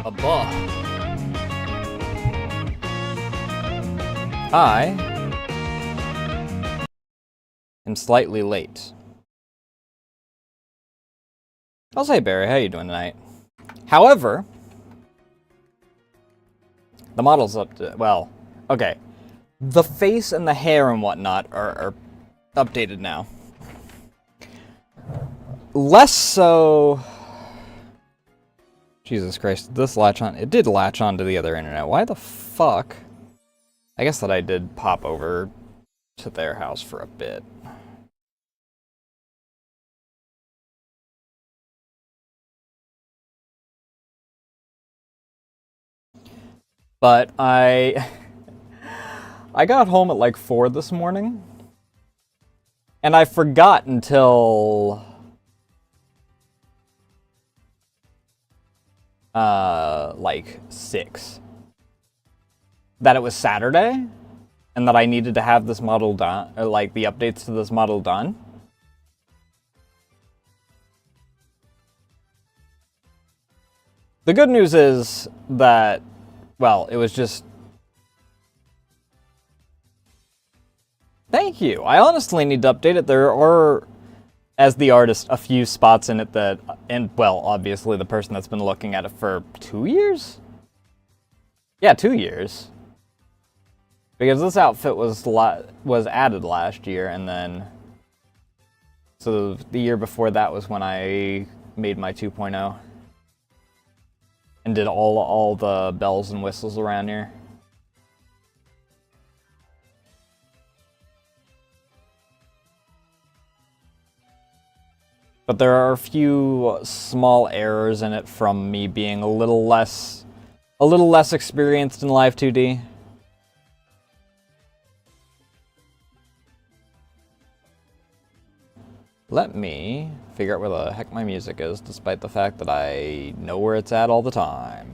Abba. I am slightly late. I'll say, Barry, how you doing tonight? However, the model's up to, well, okay. The face and the hair and whatnot are updated now. Less so... Jesus Christ, this latch on... It did latch on to the other internet. Why the fuck? I guess that I did pop over to their house for a bit. But I got home at like 4 this morning. And I forgot until... like 6. That it was Saturday, and that I needed to have this model done, or like the updates to this model done. The good news is that, well, it was just... Thank you! I honestly need to update it. There are, as the artist, a few spots in it that, and, well, obviously the person that's been looking at it for 2 years? Yeah, 2 years. Because this outfit was added last year, and then... So the year before that was when I made my 2.0. And did all the bells and whistles around here. But there are a few small errors in it from me being a little less experienced in Live 2D. Let me figure out where the heck my music is, despite the fact that I know where it's at all the time.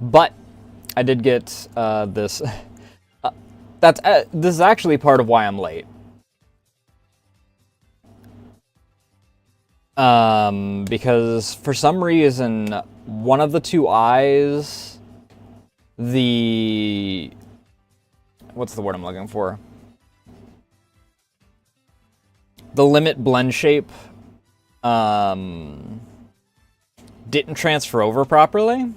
But I did get this. This is actually part of why I'm late. Because for some reason, one of the two eyes, what's the word I'm looking for? The limit blend shape, didn't transfer over properly.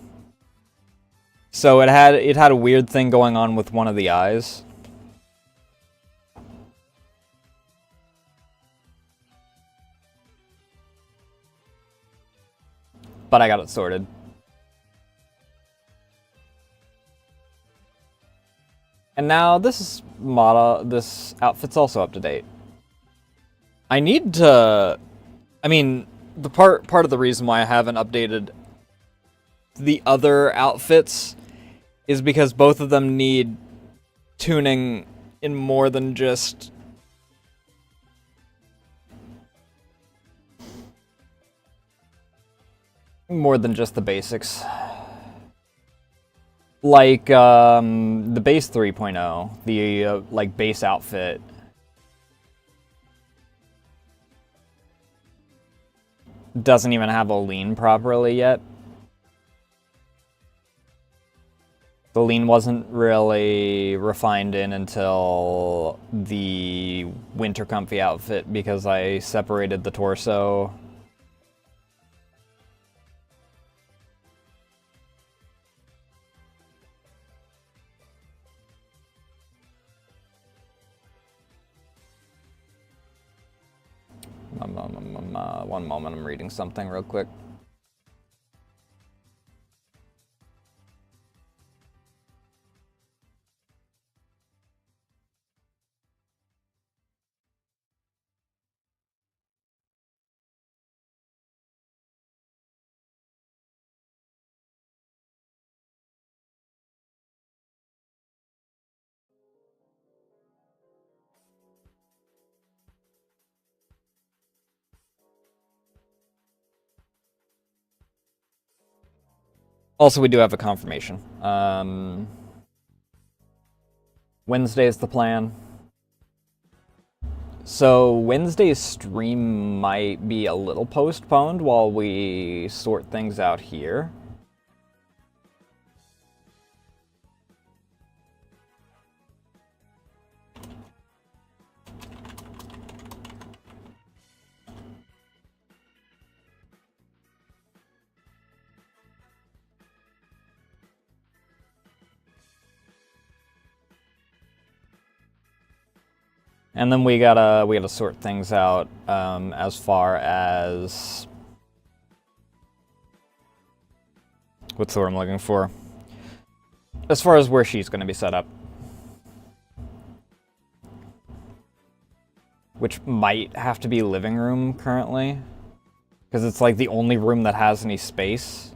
So it had a weird thing going on with one of the eyes. But I got it sorted. And now this outfit's also up to date. I need to... I mean, the part of the reason why I haven't updated the other outfits is because both of them need tuning in more than just... the basics. Like, the base 3.0, the, like, base outfit. Doesn't even have a lean properly yet. The lean wasn't really refined in until the winter comfy outfit because I separated the torso. One moment, I'm reading something real quick. Also, we do have a confirmation. Wednesday is the plan. So Wednesday's stream might be a little postponed while we sort things out here. And then we gotta sort things out as far as what's the word I'm looking for? As far as where she's gonna be set up. Which might have to be living room currently. Because it's like the only room that has any space.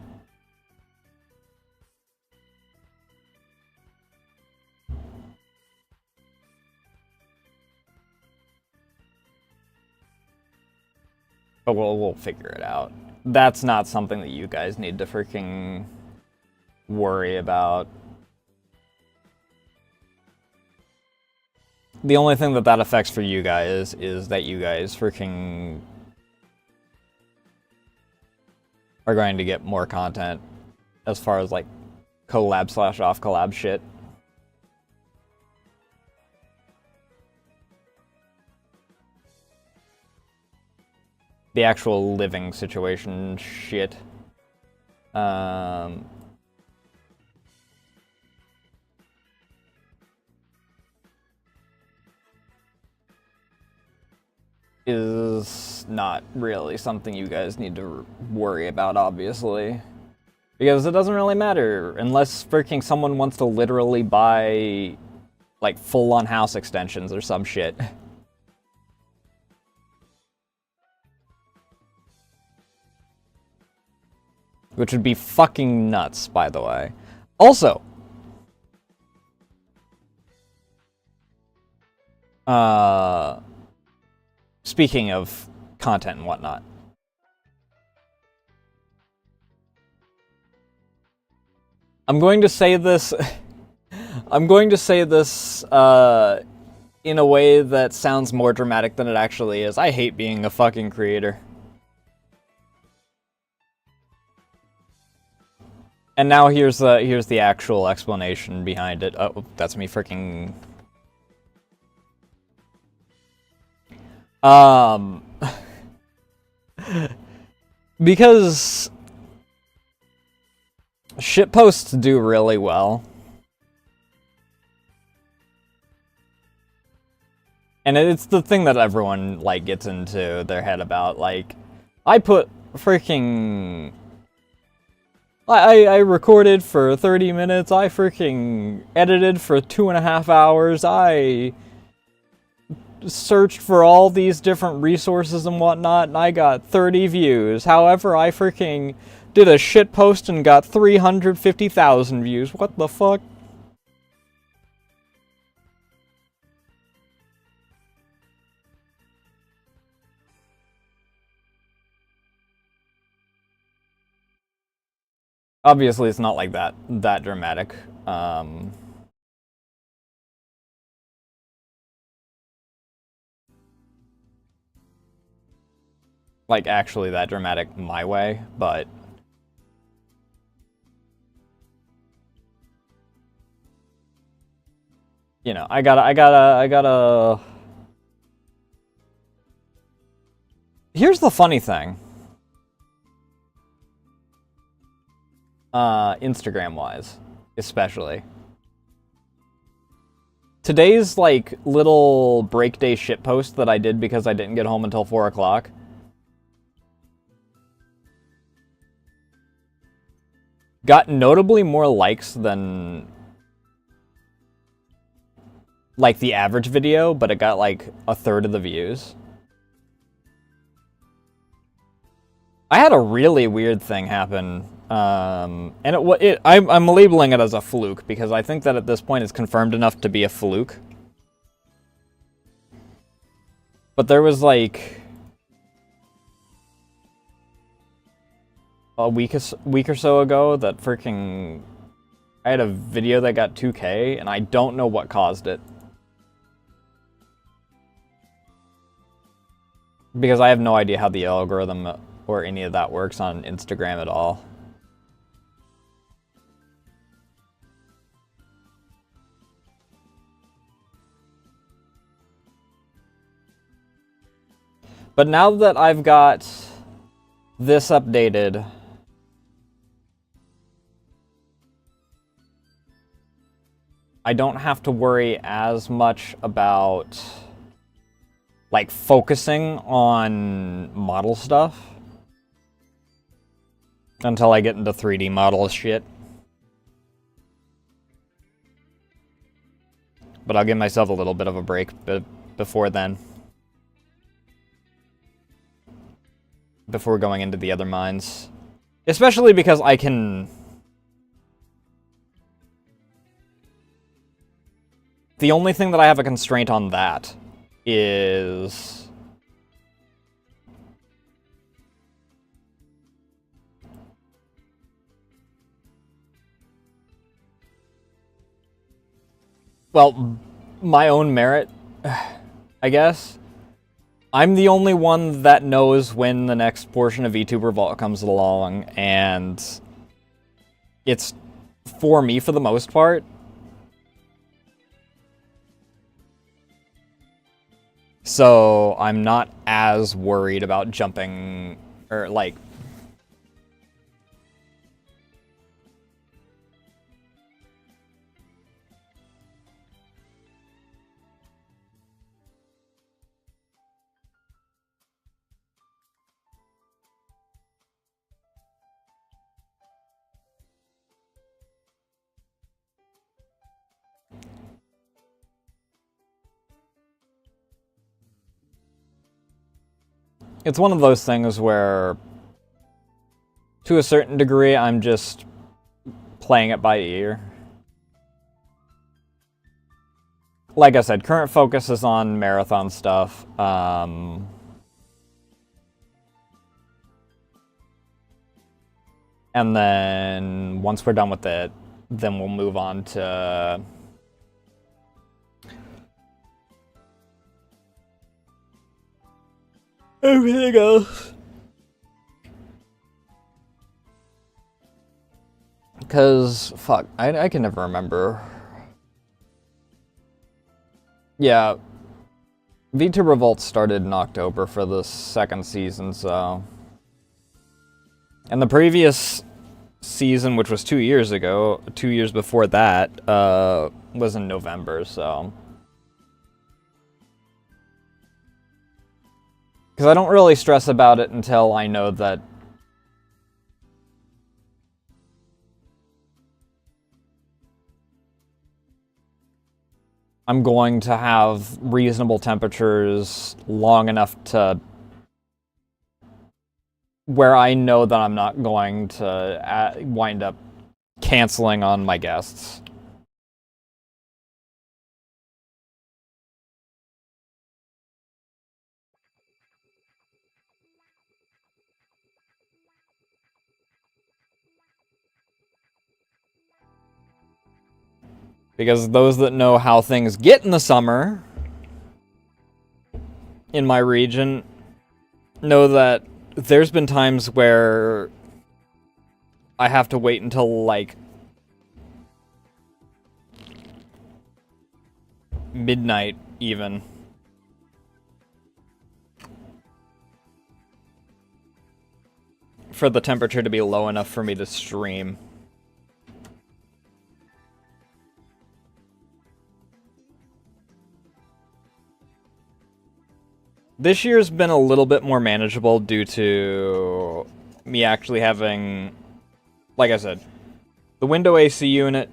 But we'll figure it out. That's not something that you guys need to freaking worry about. The only thing that affects for you guys is that you guys freaking are going to get more content as far as like collab / off collab shit. The actual living situation shit. Is not really something you guys need to worry about, obviously. Because it doesn't really matter unless freaking someone wants to literally buy like full-on house extensions or some shit. Which would be fucking nuts, by the way. Also, speaking of content and whatnot, I'm going to say this. I'm going to say this in a way that sounds more dramatic than it actually is. I hate being a fucking creator. And now here's the actual explanation behind it. Oh, that's me freaking. Because shitposts do really well. And it's the thing that everyone like gets into their head about, like, I put freaking I recorded for 30 minutes, I freaking edited for 2.5 hours, I searched for all these different resources and whatnot, and I got 30 views. However, I freaking did a shit post and got 350,000 views. What the fuck? Obviously, it's not like that dramatic. Like, actually that dramatic my way, but you know, I gotta... Here's the funny thing. Instagram-wise, especially. Today's, like, little break day shitpost that I did because I didn't get home until 4 o'clock. Got notably more likes than, like, the average video, but it got, like, 1/3 of the views. I had a really weird thing happen, and I'm labeling it as a fluke, because I think that at this point it's confirmed enough to be a fluke. But there was, like... a week or so ago that freaking I had a video that got 2K and I don't know what caused it. Because I have no idea how the algorithm or any of that works on Instagram at all. But now that I've got this updated, I don't have to worry as much about like focusing on model stuff until I get into 3D model shit. But I'll give myself a little bit of a break before then. Before going into the other mines. Especially because I can... The only thing that I have a constraint on that is... Well, my own merit, I guess. I'm the only one that knows when the next portion of VTuber Vault comes along, and it's for me for the most part. So I'm not as worried about jumping, or like... It's one of those things where, to a certain degree, I'm just playing it by ear. Like I said, current focus is on marathon stuff. And then, once we're done with it, then we'll move on to... everything else. Because, fuck, I can never remember. Yeah, VTuber Revolt started in October for the second season, so... And the previous season, which was 2 years ago, 2 years before that, was in November, so... Because I don't really stress about it until I know that I'm going to have reasonable temperatures long enough to where I know that I'm not going to wind up canceling on my guests. Because those that know how things get in the summer in my region know that there's been times where I have to wait until, like, midnight, even. For the temperature to be low enough for me to stream. This year's been a little bit more manageable due to me actually having, like I said, the window AC unit,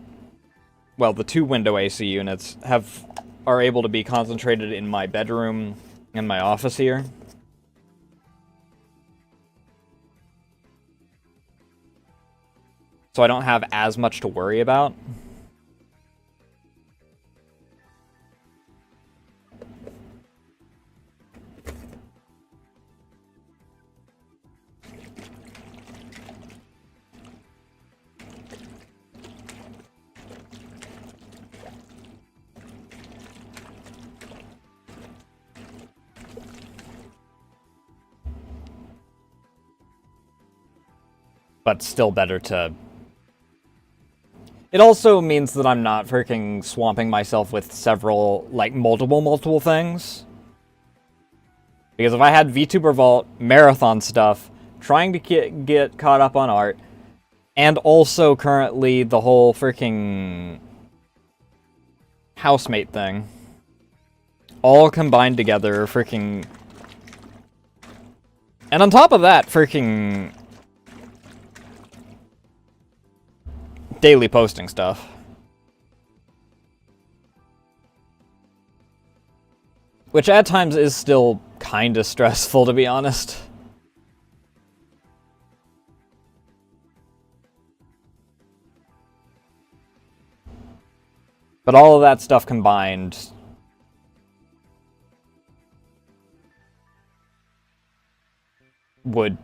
well, the 2 window AC units are able to be concentrated in my bedroom and my office here. So I don't have as much to worry about. but still better to... It also means that I'm not freaking swamping myself with several, like, multiple things. Because if I had VTuber Vault, Marathon stuff, trying to get caught up on art, and also currently the whole freaking housemate thing, all combined together, freaking... And on top of that, freaking... daily posting stuff. Which at times is still kinda stressful, to be honest. But all of that stuff combined would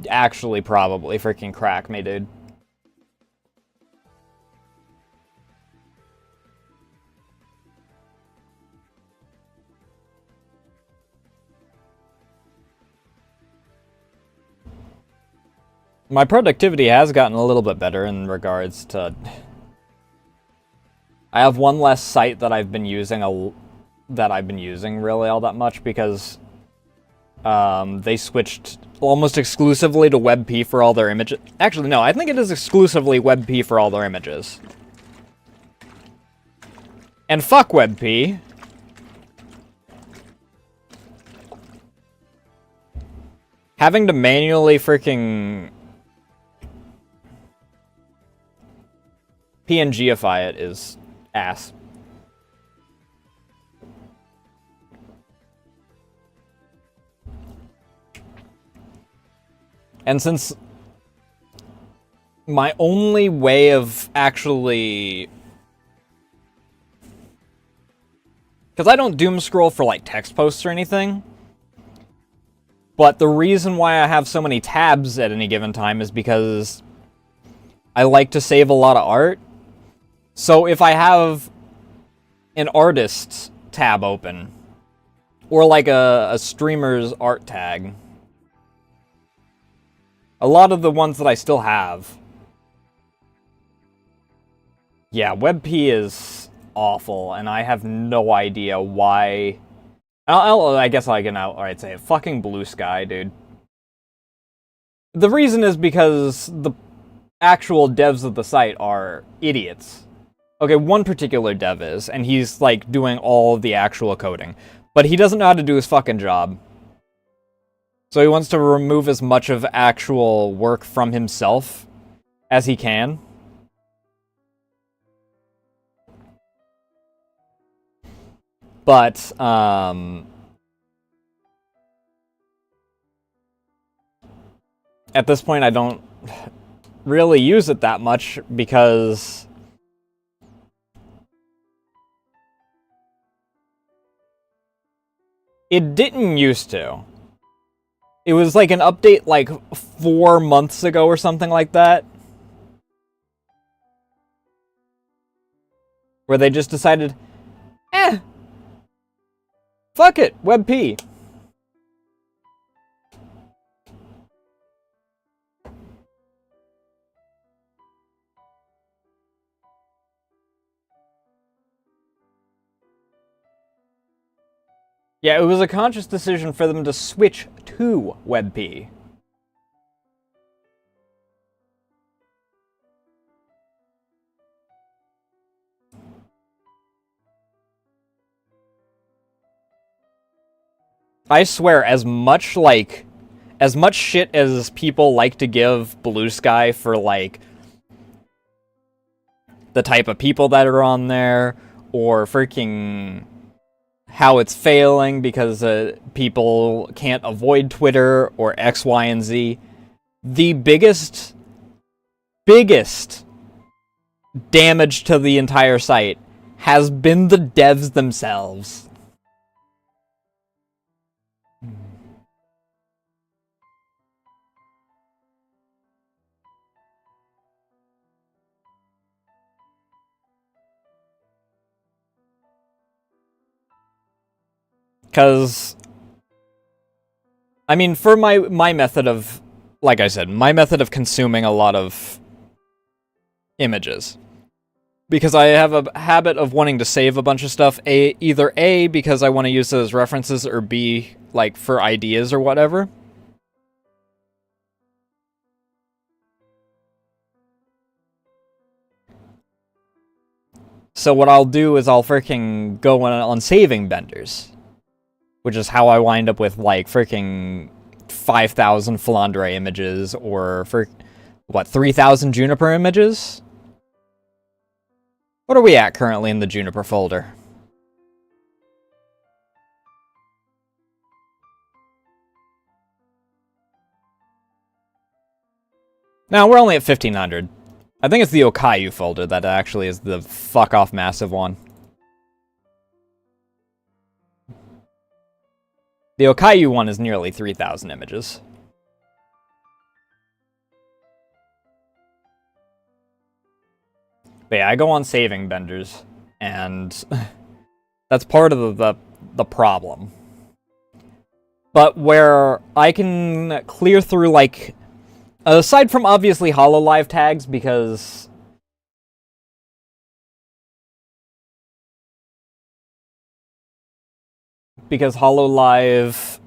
actually probably freaking crack me, dude. My productivity has gotten a little bit better in regards to... I have one less site that I've been using really all that much because they switched almost exclusively to WebP for all their images. Actually, no, I think it is exclusively WebP for all their images. And fuck WebP. Having to manually freaking PNGify it is ass. And since my only way of actually... Because I don't doom scroll for, like, text posts or anything. But the reason why I have so many tabs at any given time is because I like to save a lot of art. So if I have an artist's tab open, or like a streamer's art tag, a lot of the ones that I still have, yeah, WebP is awful, and I have no idea why. I guess I can outright say it. Fucking Blue Sky, dude. The reason is because the actual devs of the site are idiots. Okay, one particular dev is, and he's, like, doing all of the actual coding. But he doesn't know how to do his fucking job. So he wants to remove as much of actual work from himself as he can. But, at this point I don't really use it that much because... It didn't used to. It was like an update like 4 months ago or something like that. Where they just decided, fuck it, WebP. Yeah, it was a conscious decision for them to switch to WebP. I swear, as much shit as people like to give Blue Sky for, like, the type of people that are on there, or freaking how it's failing because people can't avoid Twitter, or X, Y, and Z, the biggest damage to the entire site has been the devs themselves. Because, I mean, for my method of, like I said, my method of consuming a lot of images. Because I have a habit of wanting to save a bunch of stuff, either A, because I want to use it as references, or B, like, for ideas or whatever. So what I'll do is I'll freaking go on saving benders. Which is how I wind up with, like, freaking 5,000 Philandre images, or, 3,000 Juniper images? What are we at currently in the Juniper folder? Now, we're only at 1,500. I think it's the Okayu folder that actually is the fuck-off massive one. The Okayu one is nearly 3,000 images. But yeah, I go on saving benders, and that's part of the problem. But where I can clear through, like, aside from obviously HoloLive tags, because HoloLive,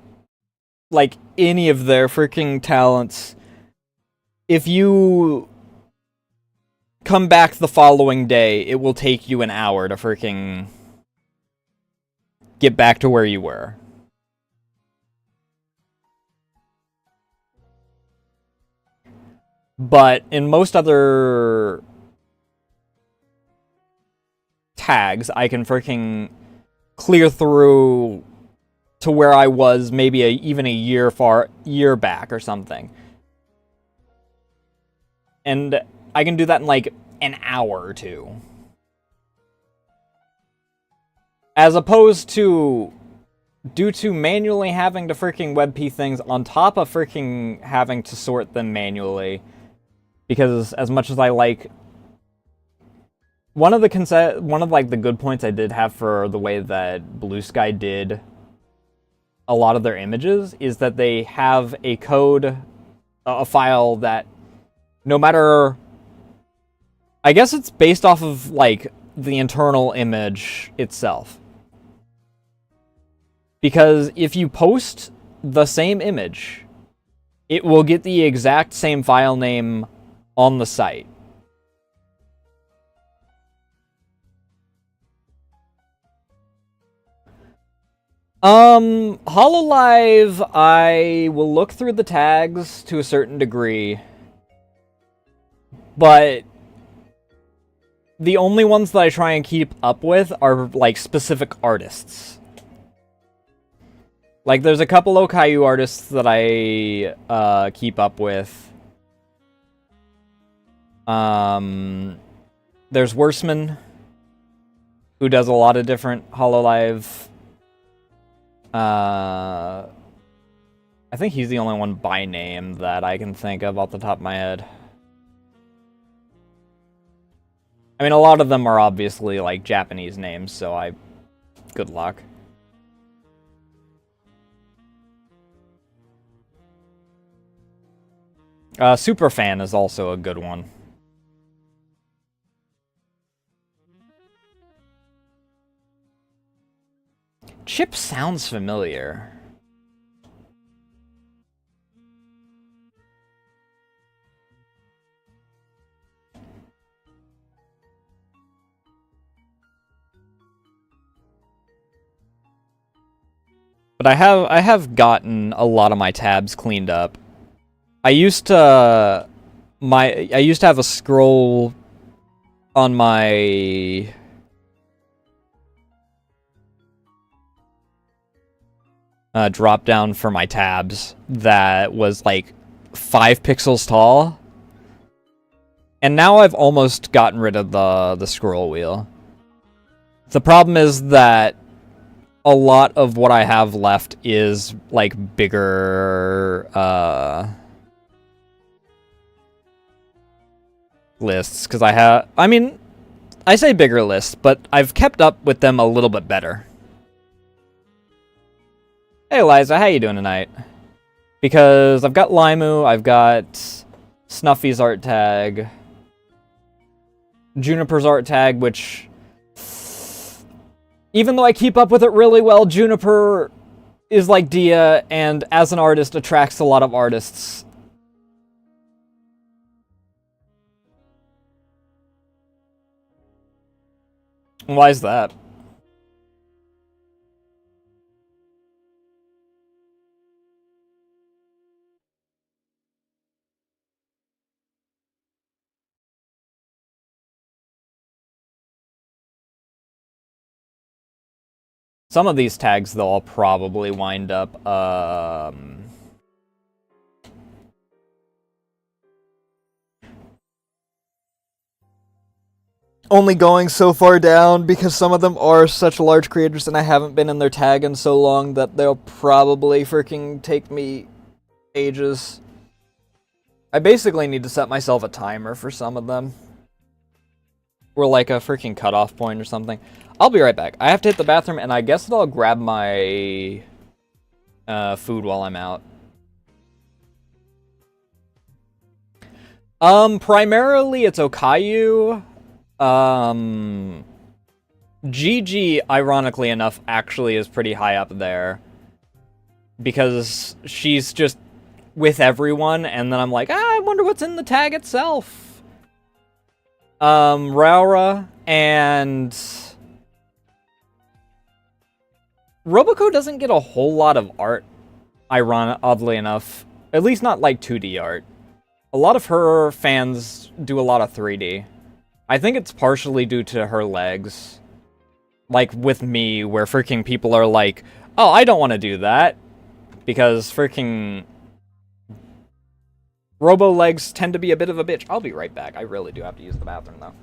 like any of their freaking talents, if you come back the following day, it will take you an hour to freaking get back to where you were. But in most other tags, I can freaking clear through to where I was maybe even a year back or something. And I can do that in like an hour or two. As opposed to, due to manually having to freaking WebP things on top of freaking having to sort them manually, because as much as I like, one of the good points I did have for the way that Blue Sky did a lot of their images is that they have a code, a file that no matter, I guess it's based off of like the internal image itself. Because if you post the same image, it will get the exact same file name on the site. HoloLive, I will look through the tags to a certain degree, but the only ones that I try and keep up with are like specific artists. Like there's a couple Okayu artists that I keep up with. There's Worstman, who does a lot of different HoloLive. I think he's the only one by name that I can think of off the top of my head. I mean, a lot of them are obviously like Japanese names, so good luck. Superfan is also a good one. Chip sounds familiar. But I have gotten a lot of my tabs cleaned up. I used to have a scroll on my drop down for my tabs that was like 5 pixels tall. And now I've almost gotten rid of the scroll wheel. The problem is that a lot of what I have left is like bigger lists, because I say bigger lists, but I've kept up with them a little bit better. Hey Eliza, how you doing tonight? Because I've got Limu, I've got Snuffy's art tag, Juniper's art tag, which, even though I keep up with it really well, Juniper is like Dia, and as an artist, attracts a lot of artists. Why is that? Some of these tags, though, I'll probably wind up, only going so far down because some of them are such large creators and I haven't been in their tag in so long that they'll probably freaking take me ages. I basically need to set myself a timer for some of them. Or like a freaking cutoff point or something. I'll be right back. I have to hit the bathroom and I guess that I'll grab my food while I'm out. Primarily it's Okayu. Gigi, ironically enough, actually is pretty high up there. Because she's just with everyone, and then I'm like, I wonder what's in the tag itself. Raura, and Roboco doesn't get a whole lot of art, oddly enough. At least not like 2D art. A lot of her fans do a lot of 3D. I think it's partially due to her legs. Like with me, where freaking people are like, oh, I don't want to do that. Because freaking Robo legs tend to be a bit of a bitch. I'll be right back. I really do have to use the bathroom, though.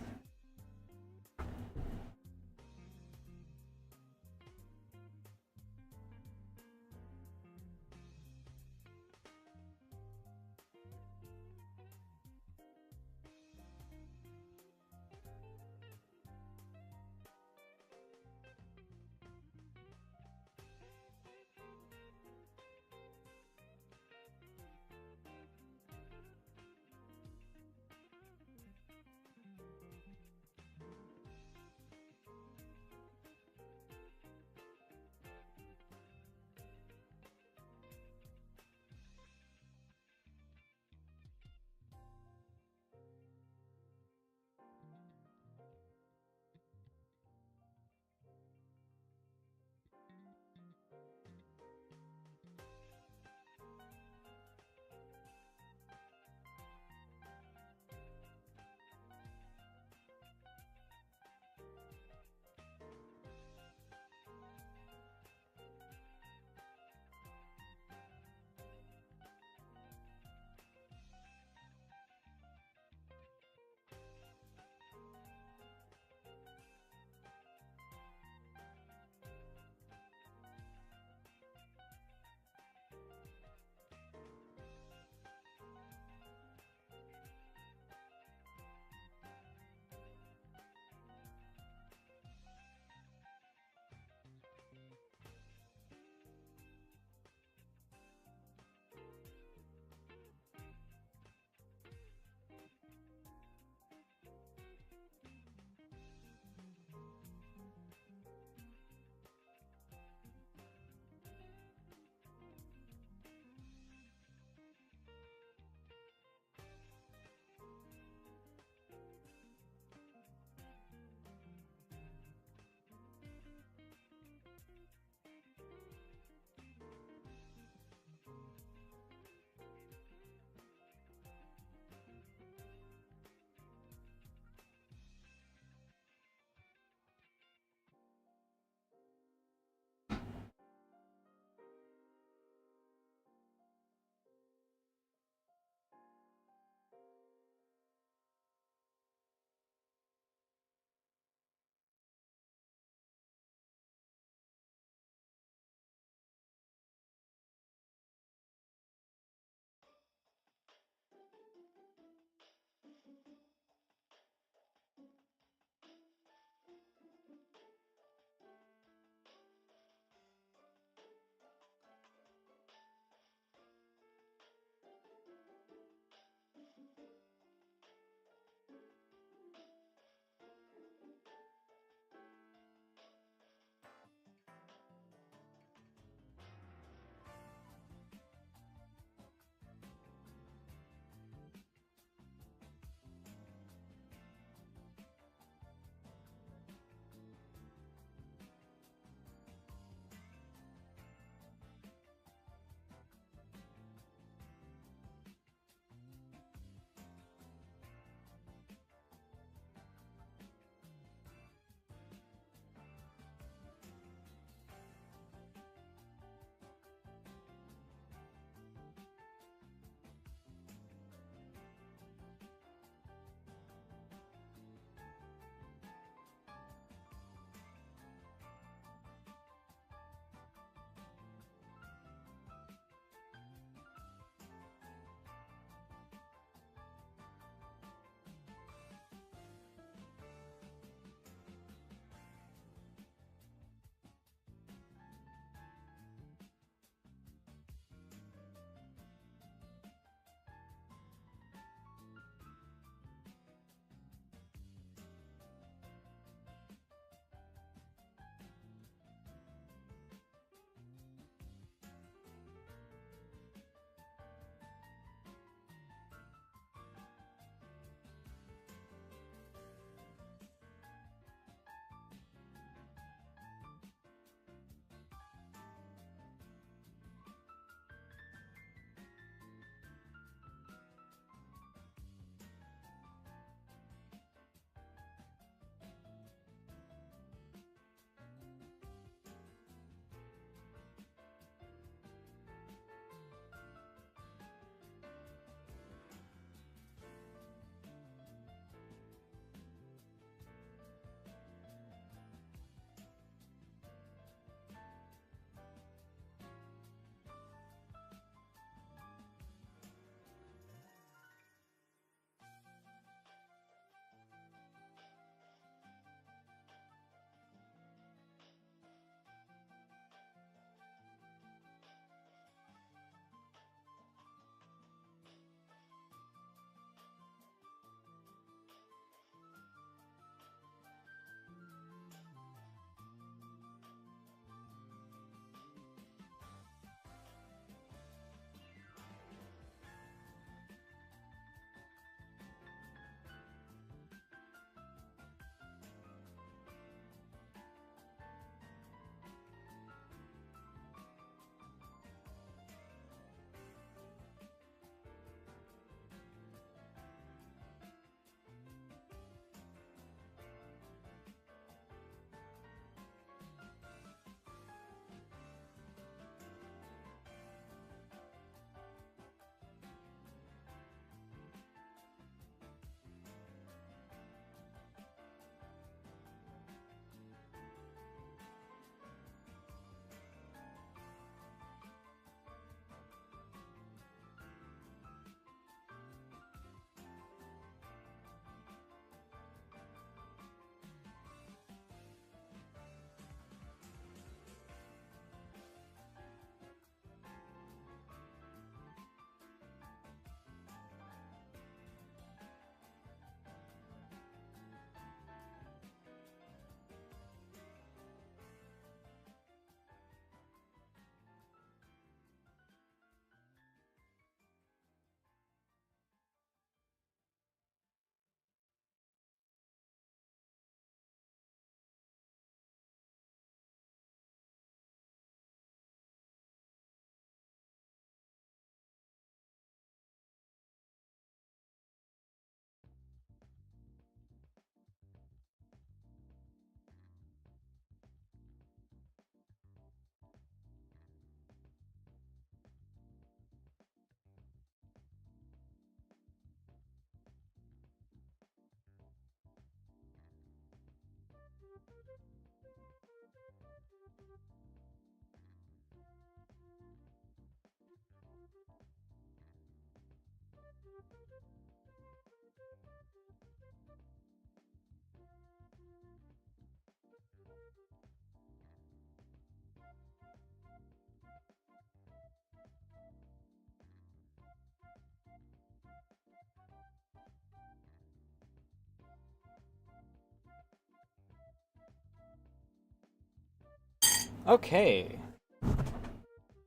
Okay.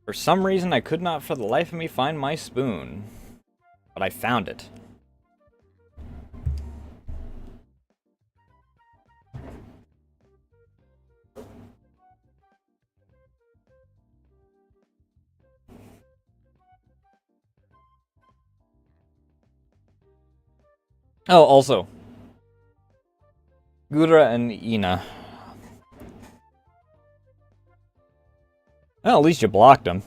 For some reason, I could not for the life of me find my spoon. But I found it. Oh, also. Gura and Ina. Well, at least you blocked them.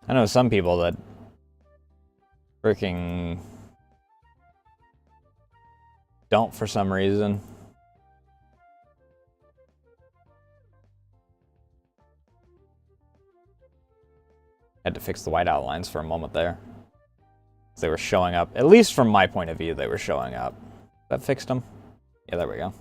I know some people that freaking don't for some reason. Had to fix the white outlines for a moment there. They were showing up. At least from my point of view, they were showing up. That fixed them? Yeah, there we go.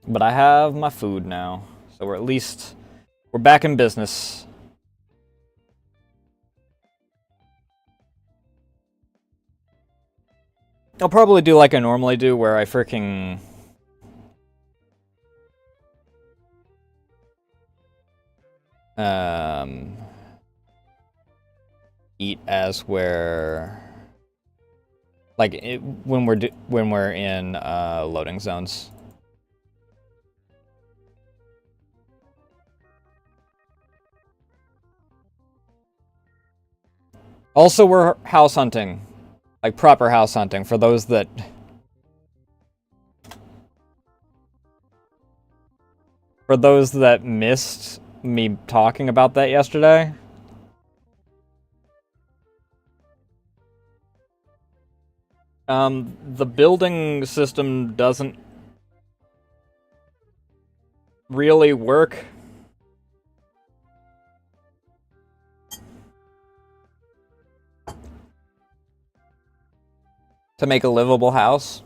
But I have my food now, so we're back in business. I'll probably do like I normally do, where I freaking eat as we're like when we're in loading zones. Also, we're house hunting. Like, proper house hunting, for those that... For those that missed me talking about that yesterday. The building system doesn't really work. To make a livable house.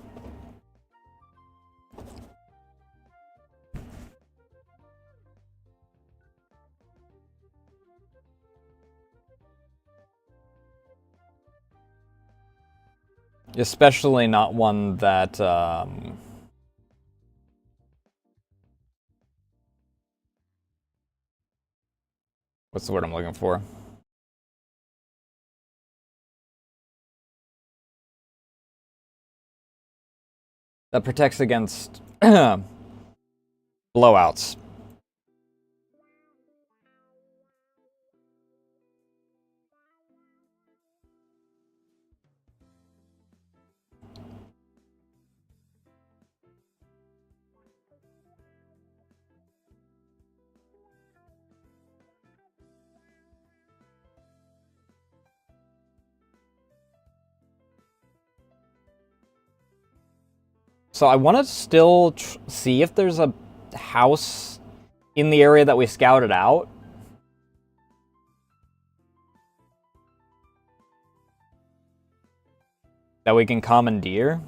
Especially not one that, what's the word I'm looking for? That protects against blowouts. So I want to still see if there's a house in the area that we scouted out. That we can commandeer.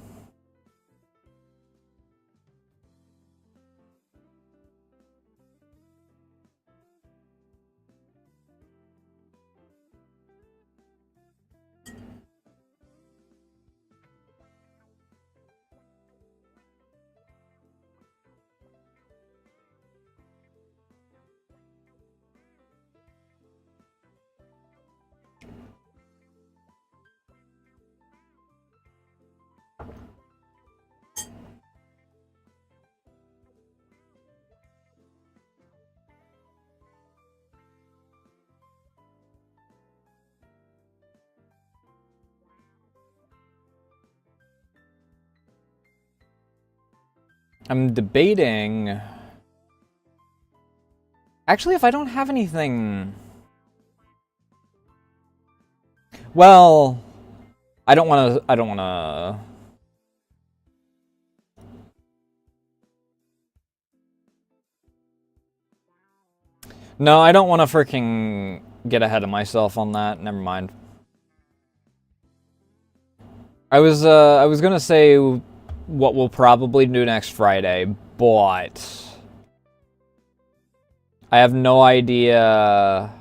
I'm debating... Actually, if I don't have anything... Well... I don't wanna... No, I don't wanna freaking get ahead of myself on that. Never mind. I was gonna say what we'll probably do next Friday, but... I have no idea...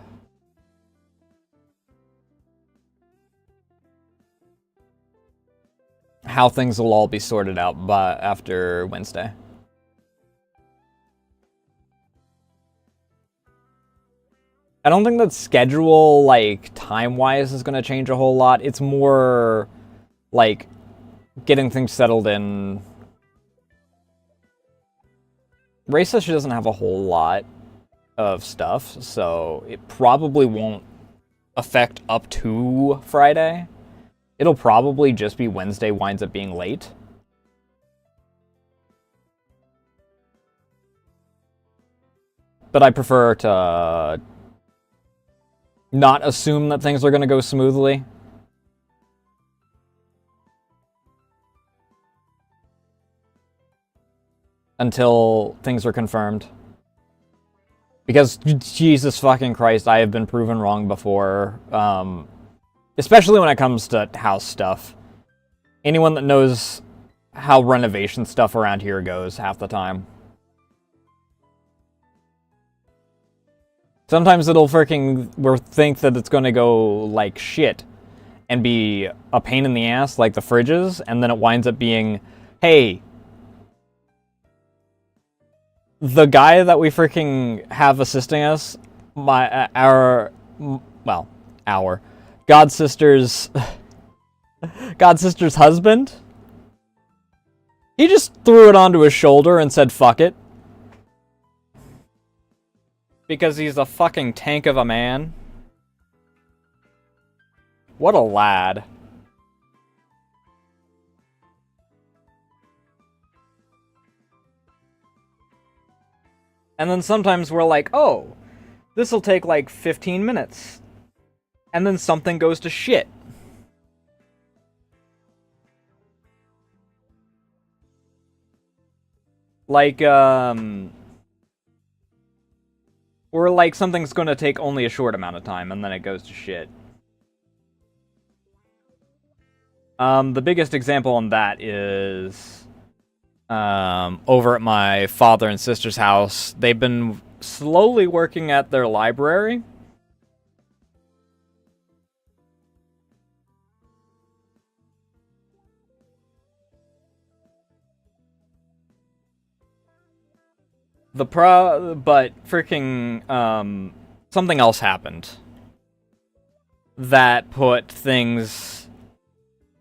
how things will all be sorted out after Wednesday. I don't think that schedule, like, time-wise is going to change a whole lot. It's more, like, getting things settled in. Race Session doesn't have a whole lot of stuff, so it probably won't affect up to Friday. It'll probably just be Wednesday winds up being late. But I prefer to not assume that things are going to go smoothly. Until things are confirmed. Because, Jesus fucking Christ, I have been proven wrong before. Especially when it comes to house stuff. Anyone that knows how renovation stuff around here goes half the time. Sometimes it'll we'll think that it's going to go like shit and be a pain in the ass like the fridges, and then it winds up being, hey, the guy that we freaking have assisting us, our Godsister's husband, he just threw it onto his shoulder and said, fuck it. Because he's a fucking tank of a man. What a lad. And then sometimes we're like, oh, this'll take like 15 minutes. And then something goes to shit. Like, or like something's gonna take only a short amount of time, and then it goes to shit. The biggest example on that is over at my father and sister's house. They've been slowly working at their library. But freaking, something else happened. That put things...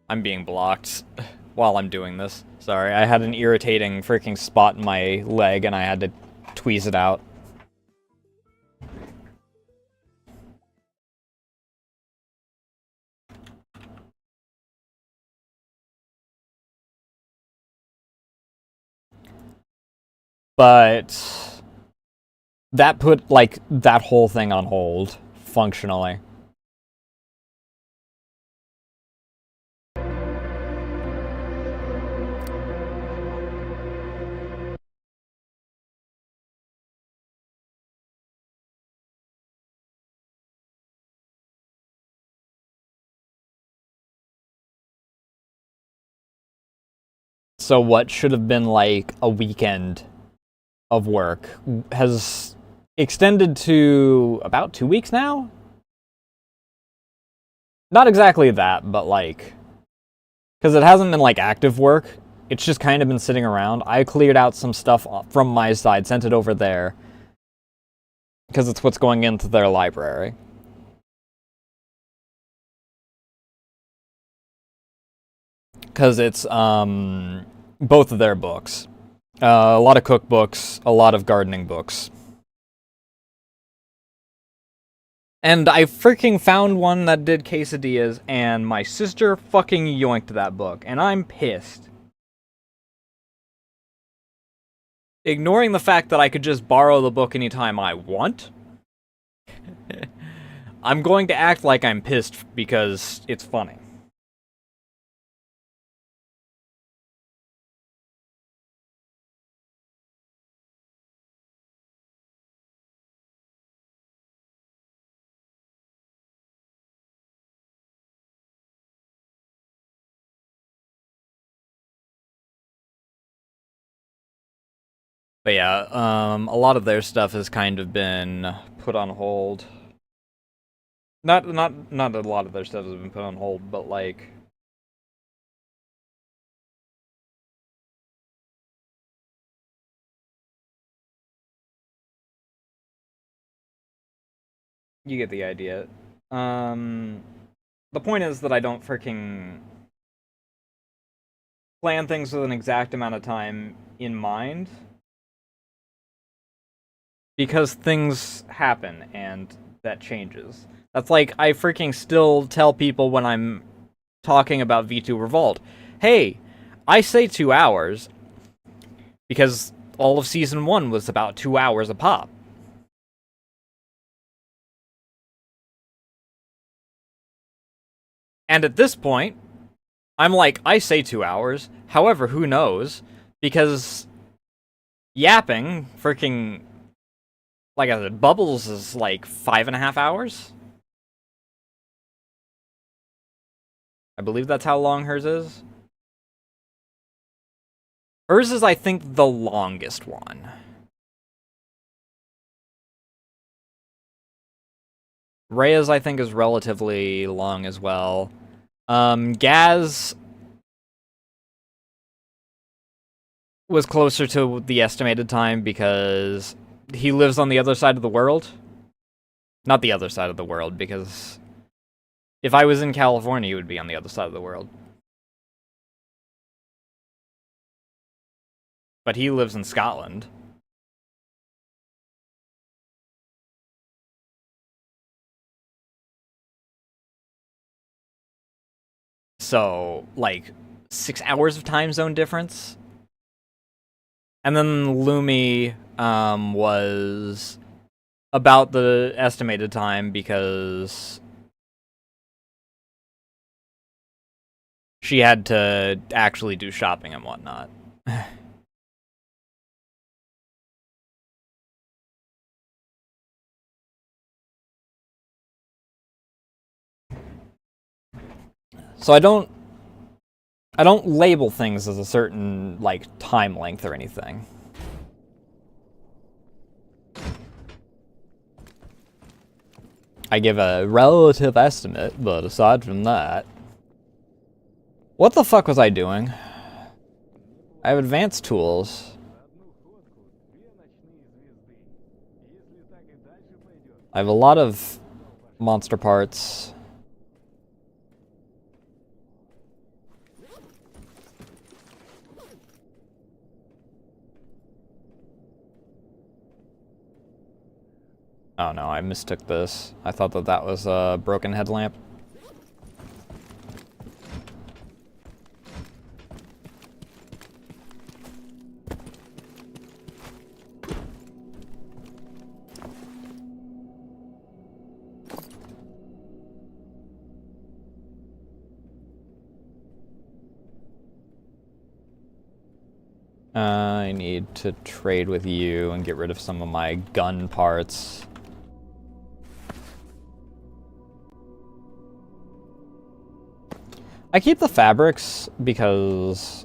I'm being blocked while I'm doing this. Sorry, I had an irritating freaking spot in my leg and I had to tweeze it out. But that put, like, that whole thing on hold, functionally. So what should have been, like, a weekend of work has extended to about 2 weeks now? Not exactly that, but like... Because it hasn't been like active work. It's just kind of been sitting around. I cleared out some stuff from my side, sent it over there. Because it's what's going into their library. Because it's both of their books. A lot of cookbooks, a lot of gardening books. And I freaking found one that did quesadillas, and my sister fucking yoinked that book, and I'm pissed. Ignoring the fact that I could just borrow the book anytime I want, I'm going to act like I'm pissed because it's funny. But yeah, a lot of their stuff has kind of been put on hold. Not a lot of their stuff has been put on hold, but like you get the idea. The point is that I don't freaking plan things with an exact amount of time in mind. Because things happen and that changes. That's like, I freaking still tell people when I'm talking about V2 Revolt, hey, I say 2 hours because all of Season 1 was about 2 hours a pop. And at this point, I'm like, I say 2 hours, however, who knows? Because yapping, freaking, like I said, Bubbles is like 5.5 hours? I believe that's how long hers is. Hers is, I think, the longest one. Rhea's, I think, is relatively long as well. Gaz was closer to the estimated time because he lives on the other side of the world. Not the other side of the world, because if I was in California, he would be on the other side of the world. But he lives in Scotland. So, like, 6 hours of time zone difference. And then Lumi was about the estimated time because she had to actually do shopping and whatnot. So I don't label things as a certain, like, time length or anything. I give a relative estimate, but aside from that... What the fuck was I doing? I have advanced tools. I have a lot of monster parts. Oh no, I mistook this. I thought that that was a broken headlamp. I need to trade with you and get rid of some of my gun parts. I keep the fabrics because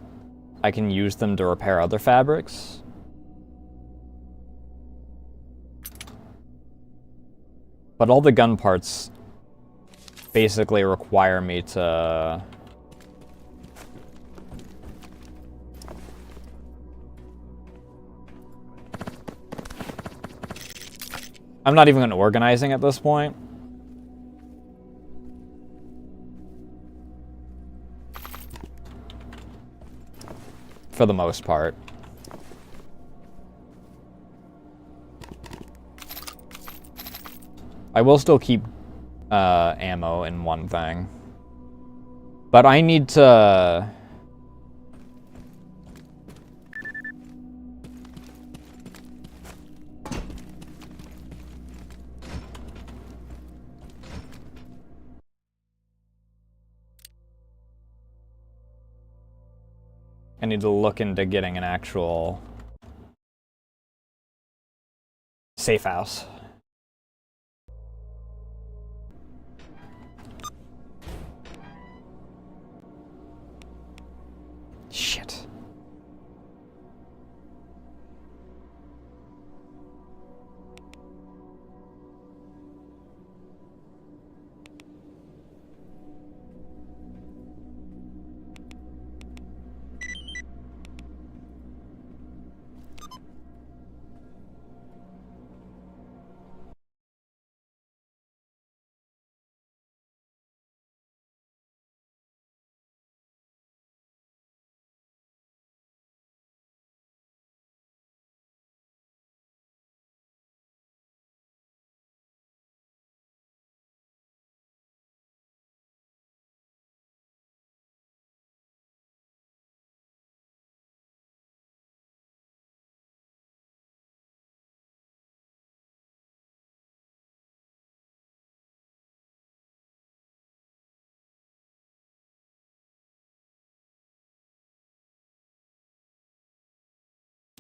I can use them to repair other fabrics. But all the gun parts basically require me to... I'm not even organizing at this point. For the most part. I will still keep ammo in one thing. But I need to... I need to look into getting an actual safe house. Shit.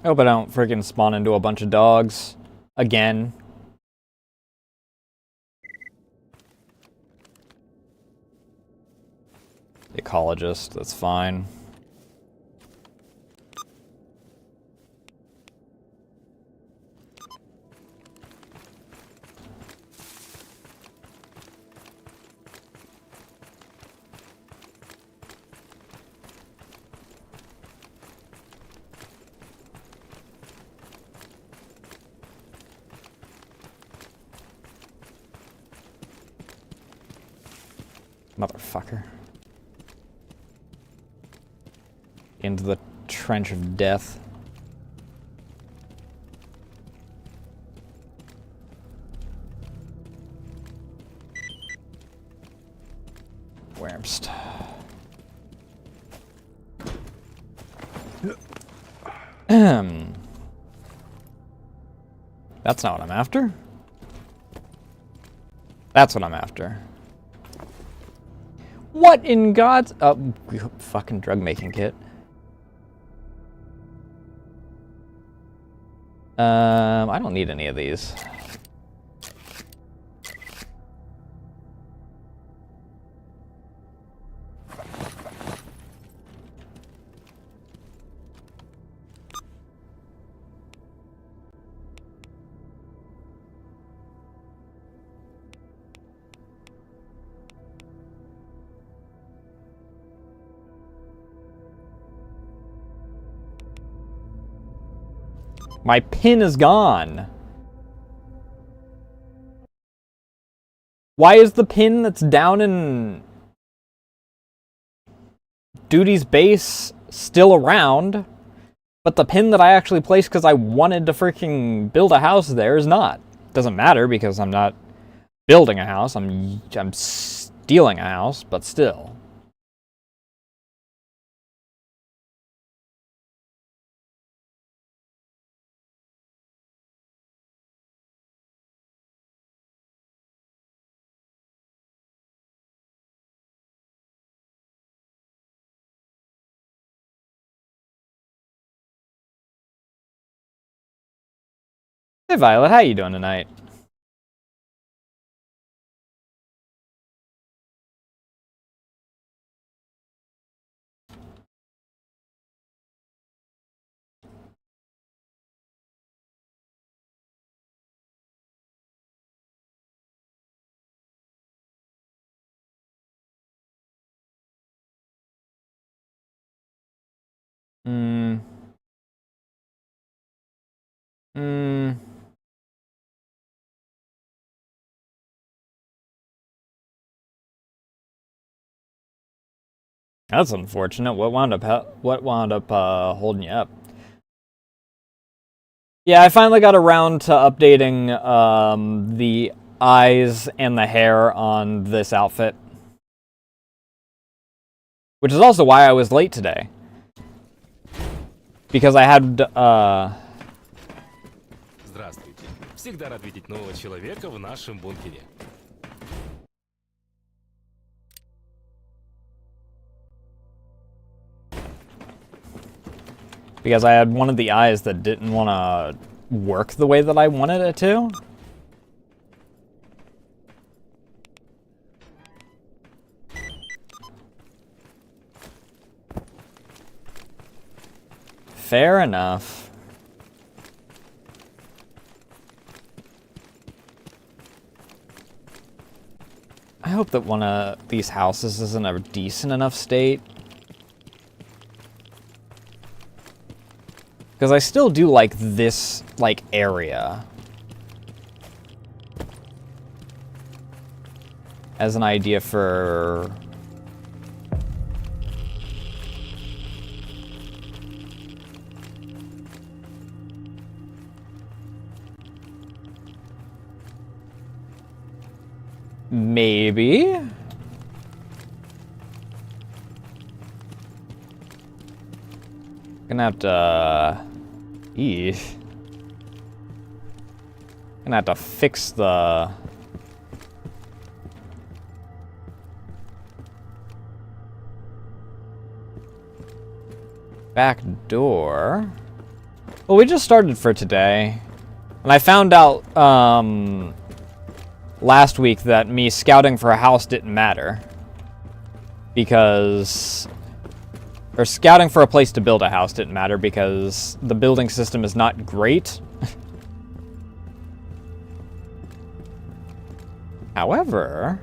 I hope I don't freaking spawn into a bunch of dogs again. Ecologist, that's fine. Motherfucker. Into the trench of death. Wurmst. That's not what I'm after. That's what I'm after. What in God's... Oh, fucking drug-making kit. I don't need any of these. My pin is gone. Why is the pin that's down in Duty's base still around, but the pin that I actually placed because I wanted to freaking build a house there is not? Doesn't matter because I'm not building a house. I'm stealing a house, but still. Hey Violet, how you doing tonight? That's unfortunate. What wound up holding you up? Yeah, I finally got around to updating the eyes and the hair on this outfit. Which is also why I was late today. Because I had Здравствуйте. Всегда рад видеть нового человека в нашем бункере. Because I had one of the eyes that didn't want to work the way that I wanted it to. Fair enough. I hope that one of these houses is in a decent enough state. Because I still do like this, like, area. As an idea for... Maybe? Gonna have to... Eesh. Gonna have to fix the... back door. Well, we just started for today. And I found out, last week that me scouting for a house didn't matter. Because... Or scouting for a place to build a house didn't matter because the building system is not great. However...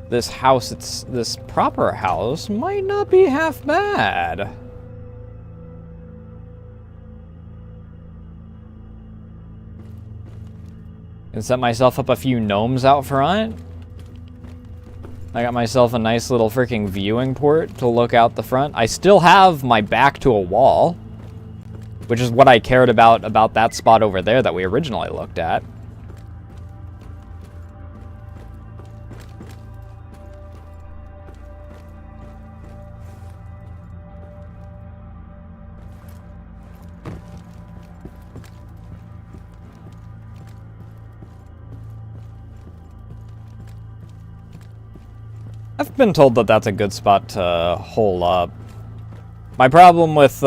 This house, this proper house, might not be half bad. And set myself up a few gnomes out front. I got myself a nice little freaking viewing port to look out the front. I still have my back to a wall, which is what I cared about that spot over there that we originally looked at. I've been told that that's a good spot to hole up. My problem with,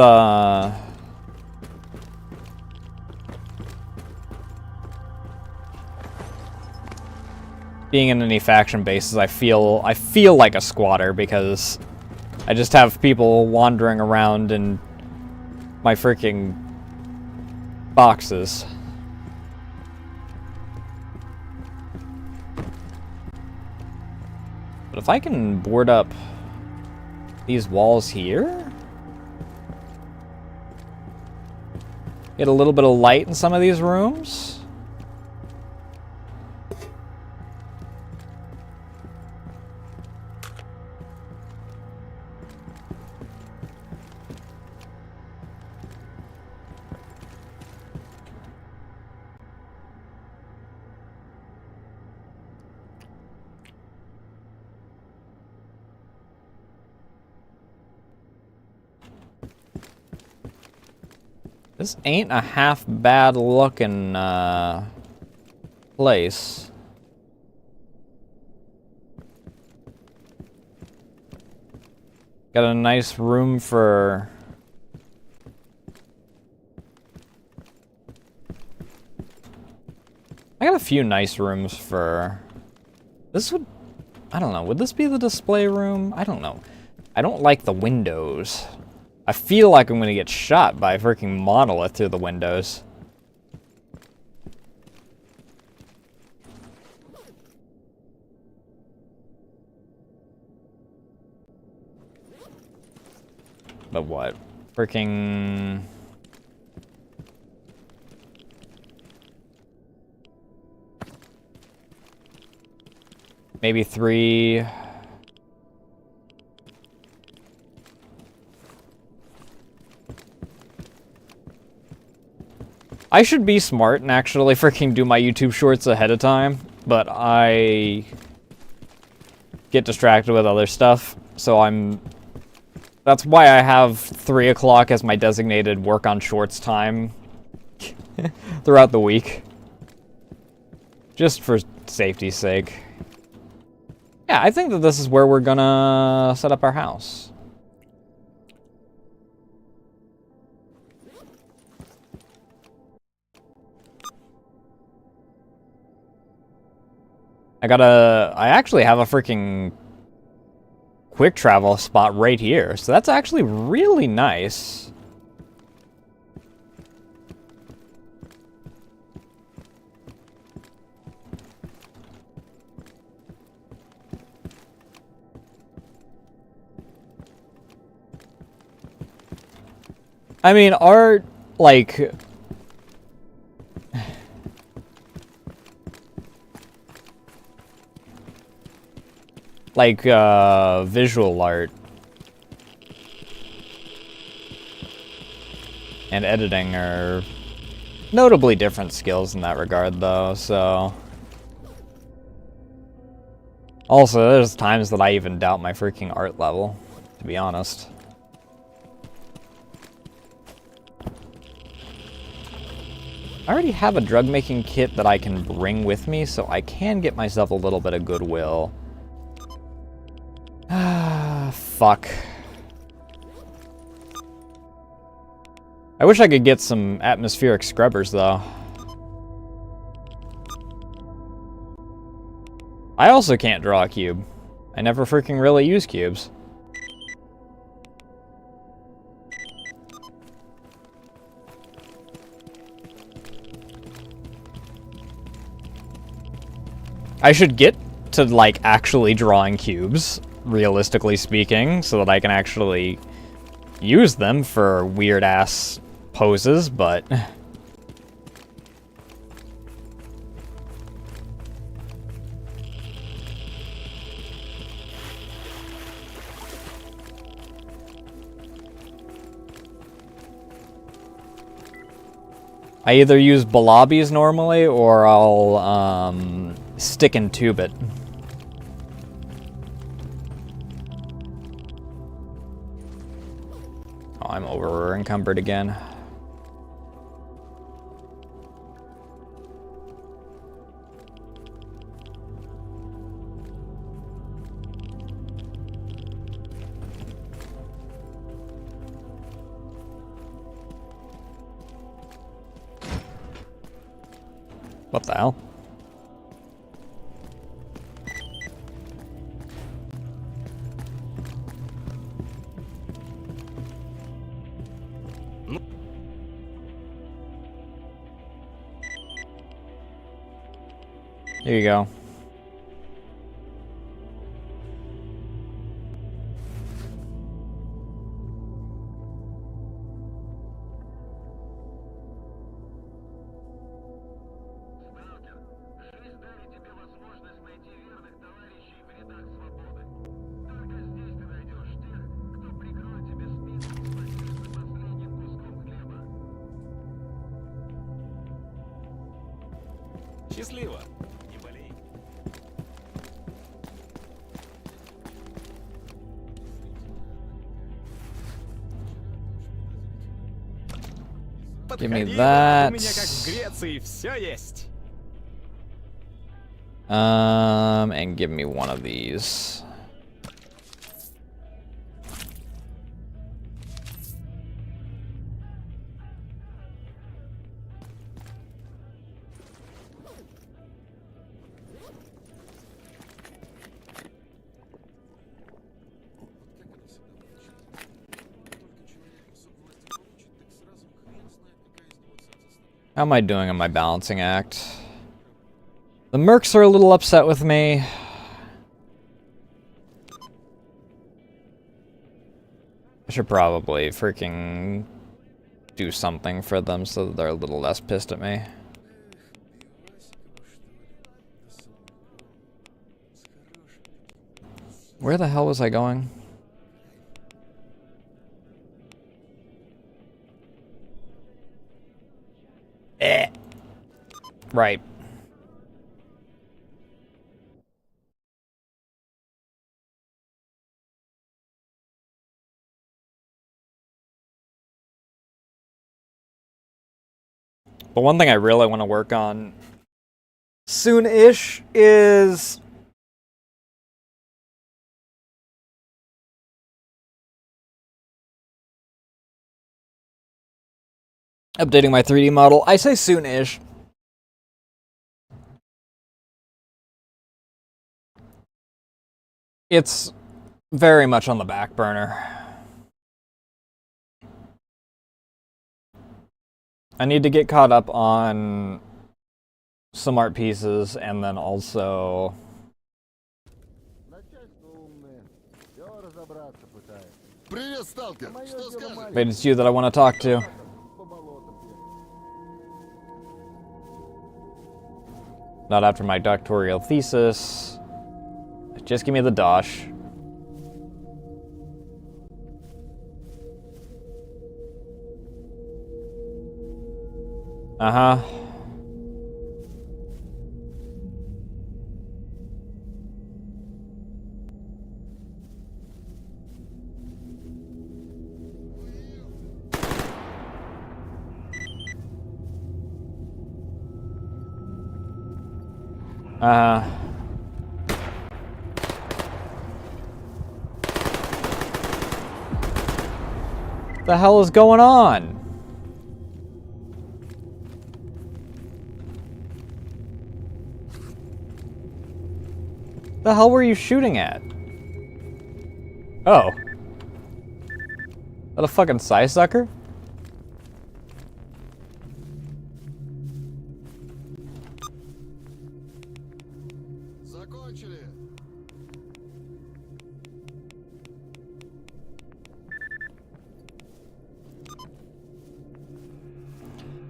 being in any faction bases, I feel like a squatter because I just have people wandering around in my freaking boxes. But if I can board up these walls here, get a little bit of light in some of these rooms. This ain't a half bad looking place. Got a nice room for... I got a few nice rooms for... This would... I don't know. Would this be the display room? I don't know. I don't like the windows. I feel like I'm gonna get shot by a freaking monolith through the windows. But what? Freaking... Maybe 3... I should be smart and actually freaking do my YouTube shorts ahead of time, but I get distracted with other stuff, so that's why I have 3 o'clock as my designated work on shorts time throughout the week. Just for safety's sake. Yeah, I think that this is where we're gonna set up our house. I actually have a freaking quick travel spot right here, so that's actually really nice. I mean, art, like... visual art and editing are notably different skills in that regard, though, so... Also, there's times that I even doubt my freaking art level, to be honest. I already have a drug-making kit that I can bring with me, so I can get myself a little bit of goodwill. Ah, fuck. I wish I could get some atmospheric scrubbers, though. I also can't draw a cube. I never freaking really use cubes. I should get to, like, actually drawing cubes, realistically speaking, so that I can actually use them for weird-ass poses, but... I either use balobbies normally, or I'll, stick and tube it. Oh, I'm over-encumbered again. What the hell? Here you go. Счастливо. Не болей. Give me Подходи, that. у меня как в Греции все есть. And give me one of these. How am I doing on my balancing act? The mercs are a little upset with me. I should probably freaking do something for them so that they're a little less pissed at me. Where the hell was I going? Right. But one thing I really want to work on soon-ish is Updating my 3D model. I say soon-ish. It's very much on the back burner. I need to get caught up on some art pieces and then also... Wait, it's you that I want to talk to. Not after my doctoral thesis. Just give me the dosh. Uh-huh. The hell is going on? The hell were you shooting at? Oh. That a fucking sucker?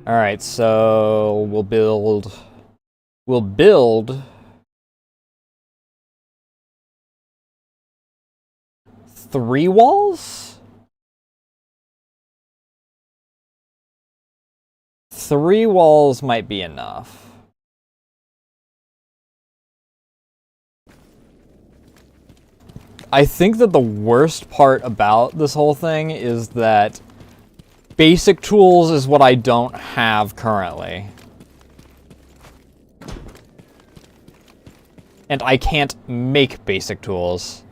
Alright, so we'll build 3 walls? 3 walls might be enough. I think that the worst part about this whole thing is that basic tools is what I don't have currently. And I can't make basic tools.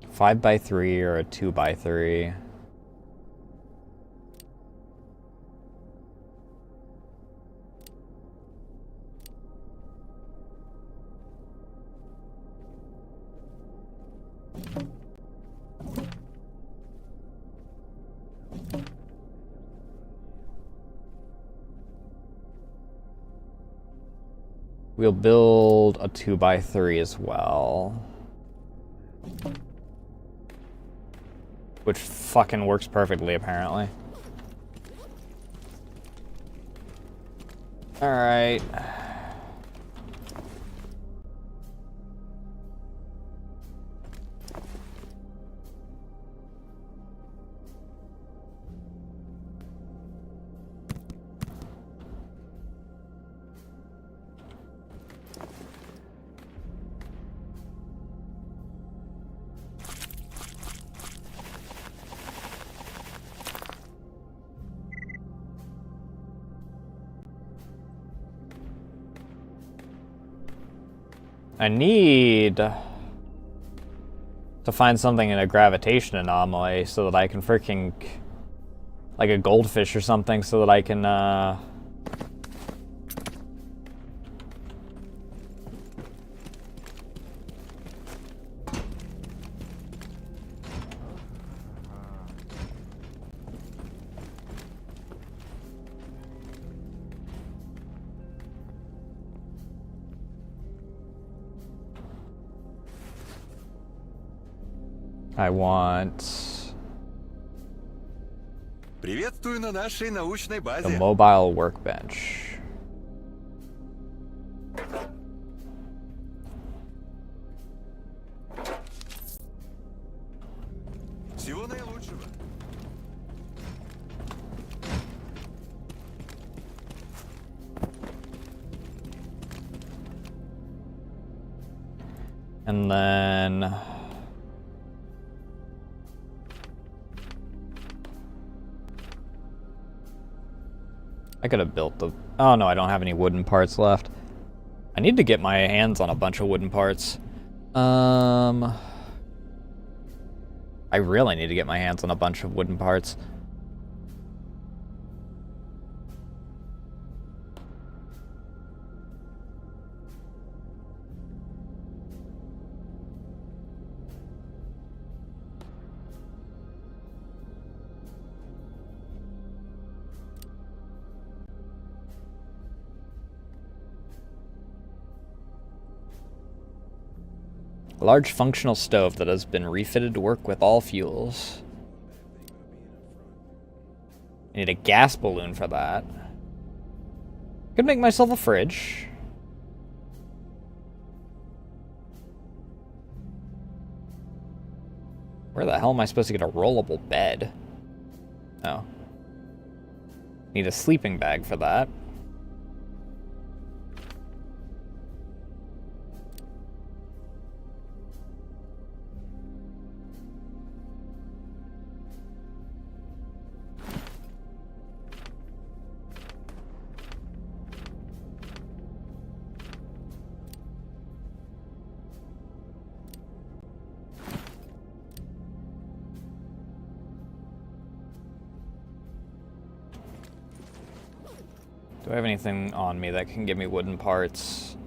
Five by 3 or a 2 by 3. We'll build a 2 by 3 as well. Which fucking works perfectly, apparently. Alright. I need to find something in a gravitation anomaly so that I can freaking, like a goldfish or something, so that I can, I want Приветствую на нашей научной the базе. mobile workbench. And then... I could have built the... Oh no, I don't have any wooden parts left. I need to get my hands on a bunch of wooden parts. I really need to get my hands on a bunch of wooden parts. A large functional stove that has been refitted to work with all fuels. I need a gas balloon for that. Could make myself a fridge. Where the hell am I supposed to get a rollable bed? Oh. Need a sleeping bag for that. Do I have anything on me that can give me wooden parts?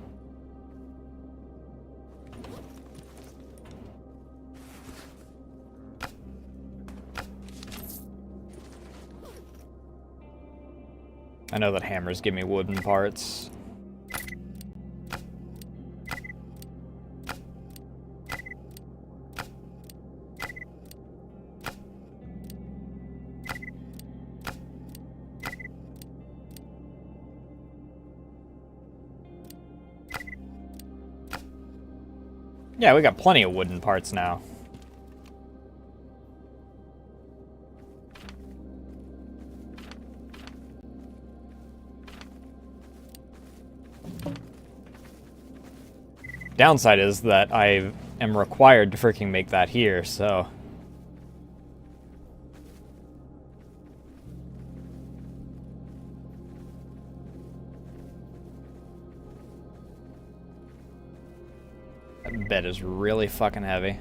I know that hammers give me wooden parts. Yeah, we got plenty of wooden parts now. Downside is that I am required to freaking make that here, so... That bed is really fucking heavy.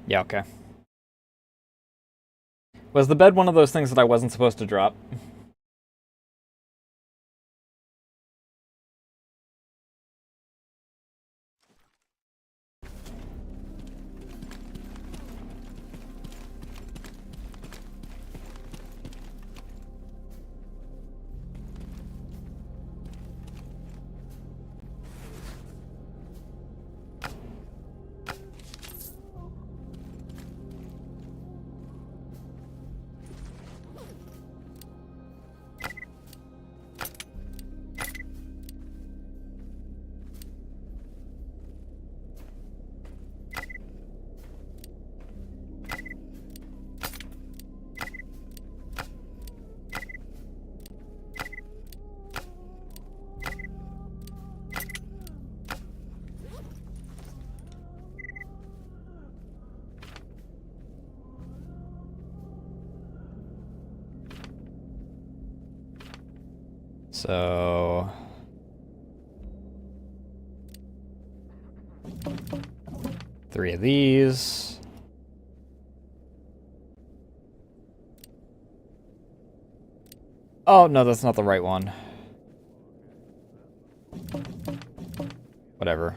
Yeah, okay. Was the bed one of those things that I wasn't supposed to drop? So... 3 of these. Oh, no, that's not the right one. Whatever.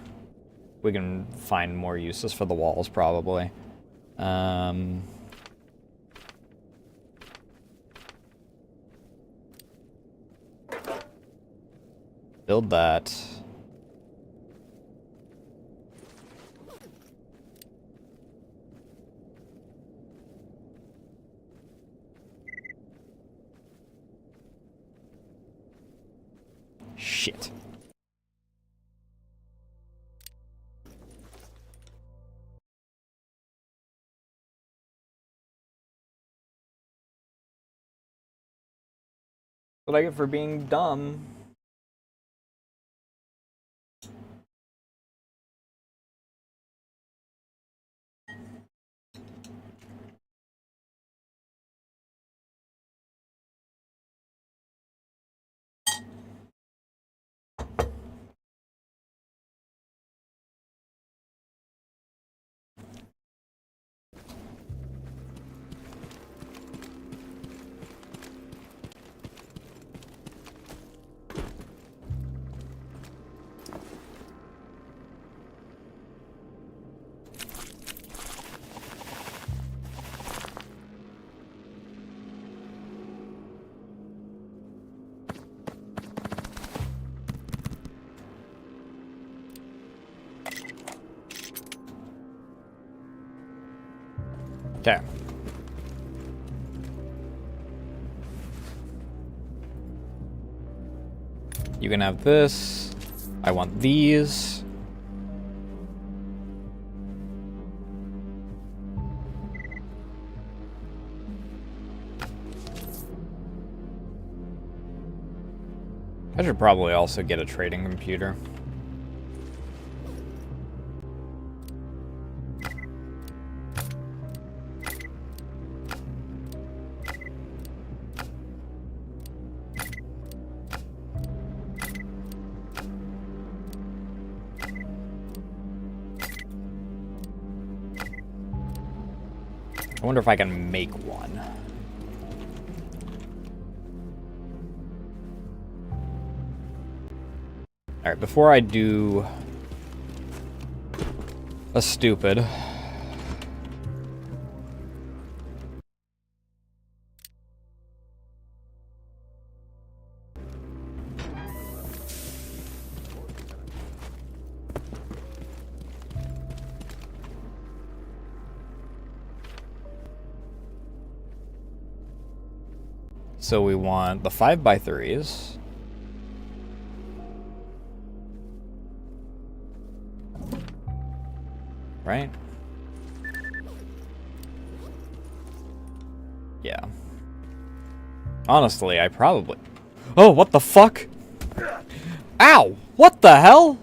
We can find more uses for the walls, probably. Build that. What I get for being dumb. Okay. You can have this. I want these. I should probably also get a trading computer. I wonder if I can make one. Alright, before I do a stupid, so we want the 5x3s. Right? Yeah. Honestly, I probably... Oh, what the fuck? Ow! What the hell?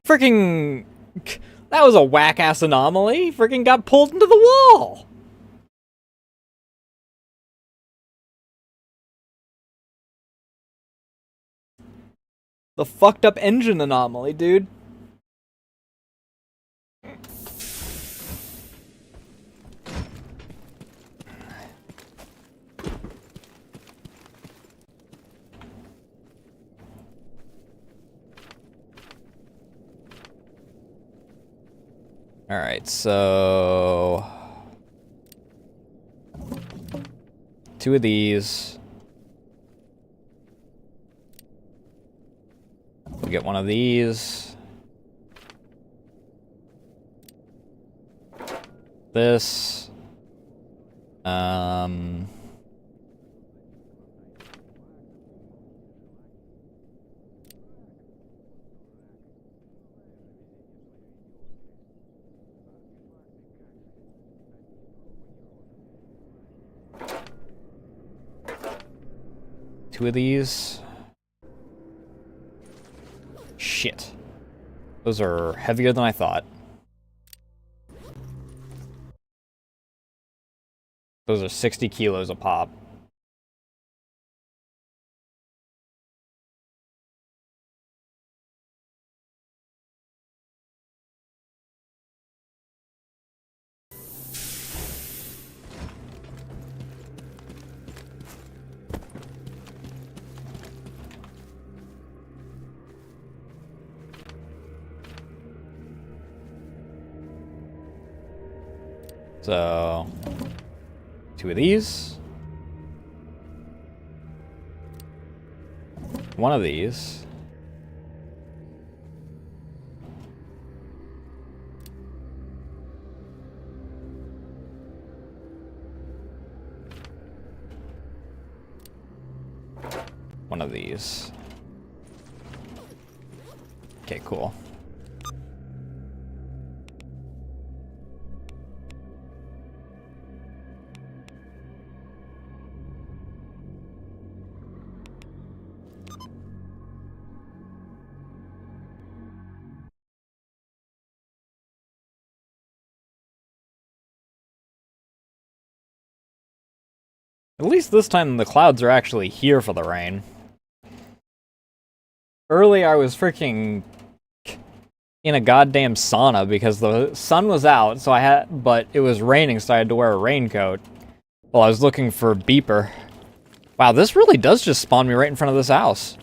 Freaking... That was a whack-ass anomaly. Freaking got pulled into the wall. The fucked up engine anomaly, dude. Alright, so... 2 of these. We'll get one of these. This. 2 of these. Shit. Those are heavier than I thought. Those are 60 kilos a pop. So, 2 of these. 1 of these. One of these. Okay, cool. At least this time the clouds are actually here for the rain. Earlier I was freaking in a goddamn sauna because the sun was out, but it was raining, so I had to wear a raincoat while I was looking for beeper. Wow, this really does just spawn me right in front of this house.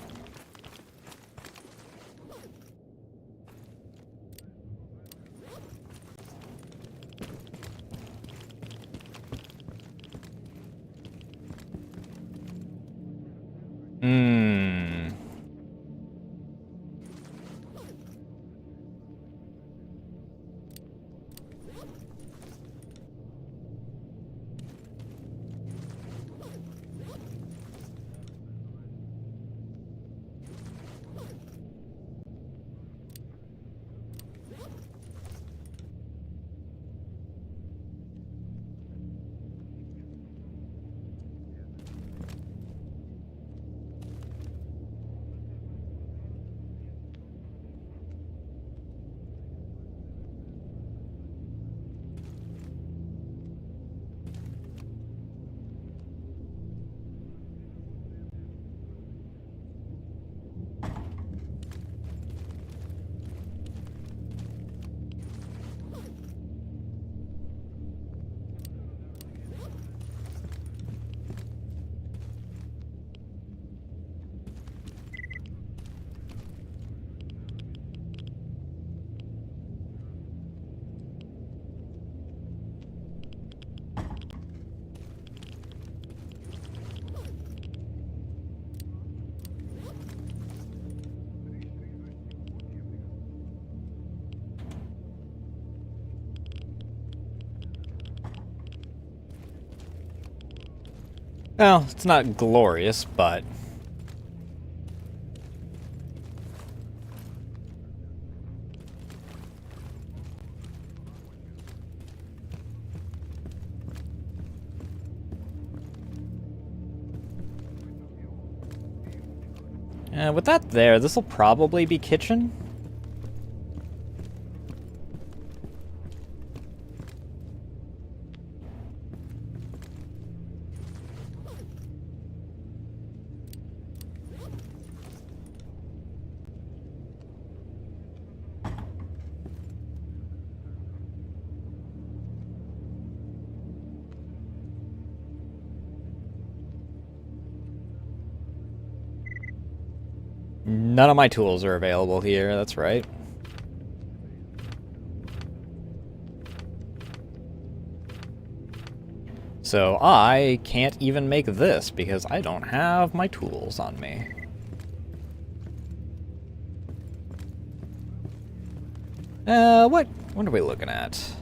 Well, it's not glorious, but... with that there, this'll probably be kitchen. None of my tools are available here, that's right. So I can't even make this because I don't have my tools on me. What are we looking at?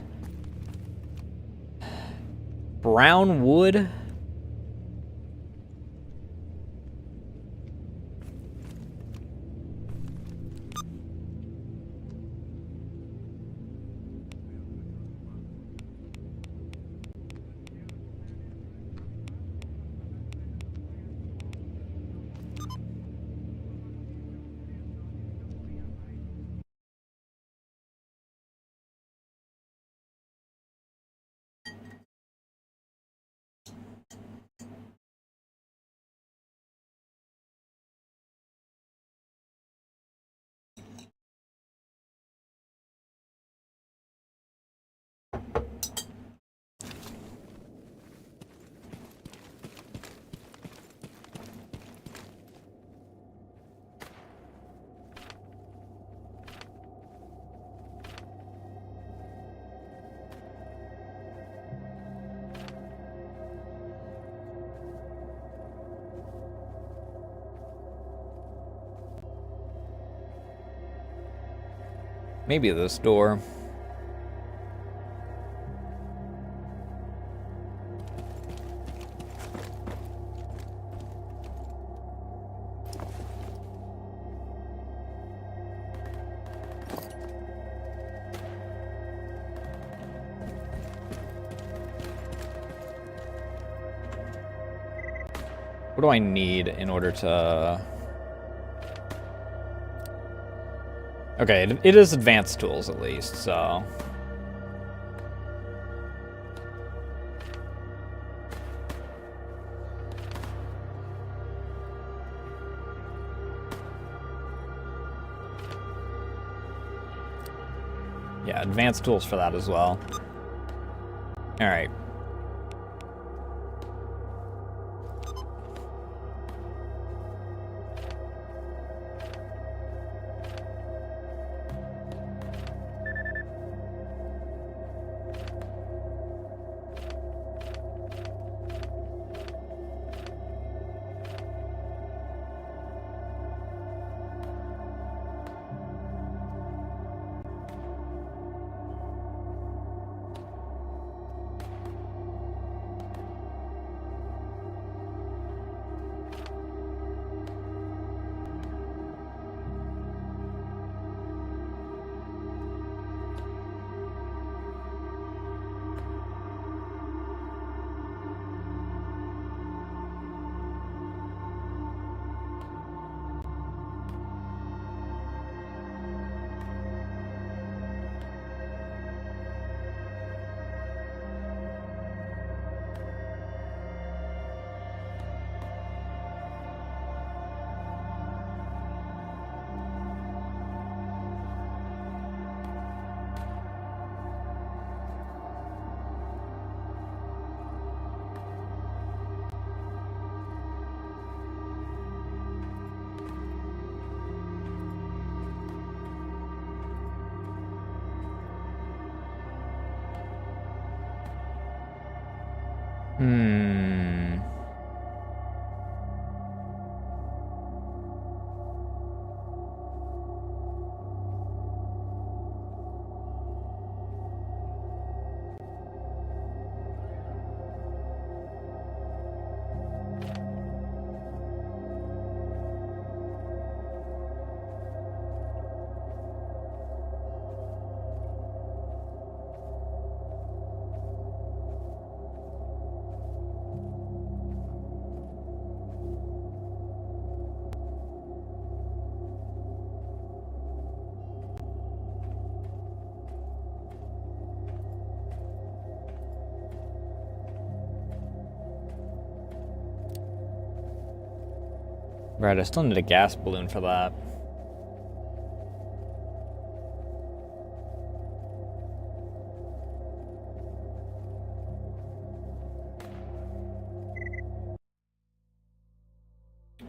Brown wood? Maybe this door. What do I need in order to... Okay, it is advanced tools at least, so... Yeah, advanced tools for that as well. Alright. Right, I still need a gas balloon for that.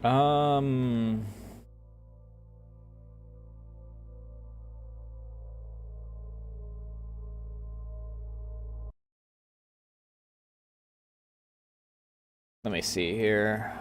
Um... Let me see here.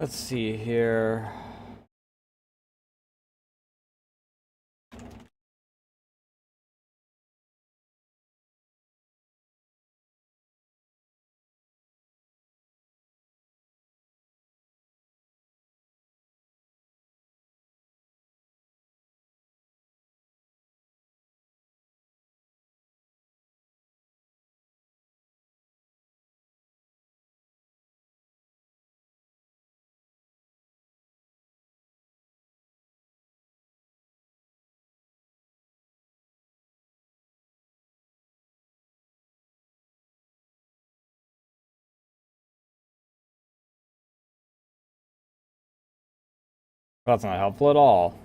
Let's see here. That's not helpful at all.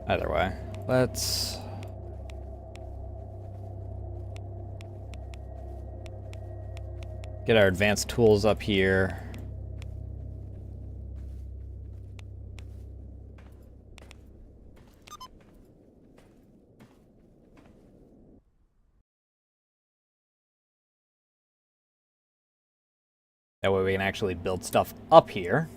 Either way, let's... get our advanced tools up here. That way we can actually build stuff up here.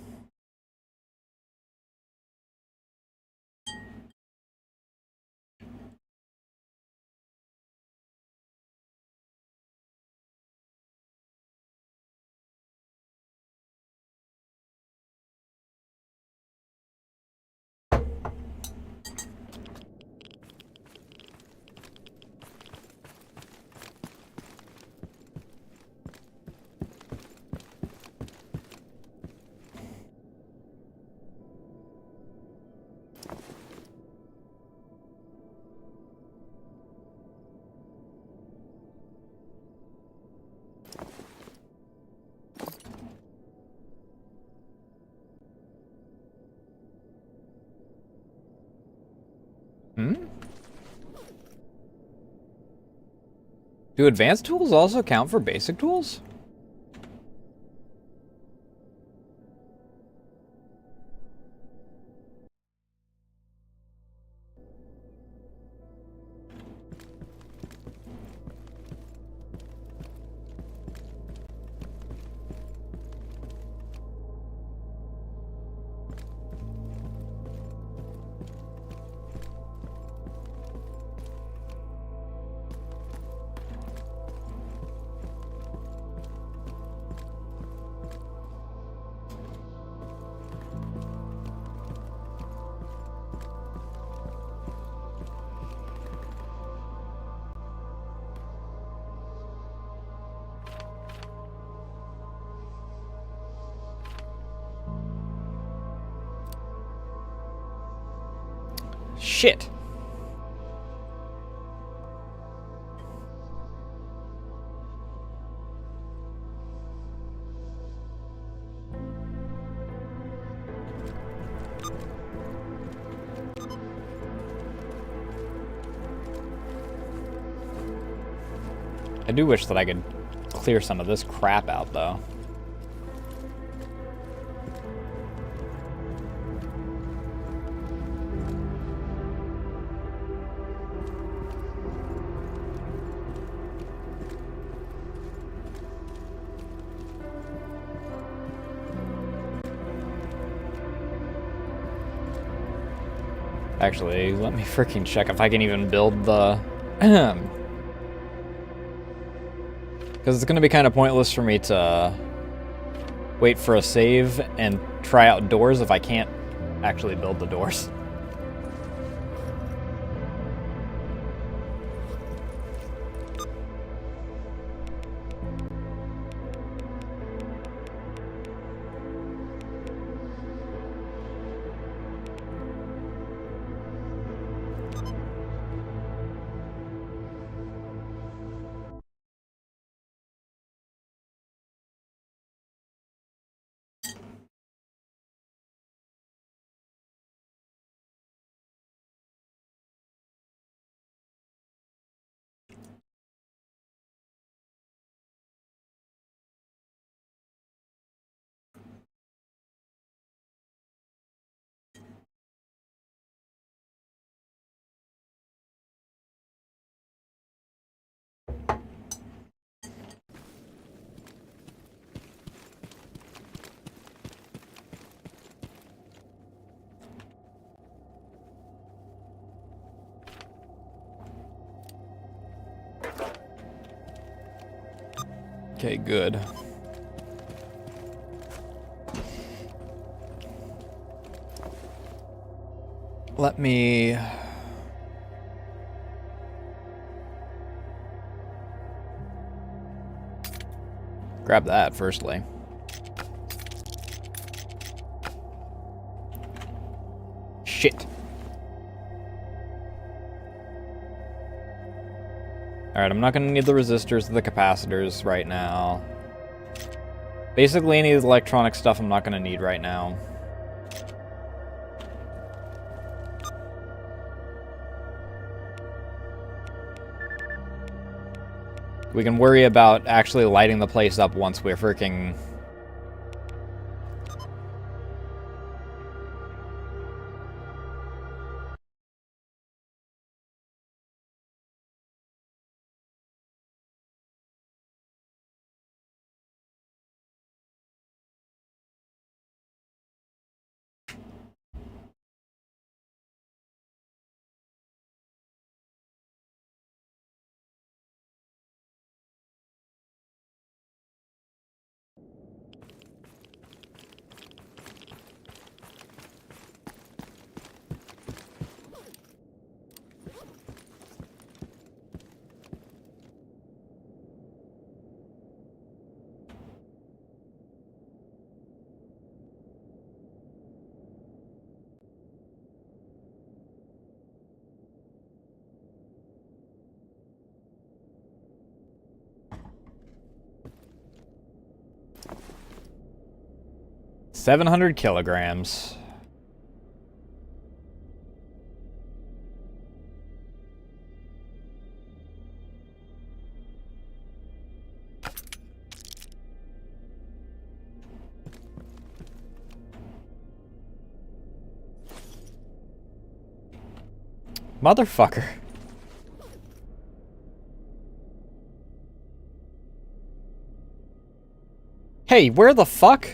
Do advanced tools also count for basic tools? Shit. I do wish that I could clear some of this crap out, though. Actually, let me freaking check if I can even build the... Because it's going to be kind of pointless for me to wait for a save and try out doors if I can't actually build the doors. Okay, good. Let me... grab that, firstly. Shit. Alright, I'm not going to need the resistors or the capacitors right now. Basically, any of the electronic stuff I'm not going to need right now. We can worry about actually lighting the place up once we're freaking... $700 kilograms. Motherfucker. Hey, where the fuck?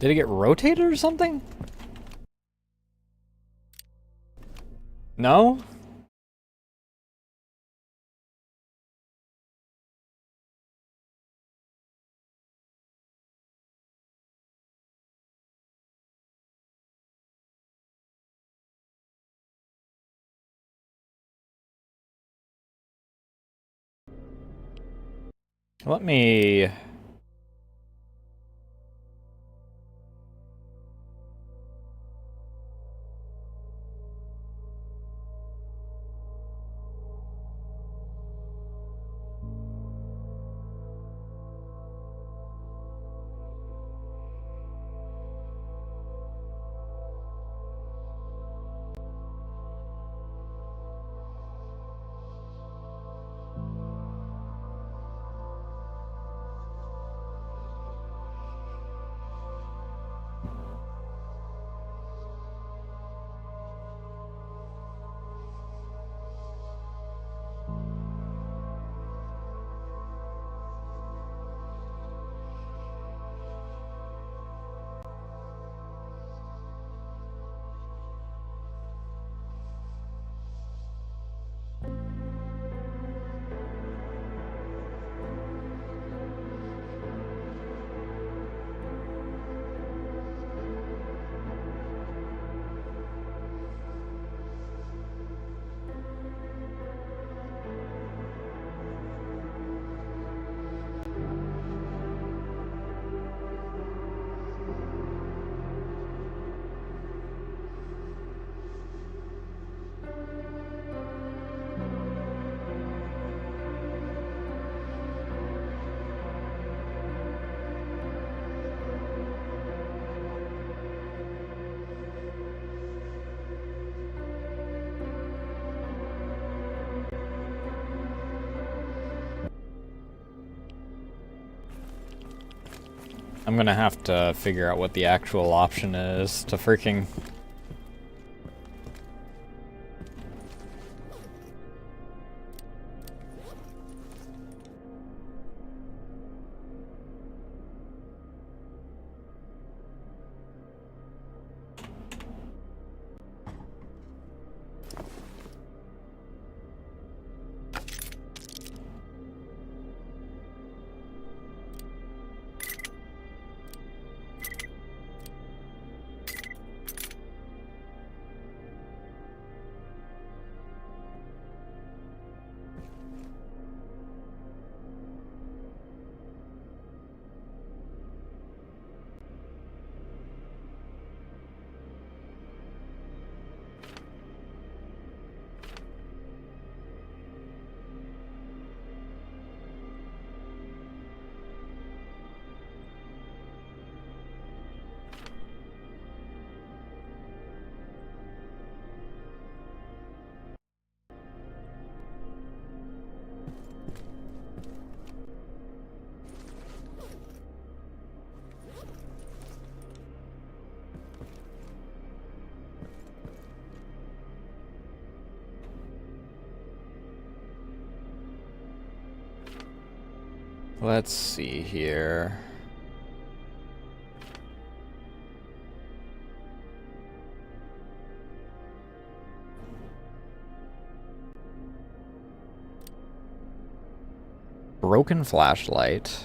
Did it get rotated or something? No? Let me... I'm gonna have to figure out what the actual option is to freaking... Let's see here. Broken flashlight.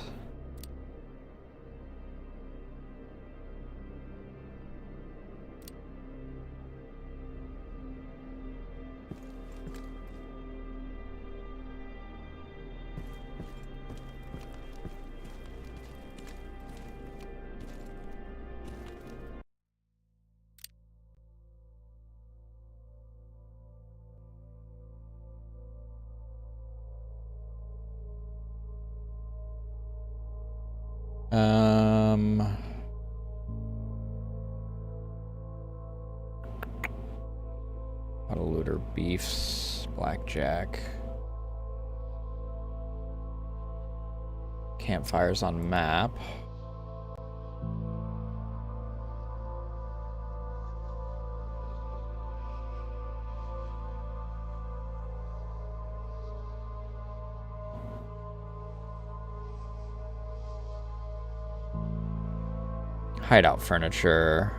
Auto looter, beefs, blackjack. Campfires on map. Hideout furniture.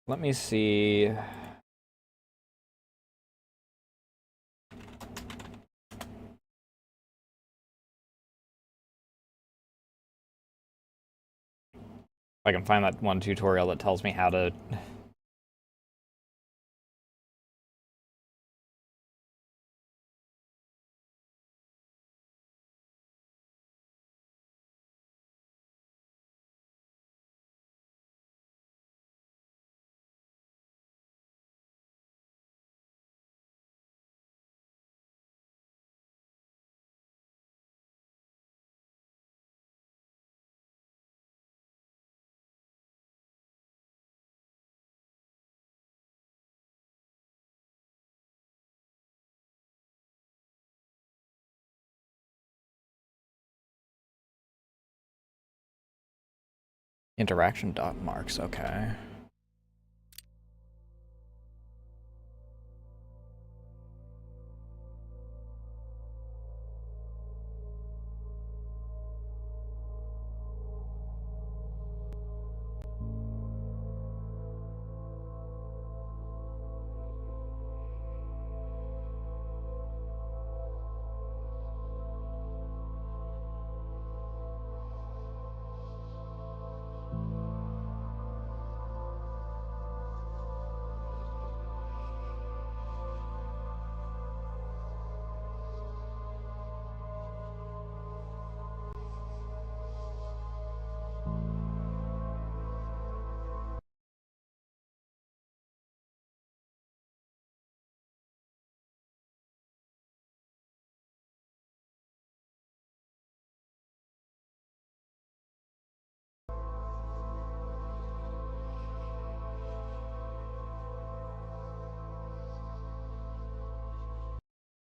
Let me see. If I can find that one tutorial that tells me how to... Interaction dot marks, okay.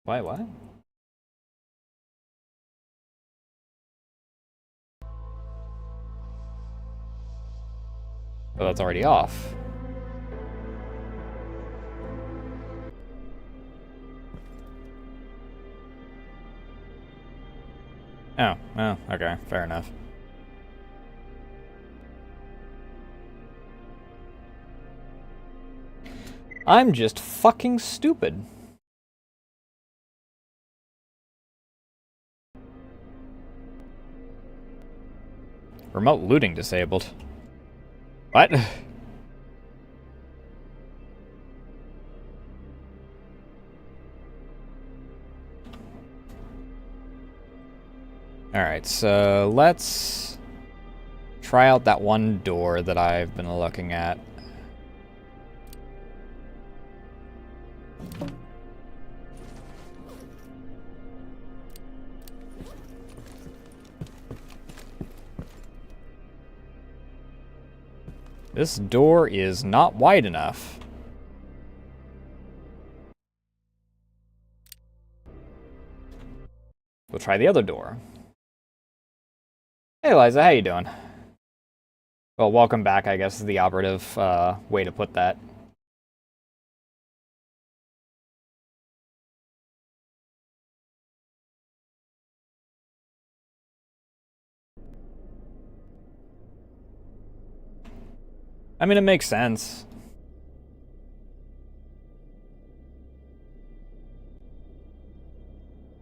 Why, what? Oh, that's already off. Oh, well, okay, fair enough. I'm just fucking stupid. Remote looting disabled. What? Alright, so let's try out that one door that I've been looking at. This door is not wide enough. We'll try the other door. Hey Eliza, how you doing? Well, welcome back, I guess is the operative way to put that. I mean, it makes sense.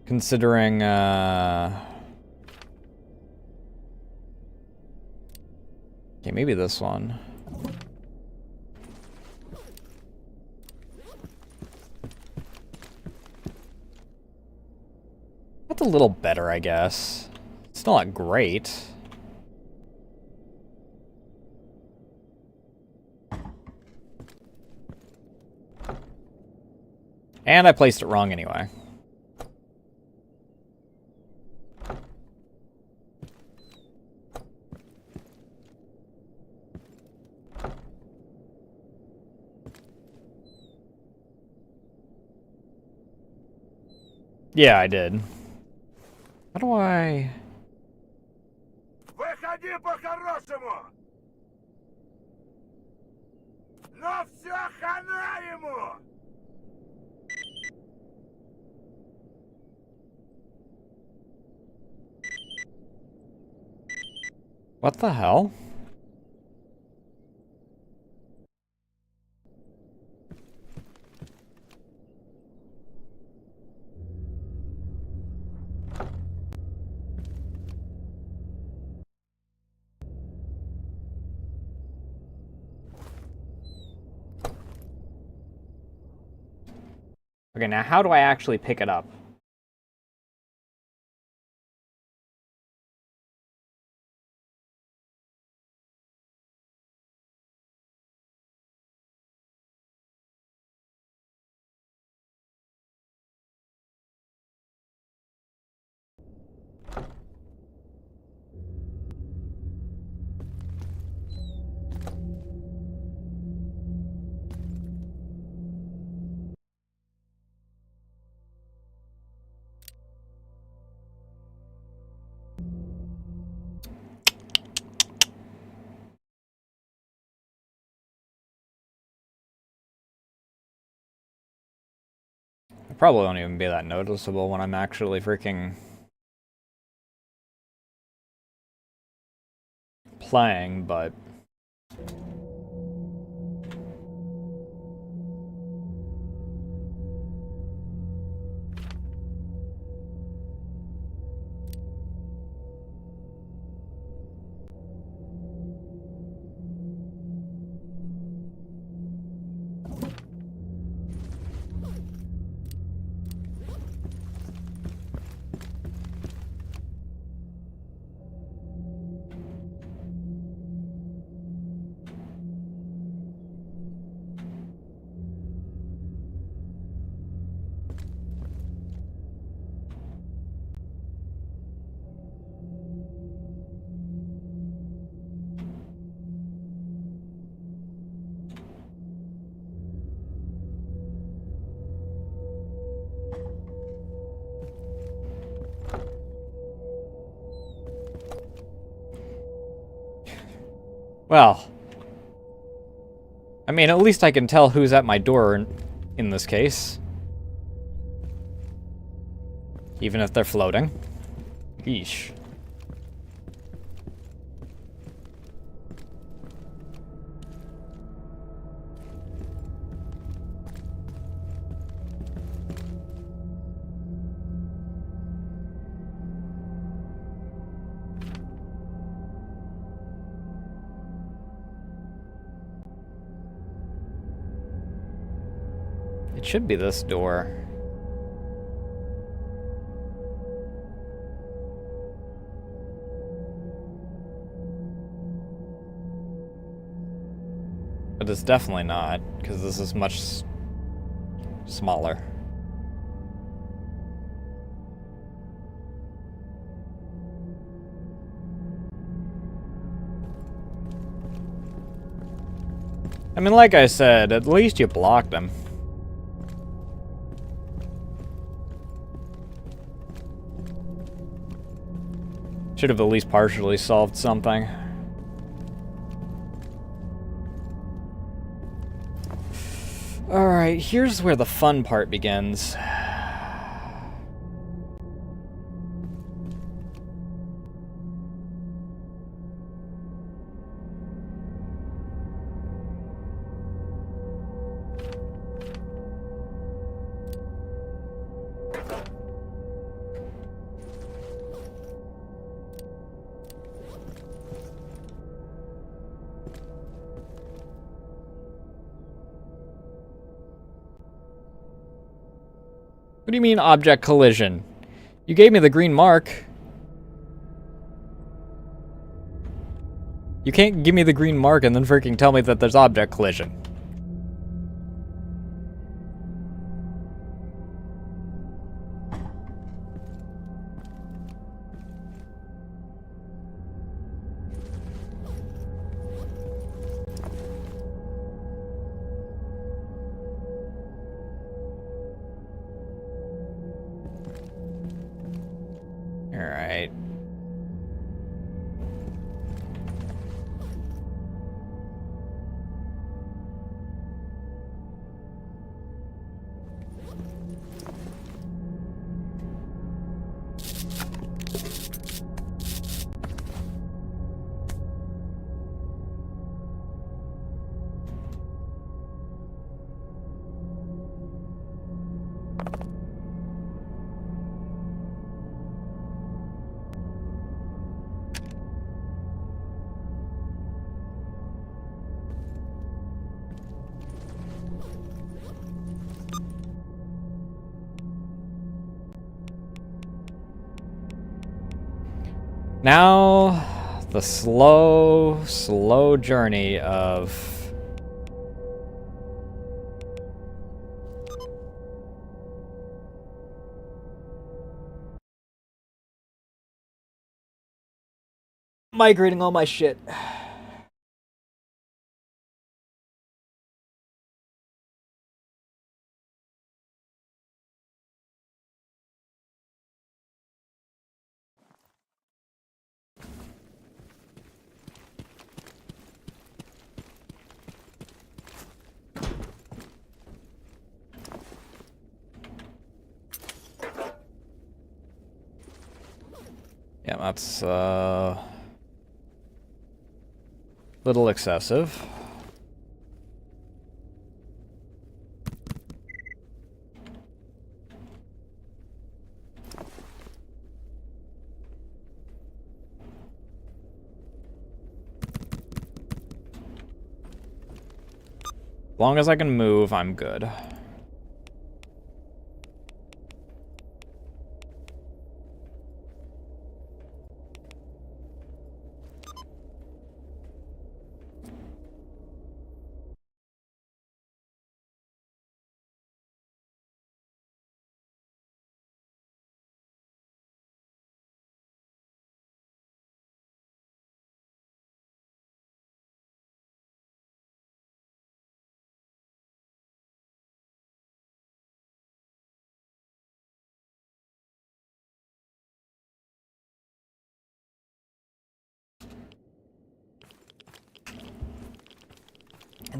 Considering, okay, maybe this one. That's a little better, I guess. It's still not great. And I placed it wrong anyway. Yeah, I did. How do I... Выходи по-хорошему! Но все хана ему! What the hell? Okay, now how do I actually pick it up? It probably won't even be that noticeable when I'm actually freaking playing, but... Well, I mean, at least I can tell who's at my door in this case. Even if they're floating. Yeesh. It should be this door. But it's definitely not, because this is much smaller. I mean, like I said, at least you blocked him. Should have at least partially solved something. Alright, here's where the fun part begins. What do you mean, object collision? You gave me the green mark. You can't give me the green mark and then freaking tell me that there's object collision. Alright. Now, the slow journey of... migrating all my shit. Yeah, that's little excessive. As long as I can move, I'm good.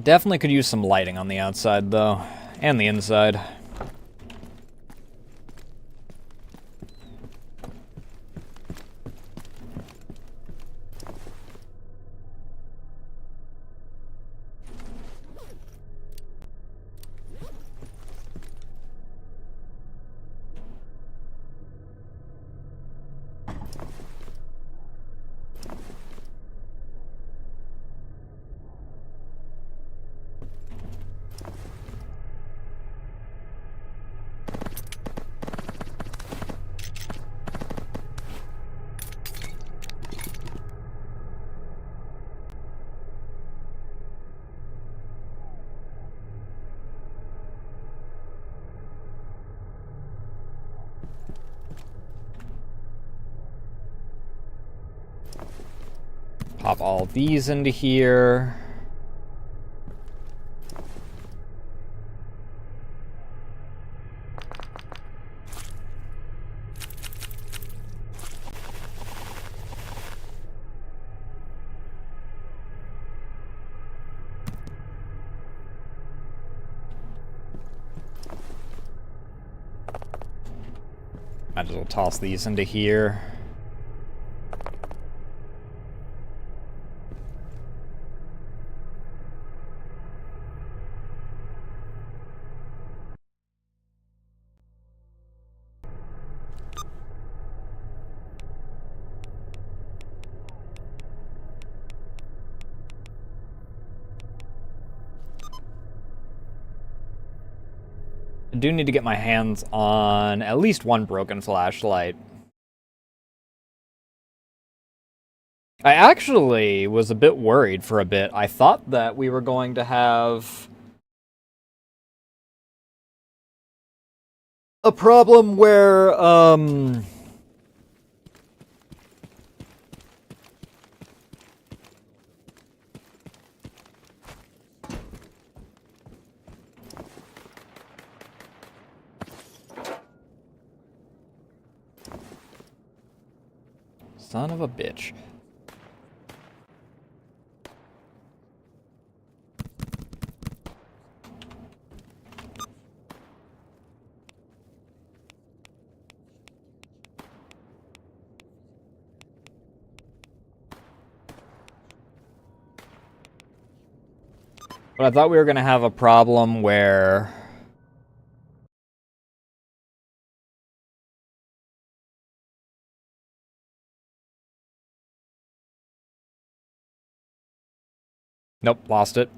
Definitely could use some lighting on the outside, though. And the inside. Pop all these into here. Might as well toss these into here. I do need to get my hands on at least one broken flashlight. I actually was a bit worried for a bit. I thought that we were going to have a problem where, son of a bitch. But I thought we were going to have a problem where... Nope, lost it.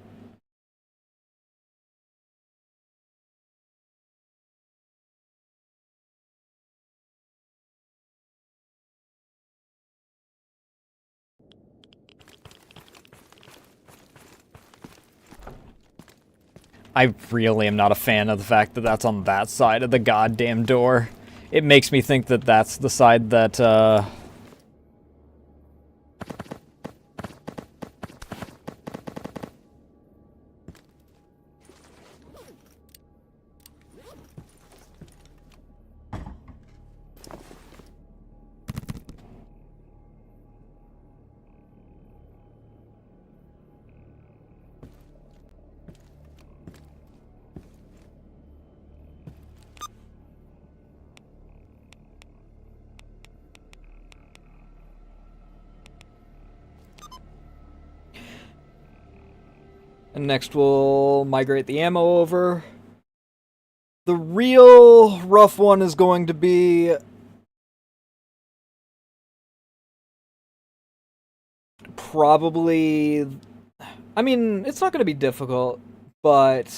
I really am not a fan of the fact that that's on that side of the goddamn door. It makes me think that that's the side that, And next we'll migrate the ammo over. The real rough one is going to be... probably... I mean, it's not going to be difficult, but...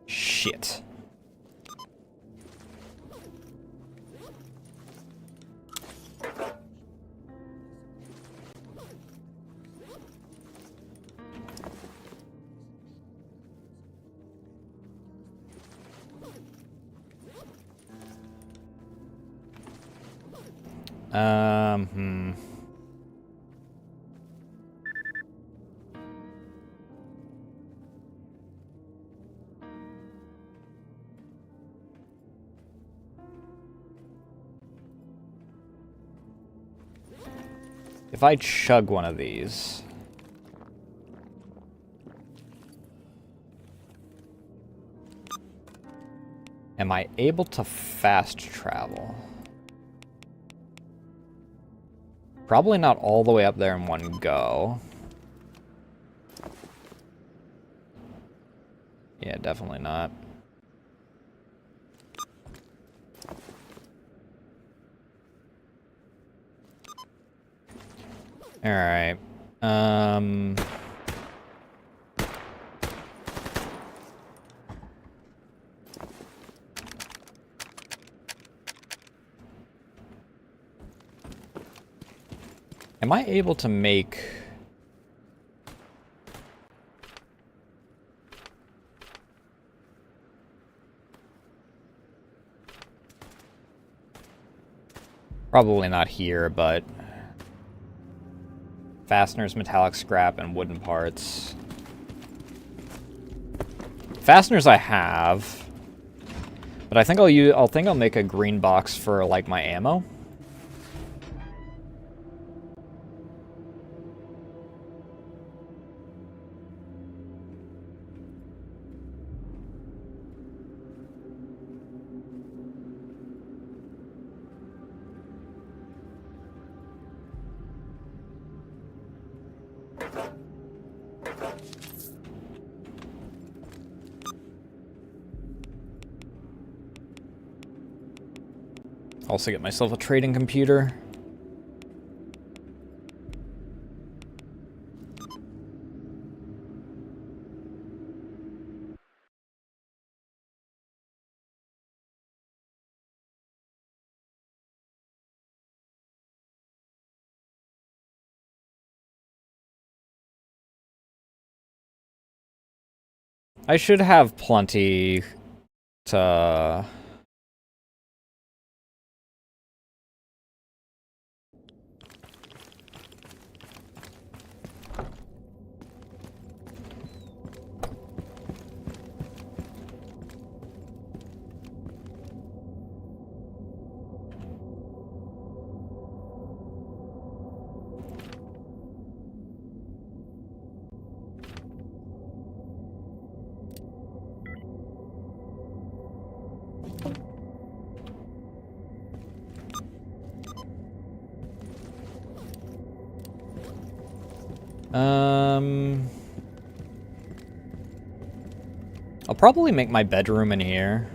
Shit. Hmm. If I chug one of these... Am I able to fast travel? Probably not all the way up there in one go. Yeah, definitely not. Alright. Am I able to make... Probably not here, but... Fasteners, metallic scrap, and wooden parts. Fasteners I have. But I think I'll make a green box for, like, my ammo. Also get myself a trading computer. I should have plenty to... I'll probably make my bedroom in here.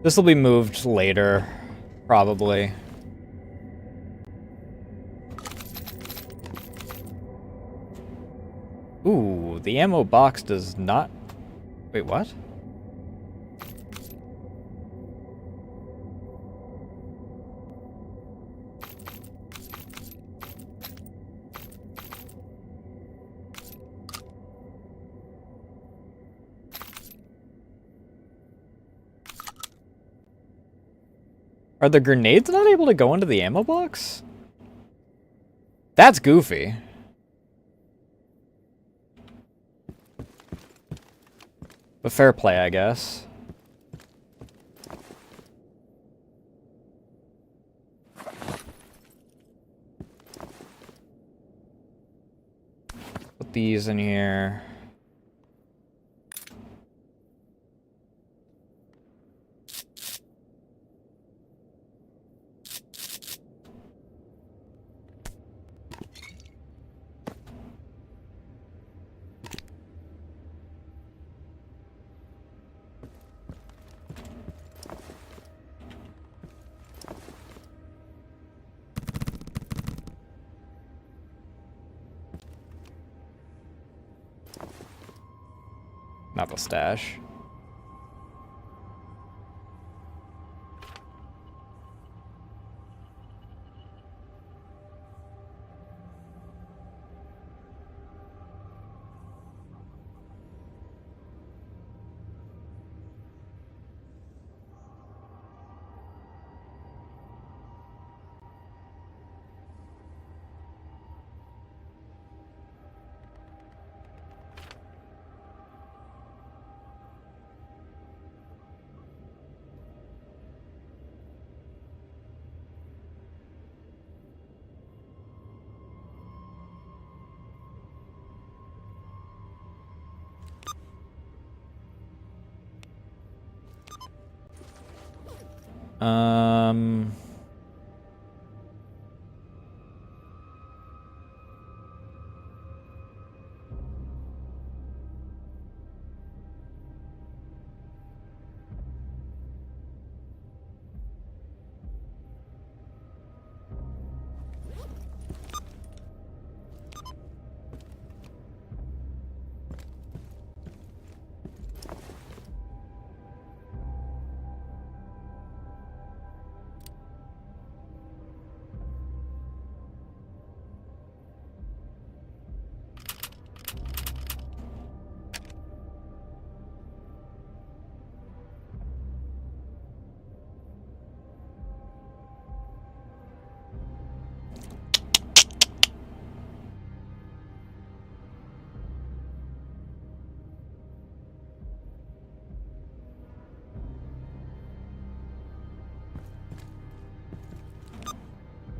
This will be moved later, probably. Ooh, the ammo box does not... Wait, what? Are the grenades not able to go into the ammo box? That's goofy. But fair play, I guess. Put these in here. Not the stash. Um...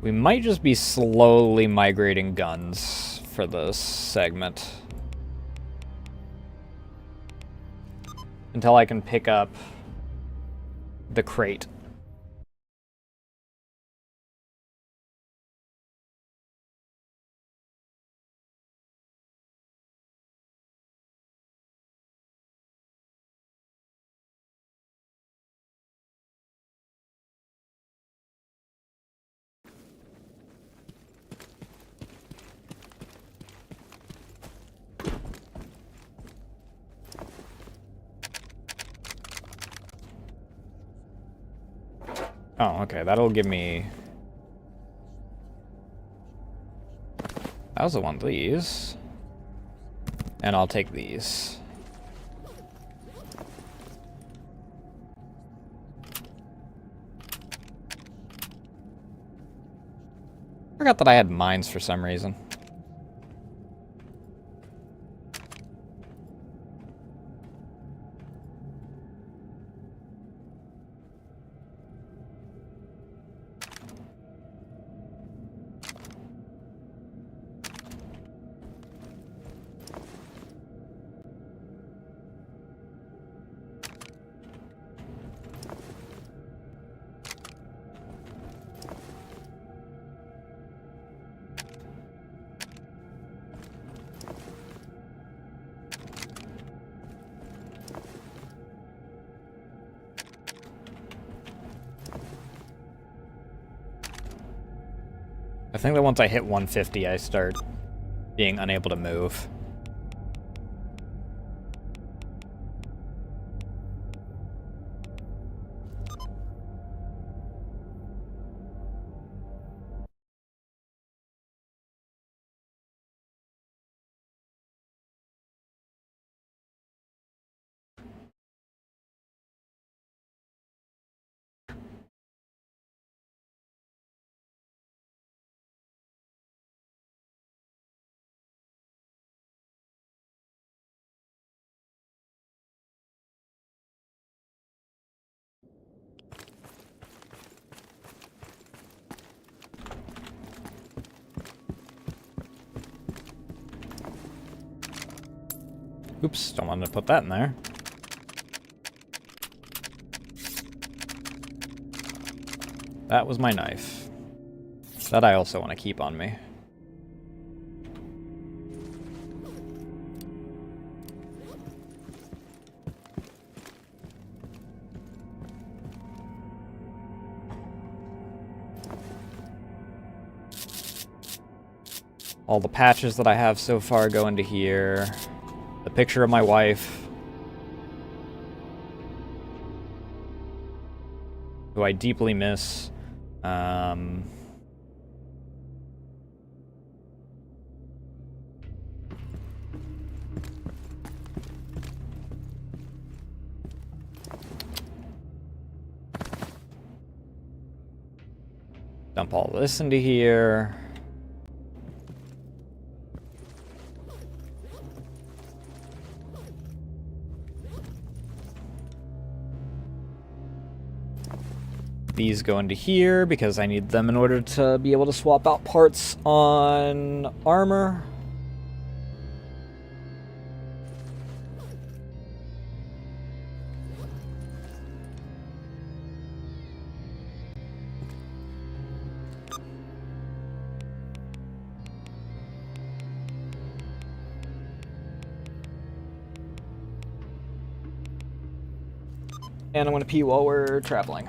We might just be slowly migrating guns for this segment. Until I can pick up the crate. Oh, okay, that'll give me... I also want these. And I'll take these. Forgot that I had mines for some reason. I think that once I hit 150, I start being unable to move. Oops, don't want to put that in there. That was my knife. That I also want to keep on me. All the patches that I have so far go into here. The picture of my wife, who I deeply miss. Dump all this into here. These go into here because I need them in order to be able to swap out parts on armor. And I'm going to pee while we're traveling.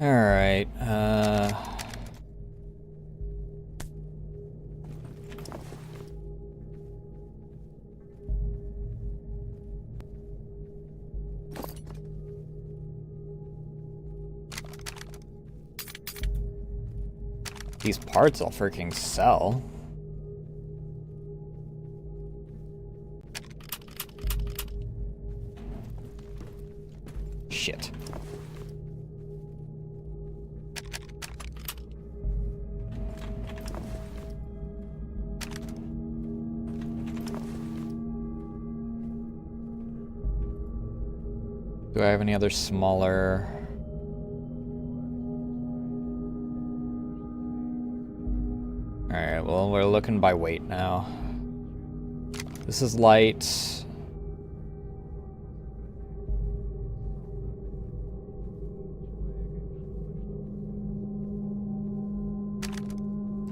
Alright, these parts I'll freaking sell. Shit. Do I have any other smaller... Alright, well, we're looking by weight now. This is light.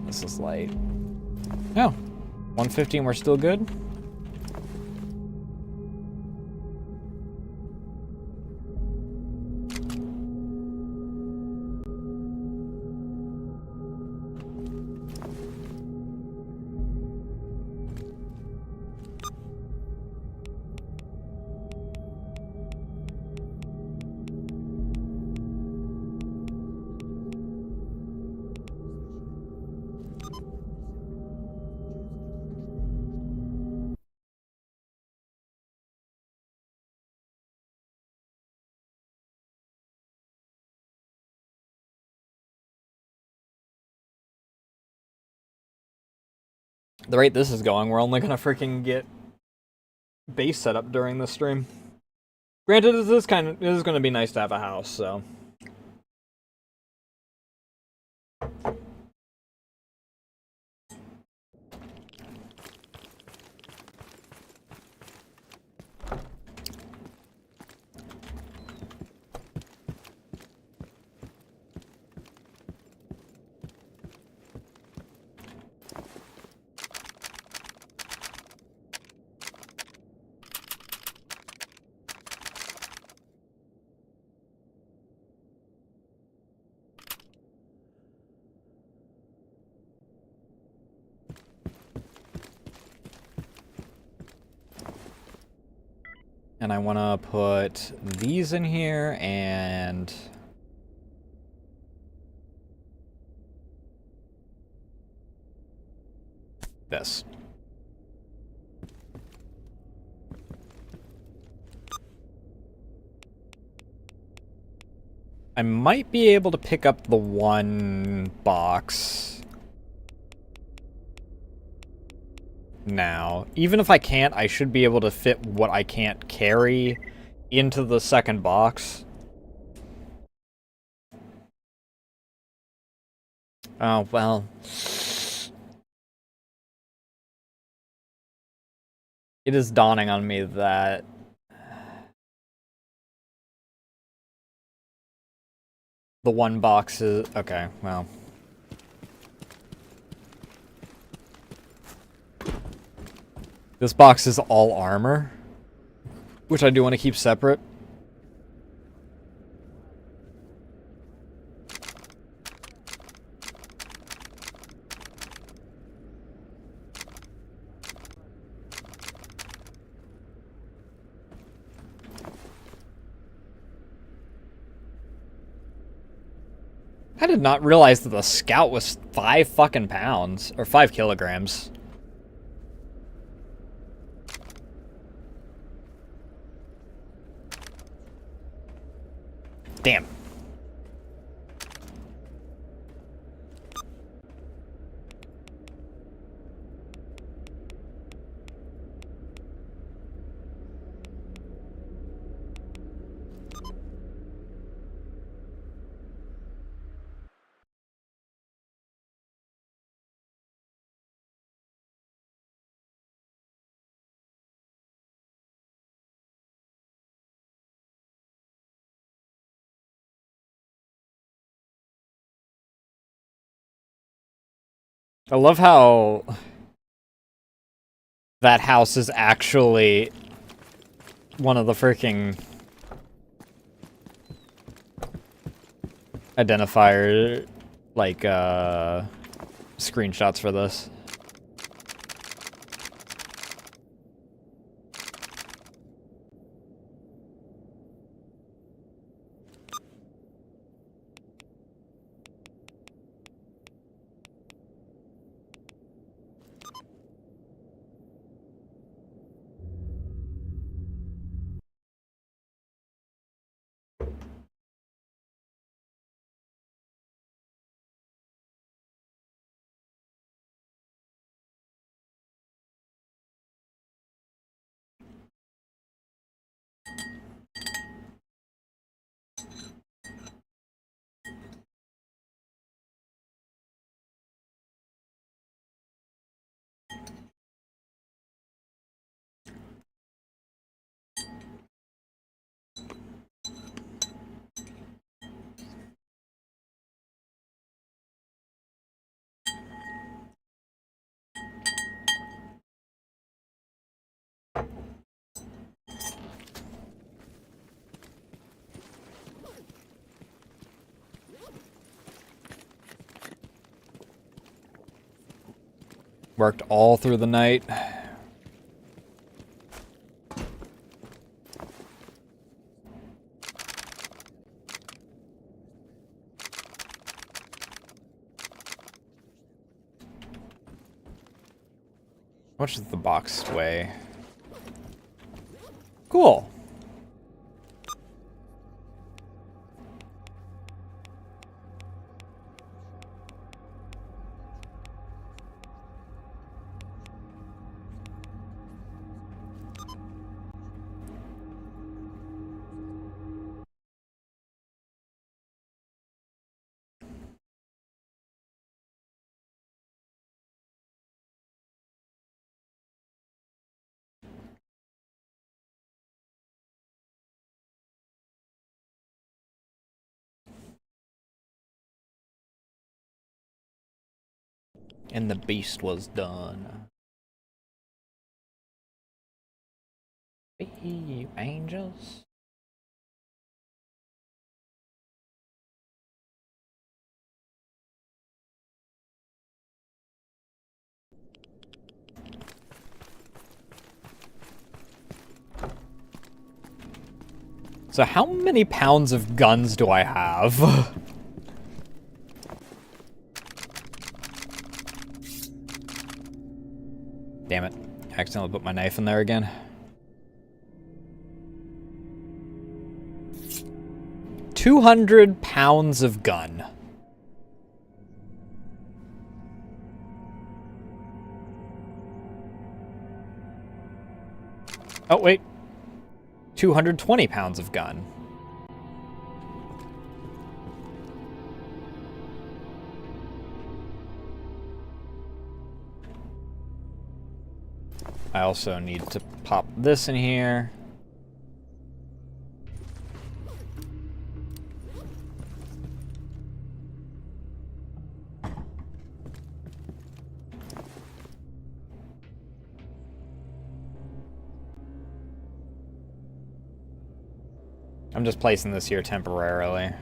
This is light. No. 150 and we're still good? The rate this is going, we're only gonna freaking get base set up during this stream. Granted, it is gonna be nice to have a house, so. And I want to put these in here and this. I might be able to pick up the one box now. Even if I can't, I should be able to fit what I can't carry into the second box. Oh, well. It is dawning on me that the one box is... Okay, well. This box is all armor, which I do want to keep separate. I did not realize that the Scout was 5 fucking pounds, or 5 kilograms. Damn. I love how that house is actually one of the freaking identifier, like, screenshots for this. Worked all through the night. How much does the box weigh? Cool. And the beast was done. Hey, you angels. So how many pounds of guns do I have? Damn it. I accidentally put my knife in there again. £200 of gun. Oh, wait. 220 pounds of gun. I also need to pop this in here. I'm just placing this here temporarily.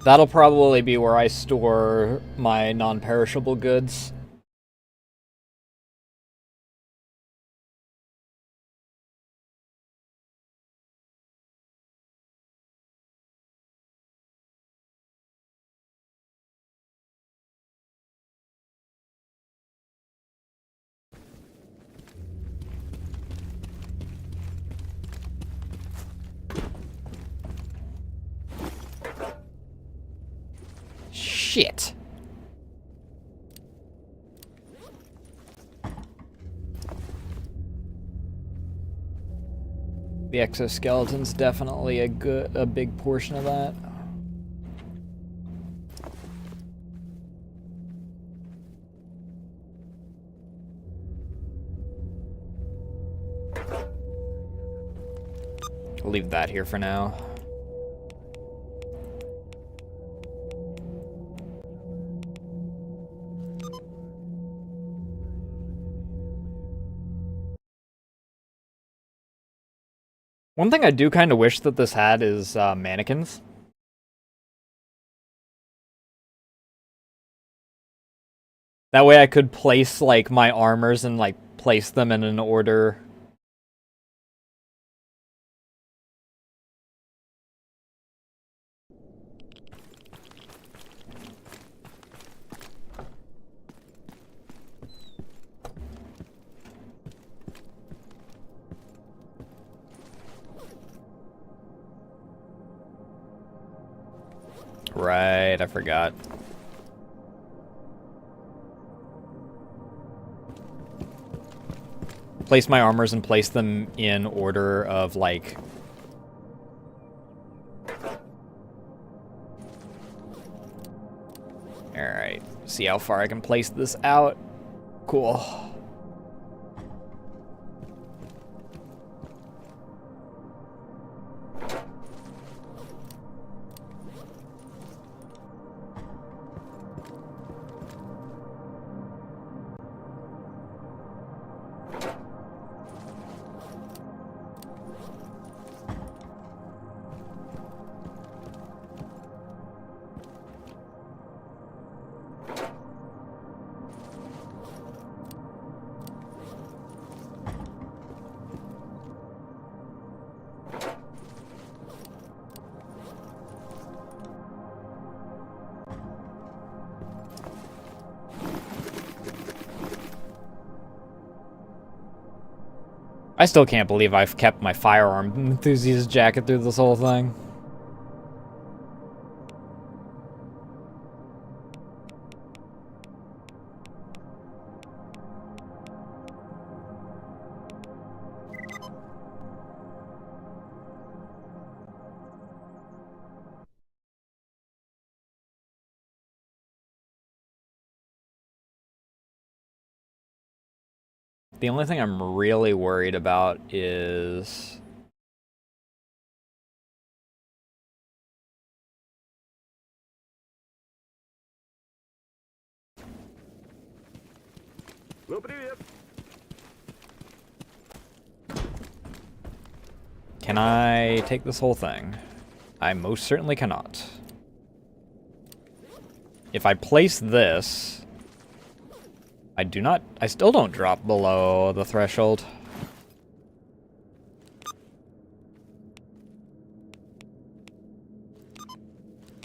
That'll probably be where I store my non-perishable goods. Shit. The exoskeleton's definitely a big portion of that. I'll leave that here for now. One thing I do kind of wish that this had is mannequins. That way I could place, like, my armors and, like, place them in an order. Right, I forgot. Place my armors and place them in order of, like... Alright, see how far I can place this out. Cool. I still can't believe I've kept my firearm enthusiast jacket through this whole thing. The only thing I'm really worried about is... Ну, привет. Can I take this whole thing? I most certainly cannot. If I place this... I still don't drop below the threshold.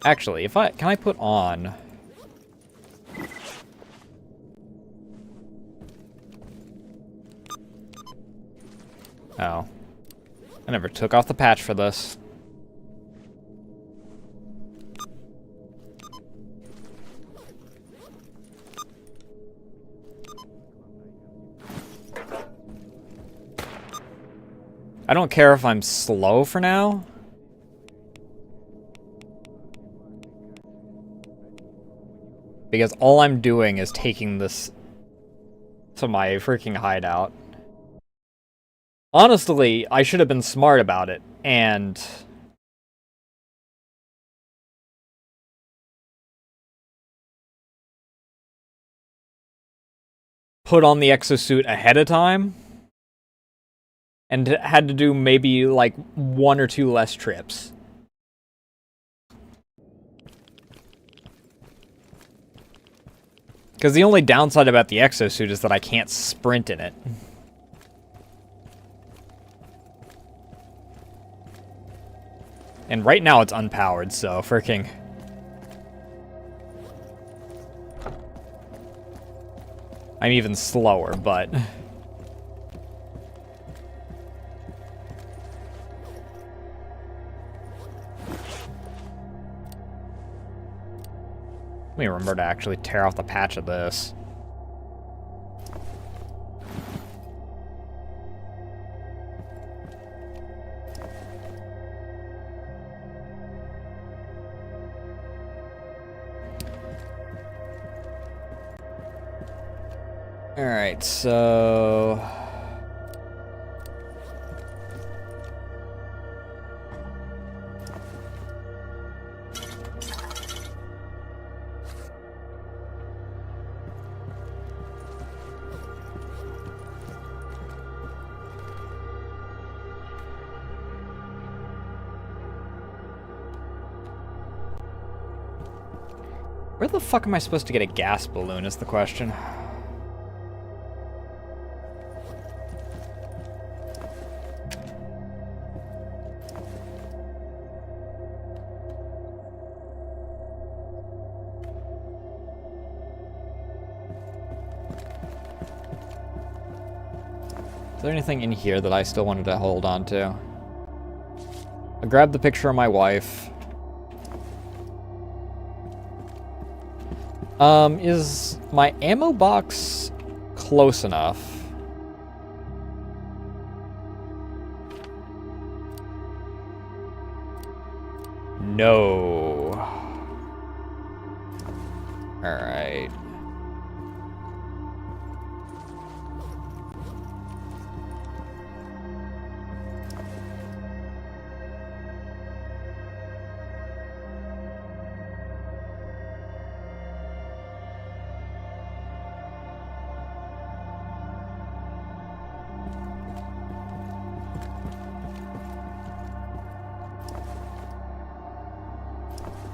Actually, can I put on... Oh. I never took off the patch for this. I don't care if I'm slow for now. Because all I'm doing is taking this to my freaking hideout. Honestly, I should have been smart about it, and... put on the exosuit ahead of time. And had to do maybe, like, 1 or 2 less trips. Because the only downside about the exosuit is that I can't sprint in it. And right now it's unpowered, so freaking... I'm even slower, but... Let me remember to actually tear off the patch of this. Alright, so... Where the fuck am I supposed to get a gas balloon is the question. Is there anything in here that I still wanted to hold on to? I grabbed the picture of my wife. Is my ammo box close enough? No. Alright.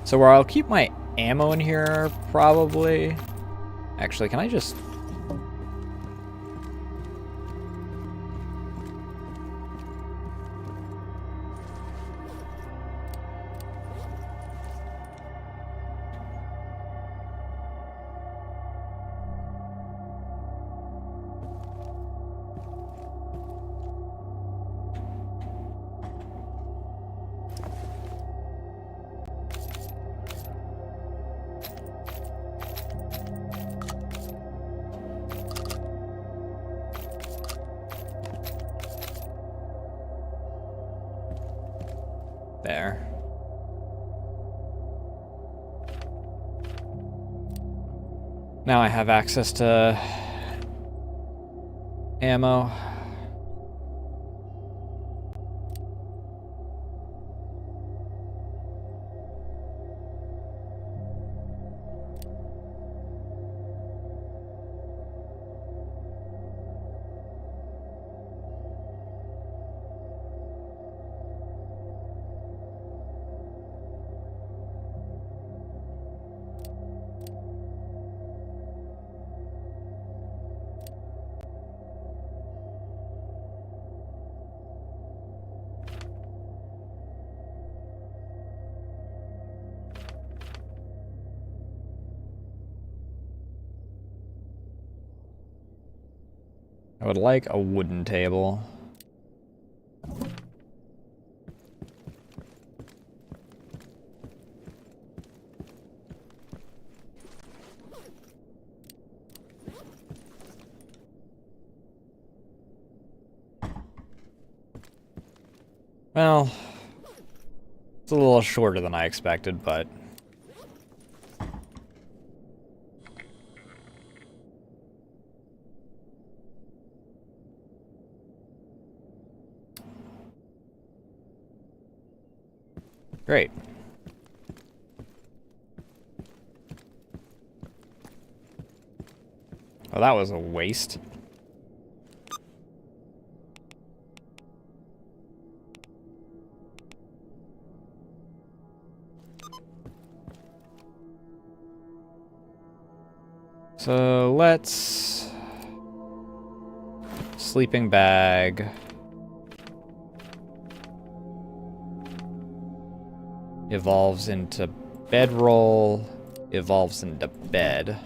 So where I'll keep my ammo in here, probably. Actually, can I just... There. Now I have access to ammo. I would like a wooden table. Well, it's a little shorter than I expected, but... Great. Oh, that was a waste. So let's... Sleeping bag. Evolves into bedroll. Evolves into bed.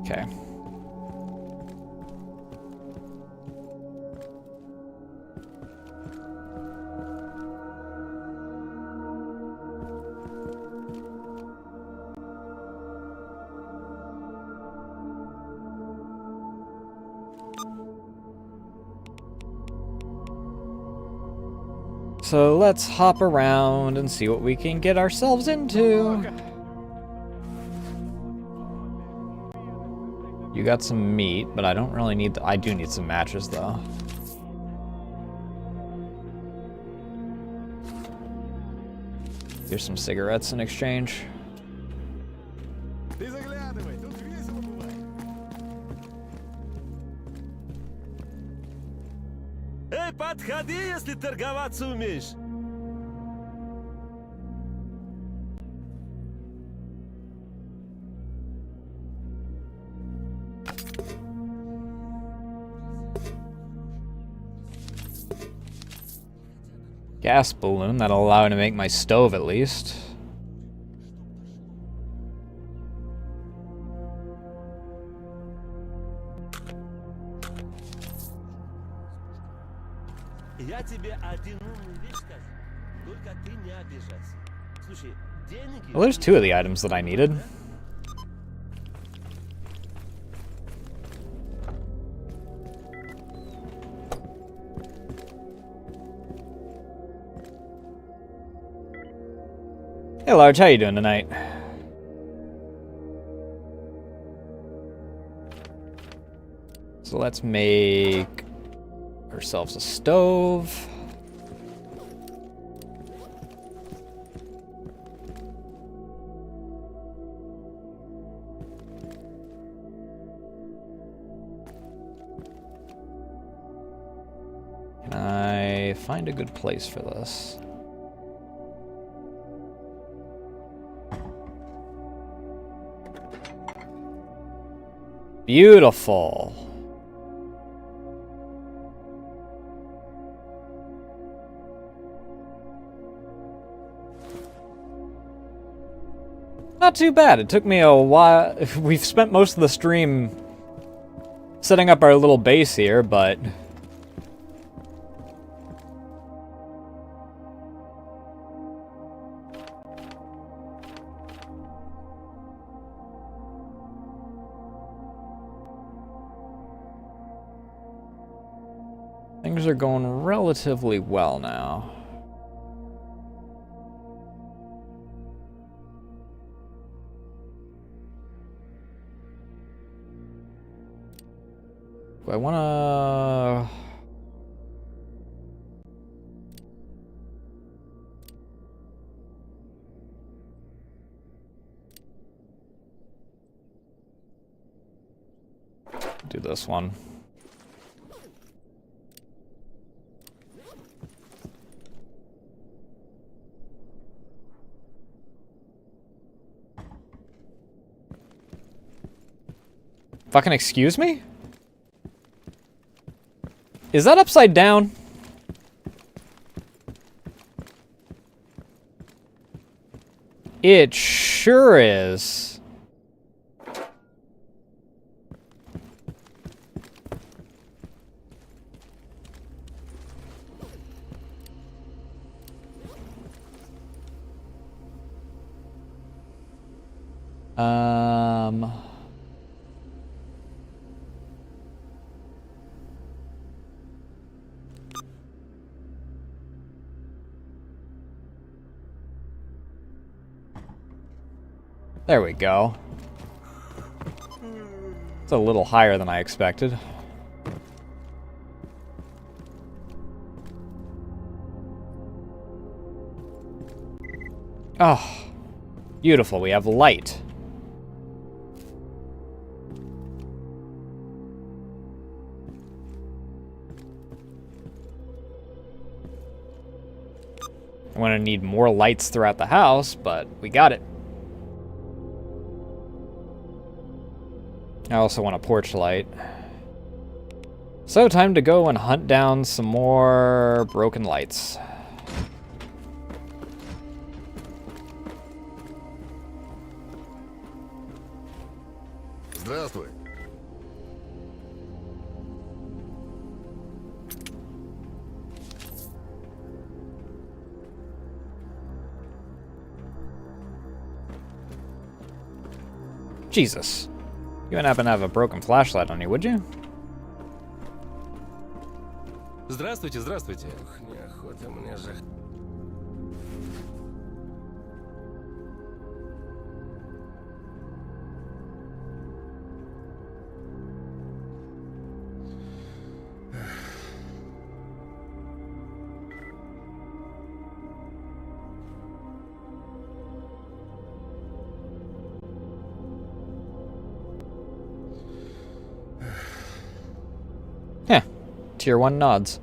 Okay. So let's hop around and see what we can get ourselves into. You got some meat, but I don't really need... I do need some matches, though. Here's some cigarettes in exchange. Ты заглядывай, тут весело бывает. Эй, подходи, если торговаться умеешь. Gas balloon, that'll allow me to make my stove at least. Я тебе один умную вещь скажу. Только ты не обижайся. Слушай, деньги... Well, there's two of the items that I needed. Hey Large, how you doing tonight? So let's make ourselves a stove. Can I find a good place for this? Beautiful. Not too bad. It took me a while. We've spent most of the stream setting up our little base here, but... things are going relatively well now. Do I wanna... do this one? Fucking excuse me? Is that upside down? It sure is. There we go. It's a little higher than I expected. Oh, beautiful. We have light. I'm gonna need more lights throughout the house, but we got it. I also want a porch light. So time to go and hunt down some more broken lights. Здравствуй. Jesus. You wouldn't happen to have a broken flashlight on you, would you? Здравствуйте, здравствуйте. Неохота мне же... Tier 1 nods.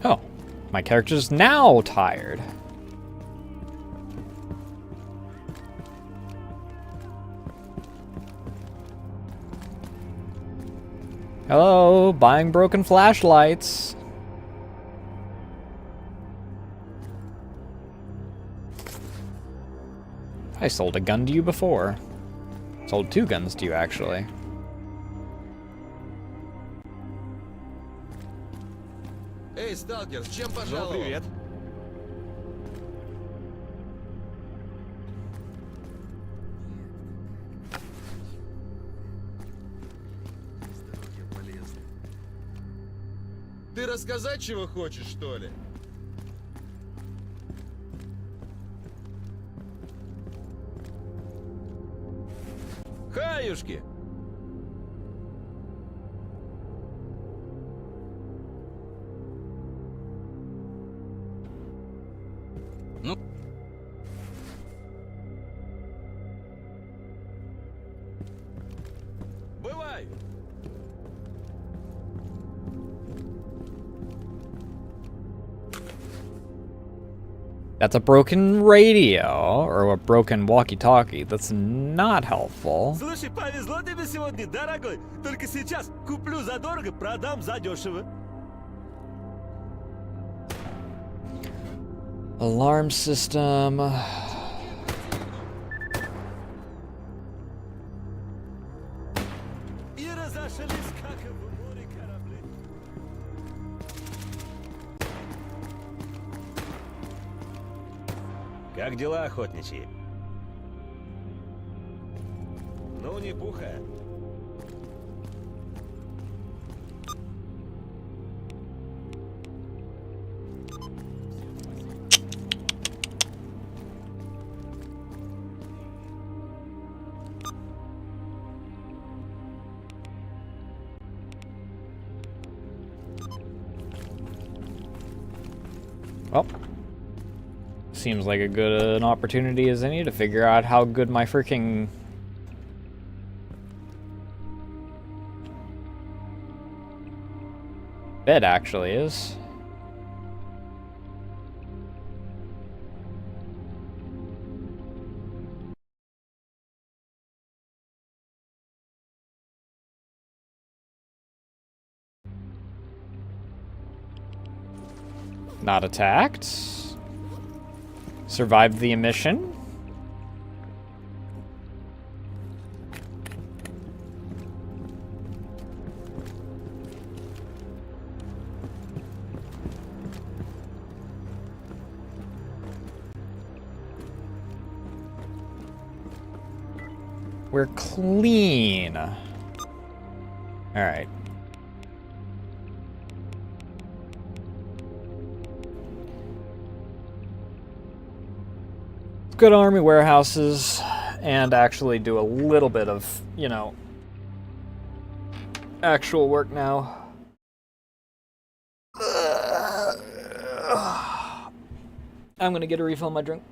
Oh, my character's now tired. Hello, buying broken flashlights. I sold a gun to you before. Sold 2 guns to you, actually. Эй, сталкер, с чем Ну, пожаловал? привет. Здоровье полезно. Ты рассказать чего хочешь, что ли? Хаюшки! Ну? Бывай! That's a broken radio, or a broken walkie-talkie. That's not helpful. Слушай, повезло тебе сегодня, дорогой. Только сейчас куплю задорого, продам задешево. Alarm system. И разошлись, как в море корабли. Как дела, охотничьи? Ну, не пуха. Well, seems like a good an opportunity as any to figure out how good my freaking bed actually is. Not attacked. Survived the emission. We're clean. All right. Good army warehouses and actually do a little bit of, you know, actual work now. I'm gonna get a refill on my drink.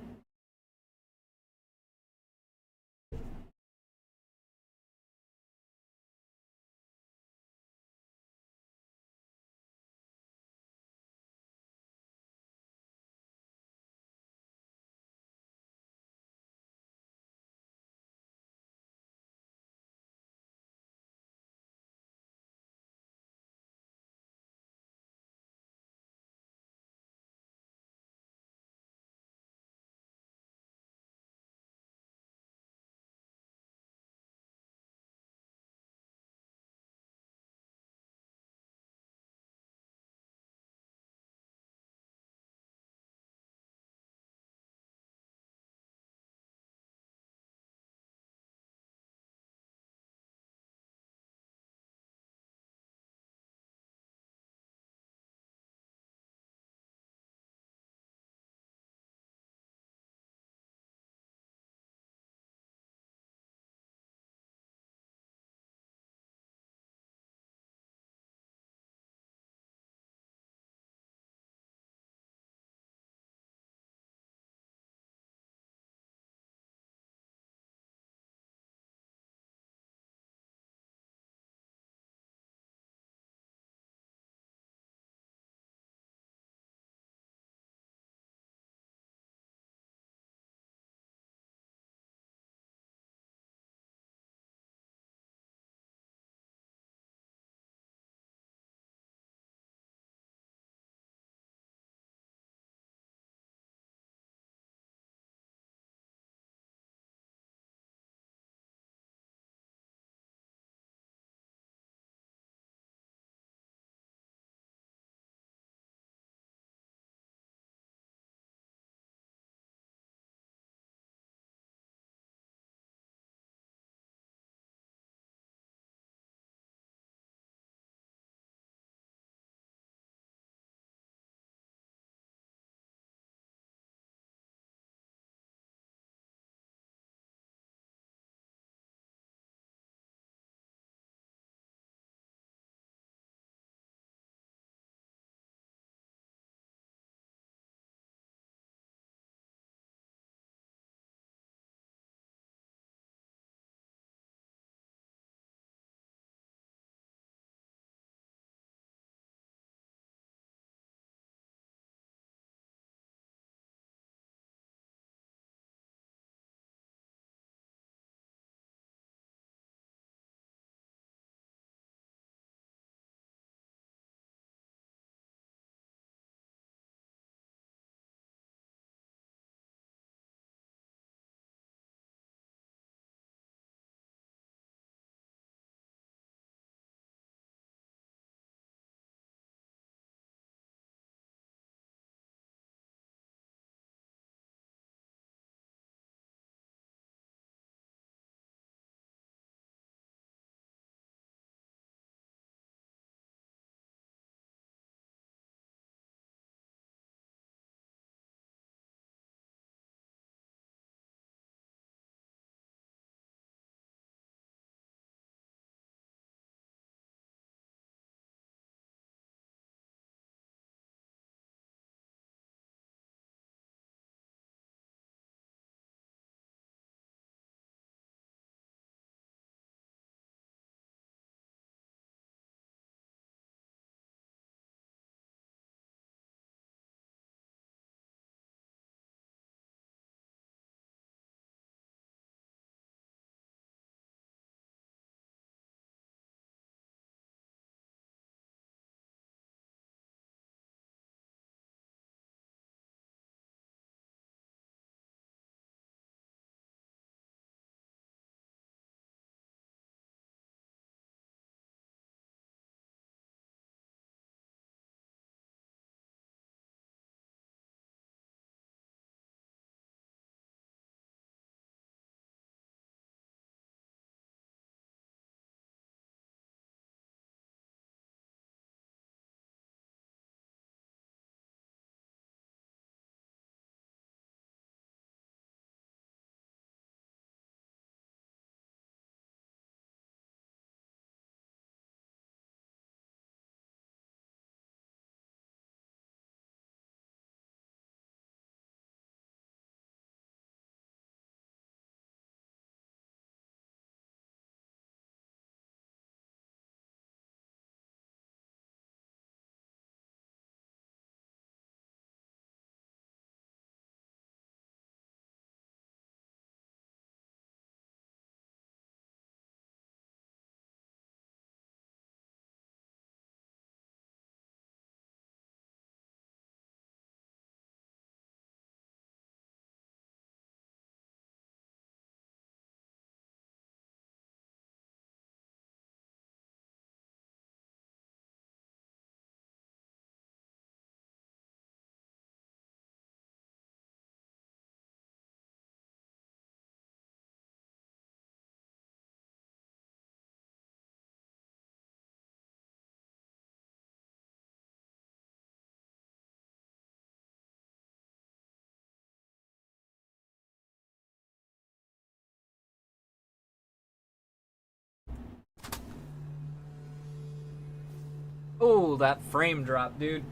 Oh, that frame drop, dude.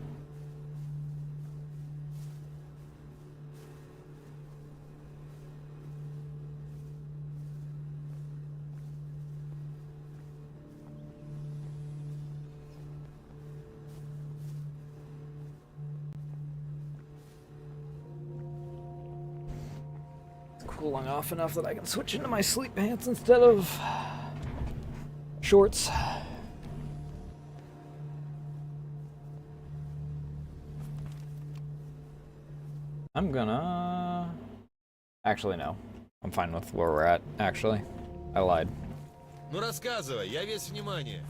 Cooling off enough that I can switch into my sleep pants instead of shorts. I'm gonna... Actually, no. I'm fine with where we're at, actually. I lied. Ну рассказывай, я весь внимание.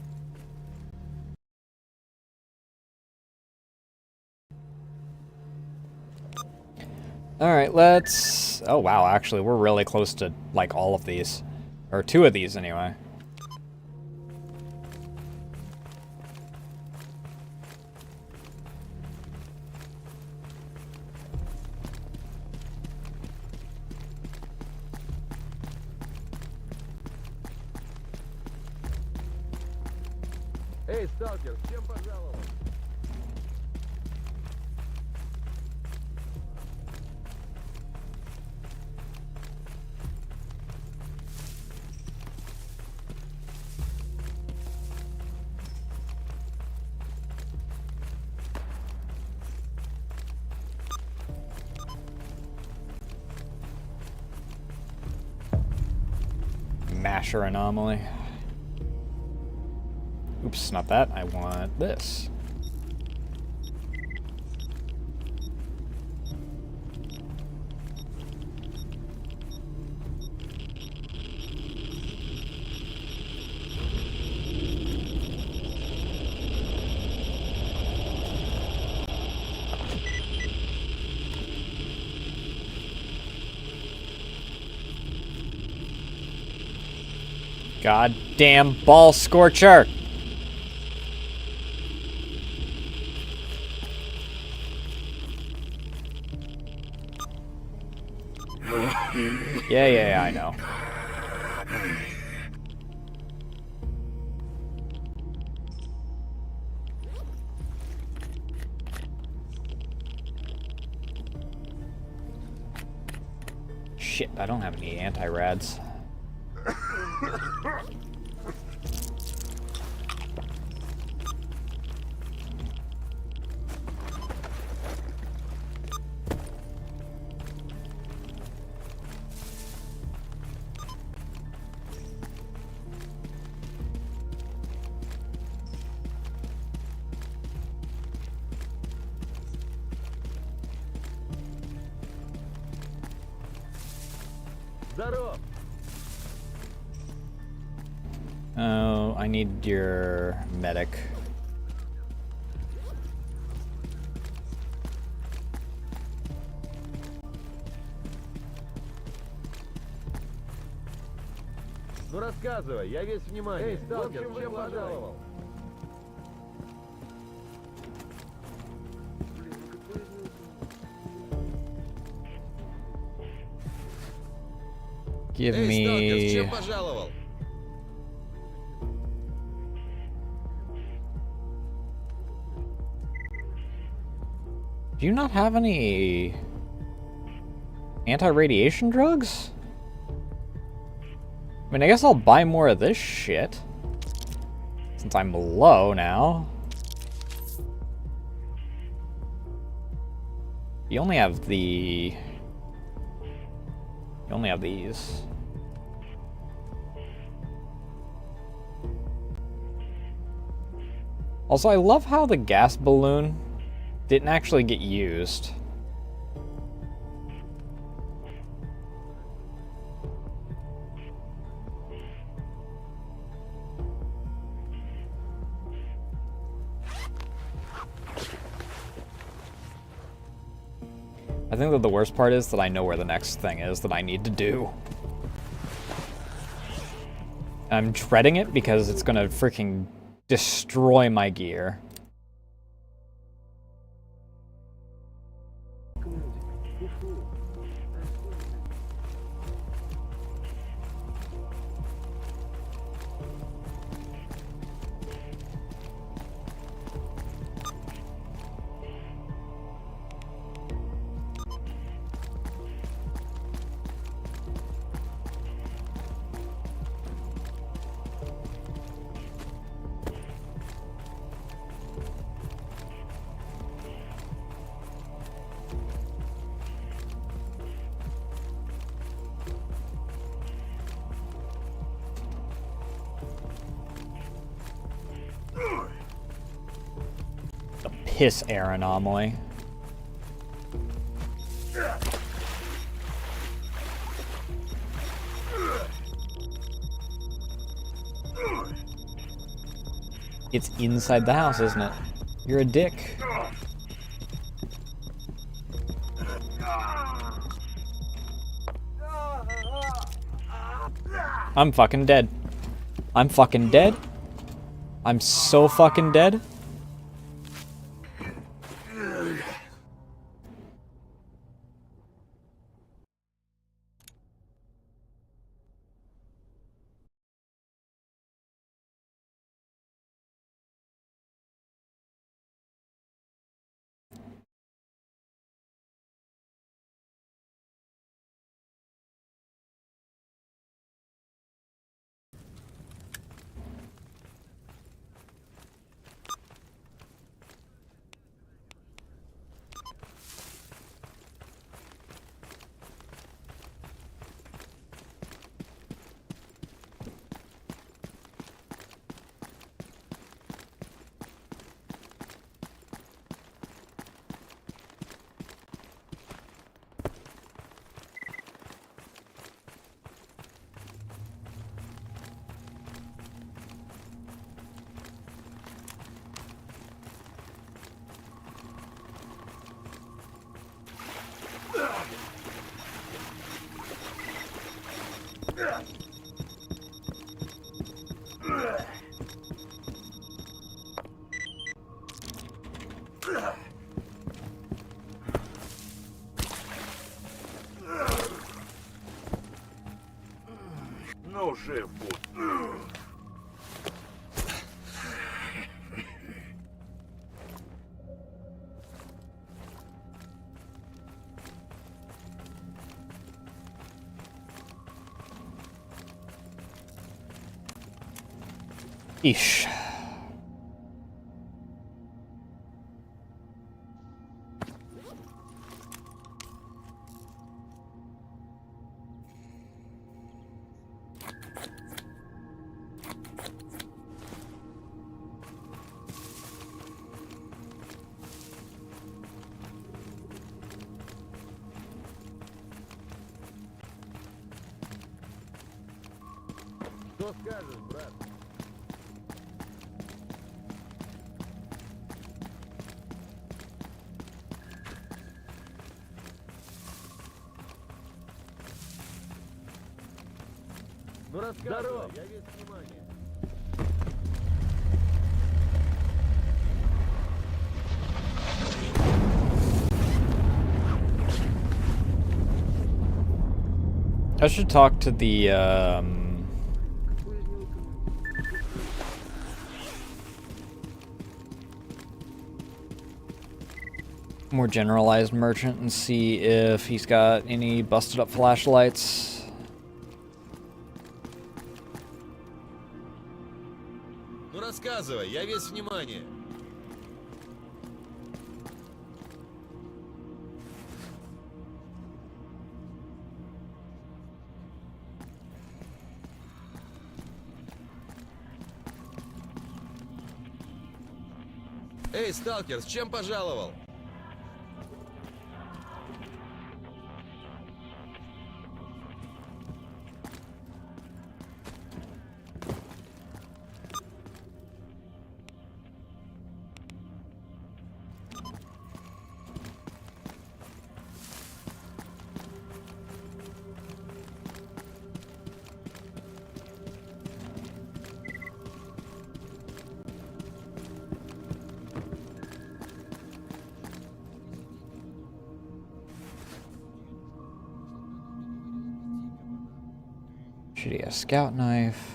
Alright, let's... Oh, wow, actually, we're really close to, like, all of these. Or 2 of these, anyway. Эй, сталкер, с чем пожаловал? Masher anomaly. Oops, not that. I want this. Goddamn ball scorcher! Yeah, I know. Shit, I don't have any anti-rads. Здоров! Oh, I need your medic. Ну рассказывай, я весь внимание. Эй, сталкер, с чем пожаловал? Give Эй, сталкер, с чем me... пожаловал? Do you not have any anti-radiation drugs? I mean, I guess I'll buy more of this shit. Since I'm low now. You only have the... You only have these. Also, I love how the gas balloon didn't actually get used. I think that the worst part is that I know where the next thing is that I need to do. I'm dreading it because it's gonna freaking destroy my gear. piss air anomaly. It's inside the house, isn't it? You're a dick. I'm fucking dead. I'm fucking dead. I'm so fucking dead. Ну, жив будь. Ish. Что скажешь, брат? Ну рассказывай, здорово, я весь внимание. I should talk to the, more generalized merchant and see if he's got any busted up flashlights. Ну рассказывай, я весь внимание. Эй, сталкер, с чем пожаловал? Should he have a scout knife?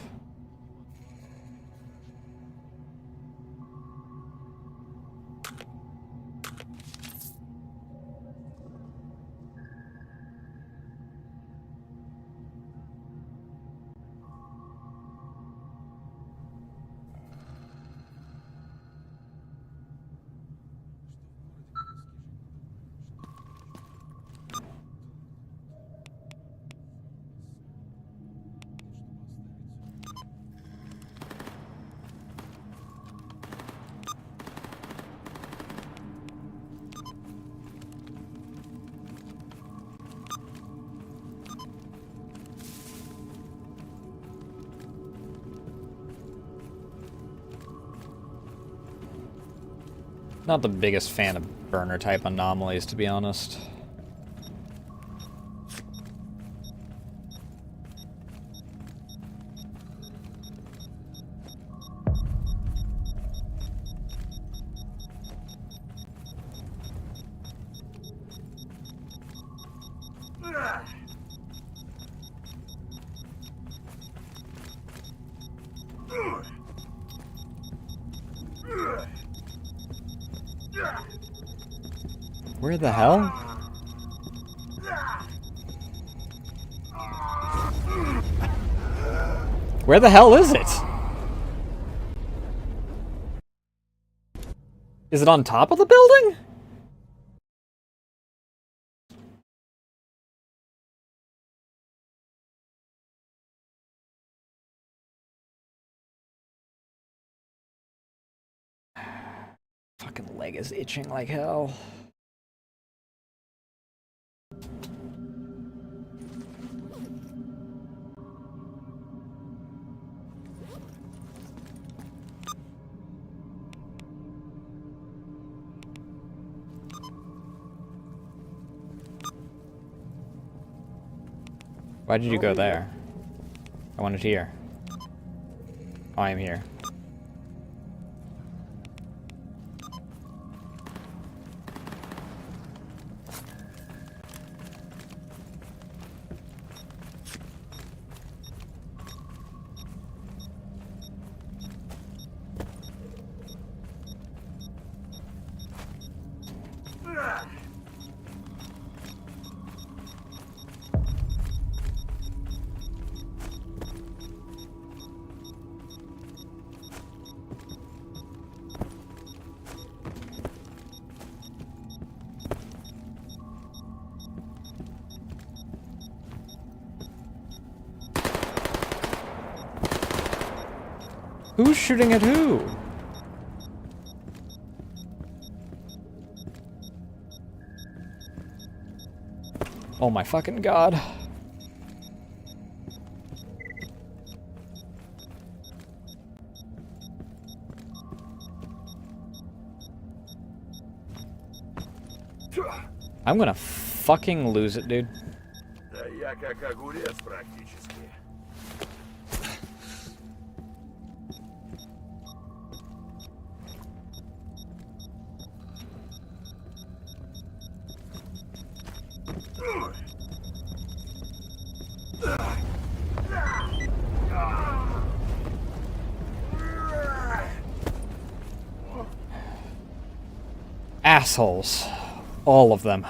Not the biggest fan of burner type anomalies, to be honest. Where the hell? Where the hell is it? Is it on top of the building? Fucking leg is itching like hell. Why did you go there? I wanted here. Oh, I am here. Who's shooting at who? Oh my fucking god. I'm gonna fucking lose it, dude. Да я как огурец практически. Assholes. All of them.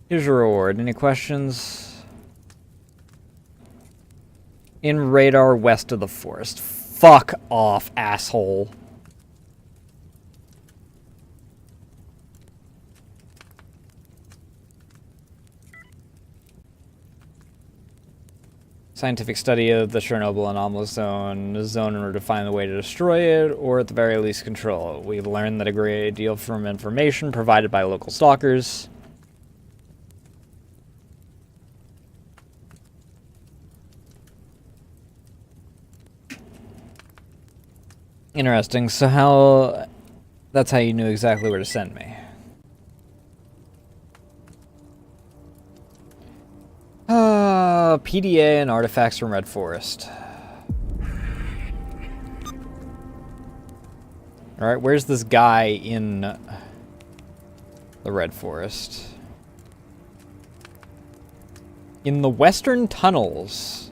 Here's your reward. Any questions? In radar west of the forest. Fuck off, asshole. Scientific study of the Chernobyl anomalous zone. The zone in order to find the way to destroy it, or at the very least control it. We've learned that a great deal from information provided by local stalkers. Interesting. So how... That's how you knew exactly where to send me. PDA and artifacts from Red Forest. Alright, where's this guy in the Red Forest? In the western tunnels.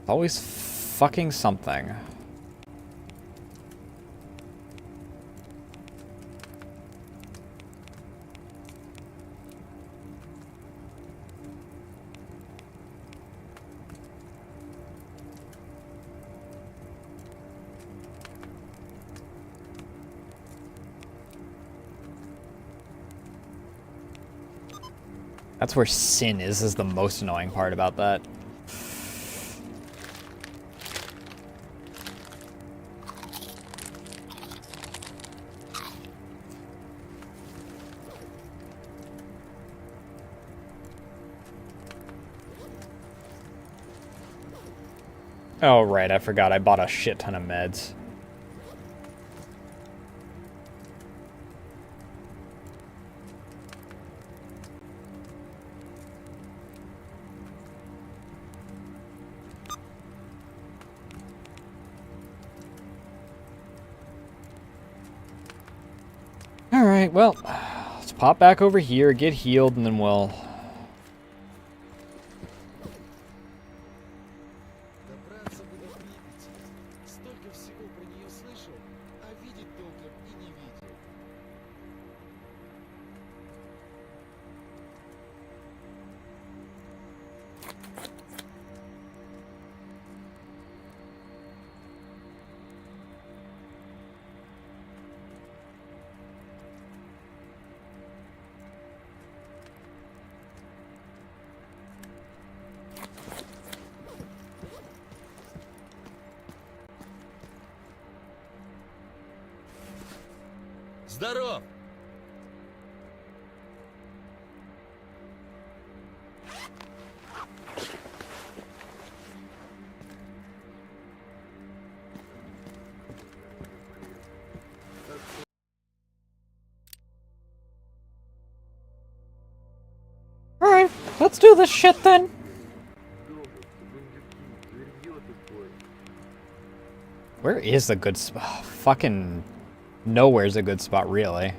Always fucking something. That's where sin is the most annoying part about that. Oh, right, I forgot. I bought a shit ton of meds. Alright, well, let's pop back over here, get healed, and then we'll... Добраться бы до Припяти. Столько всего про нее слышал, а видеть толком и не видел. Здоров! Alright, let's do this shit then. Where is a good spot? Fucking nowhere's a good spot, really.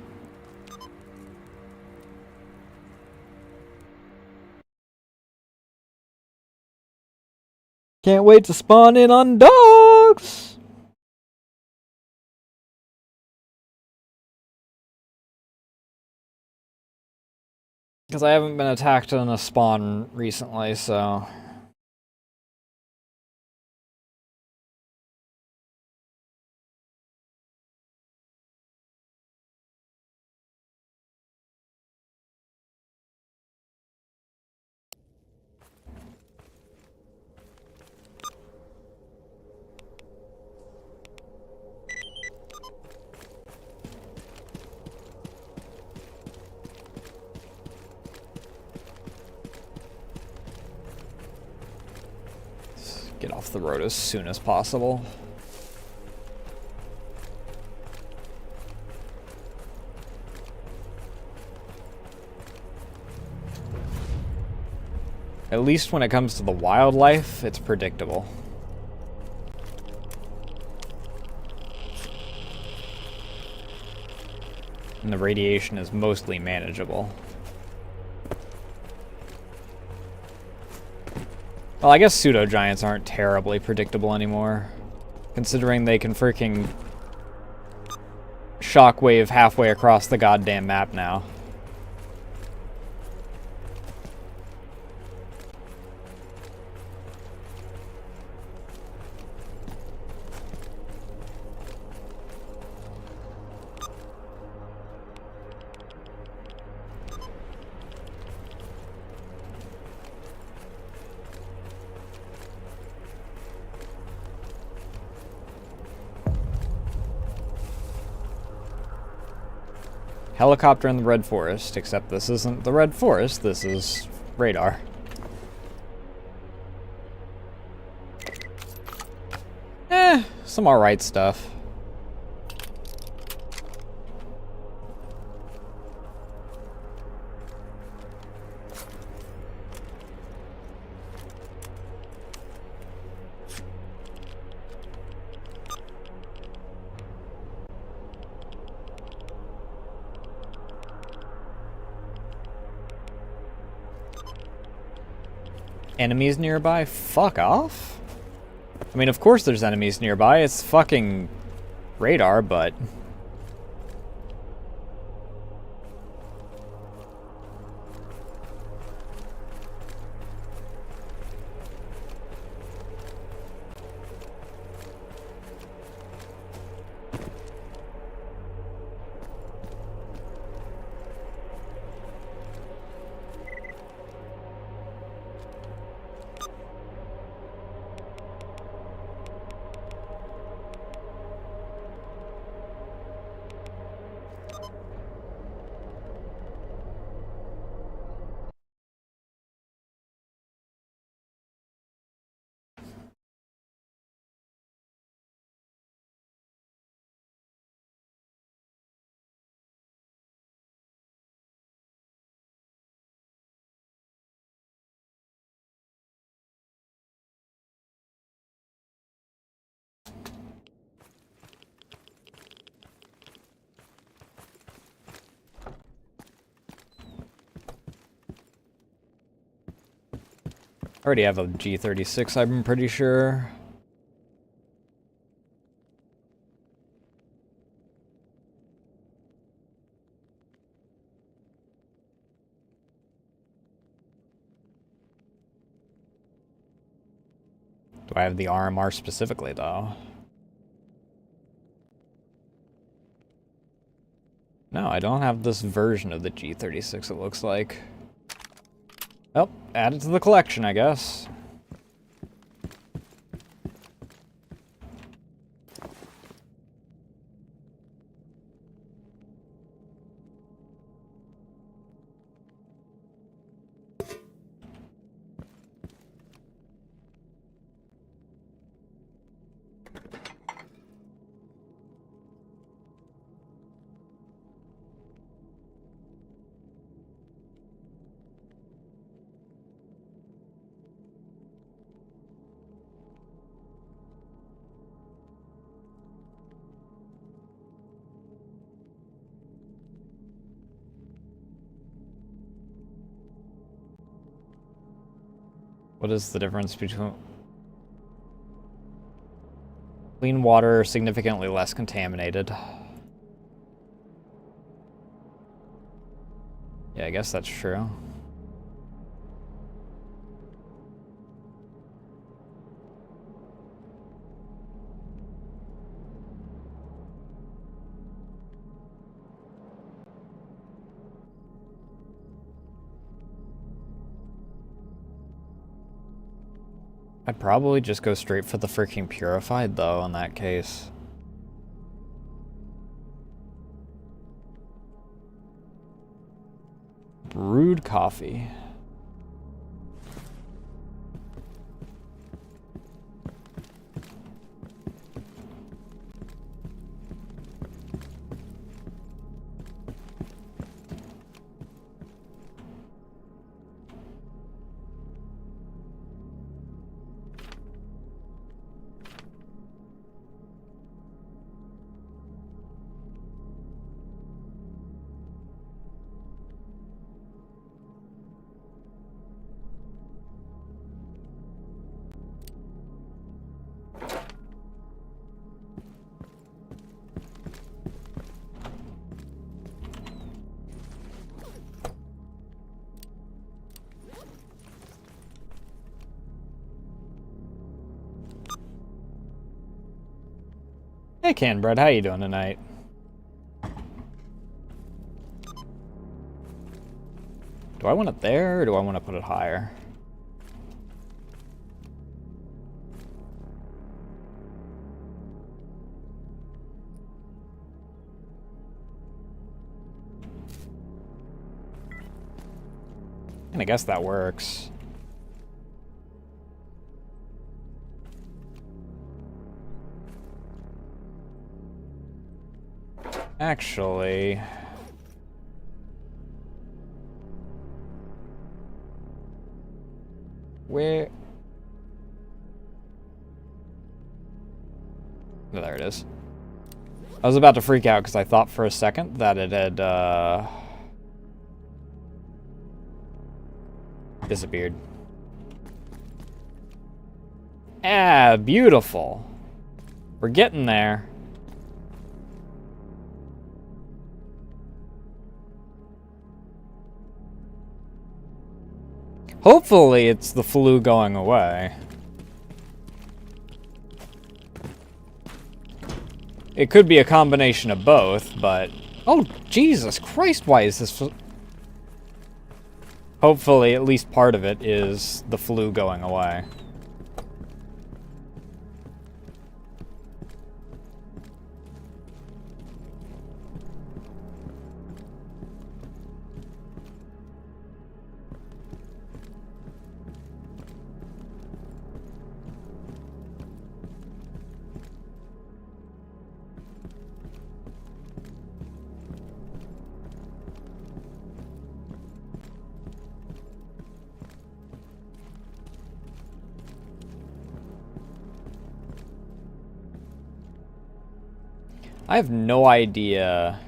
Can't wait to spawn in on dogs! Because I haven't been attacked in a spawn recently, so... Get off the road as soon as possible. At least when it comes to the wildlife, it's predictable. And the radiation is mostly manageable. Well, I guess pseudo-giants aren't terribly predictable anymore, considering they can freaking shockwave halfway across the goddamn map now. Helicopter in the Red Forest, except this isn't the Red Forest, this is radar. Some alright stuff. Enemies nearby? Fuck off. I mean, of course there's enemies nearby. It's fucking radar, but... Already have a G36, I'm pretty sure. Do I have the RMR specifically, though? No, I don't have this version of the G36, it looks like. Oh, add it to the collection, I guess. What is the difference between clean water, significantly less contaminated? Yeah, I guess that's true. I'd probably just go straight for the freaking purified, though, in that case. Brewed coffee. Hey, Canbread, how you doing tonight? Do I want it there, or do I want to put it higher? And I guess that works. Actually... Where... Oh, there it is. I was about to freak out because I thought for a second that it had, disappeared. Ah, beautiful. We're getting there. Hopefully it's the flu going away. It could be a combination of both, but... Oh, Jesus Christ, why is this... Hopefully at least part of it is the flu going away. I have no idea.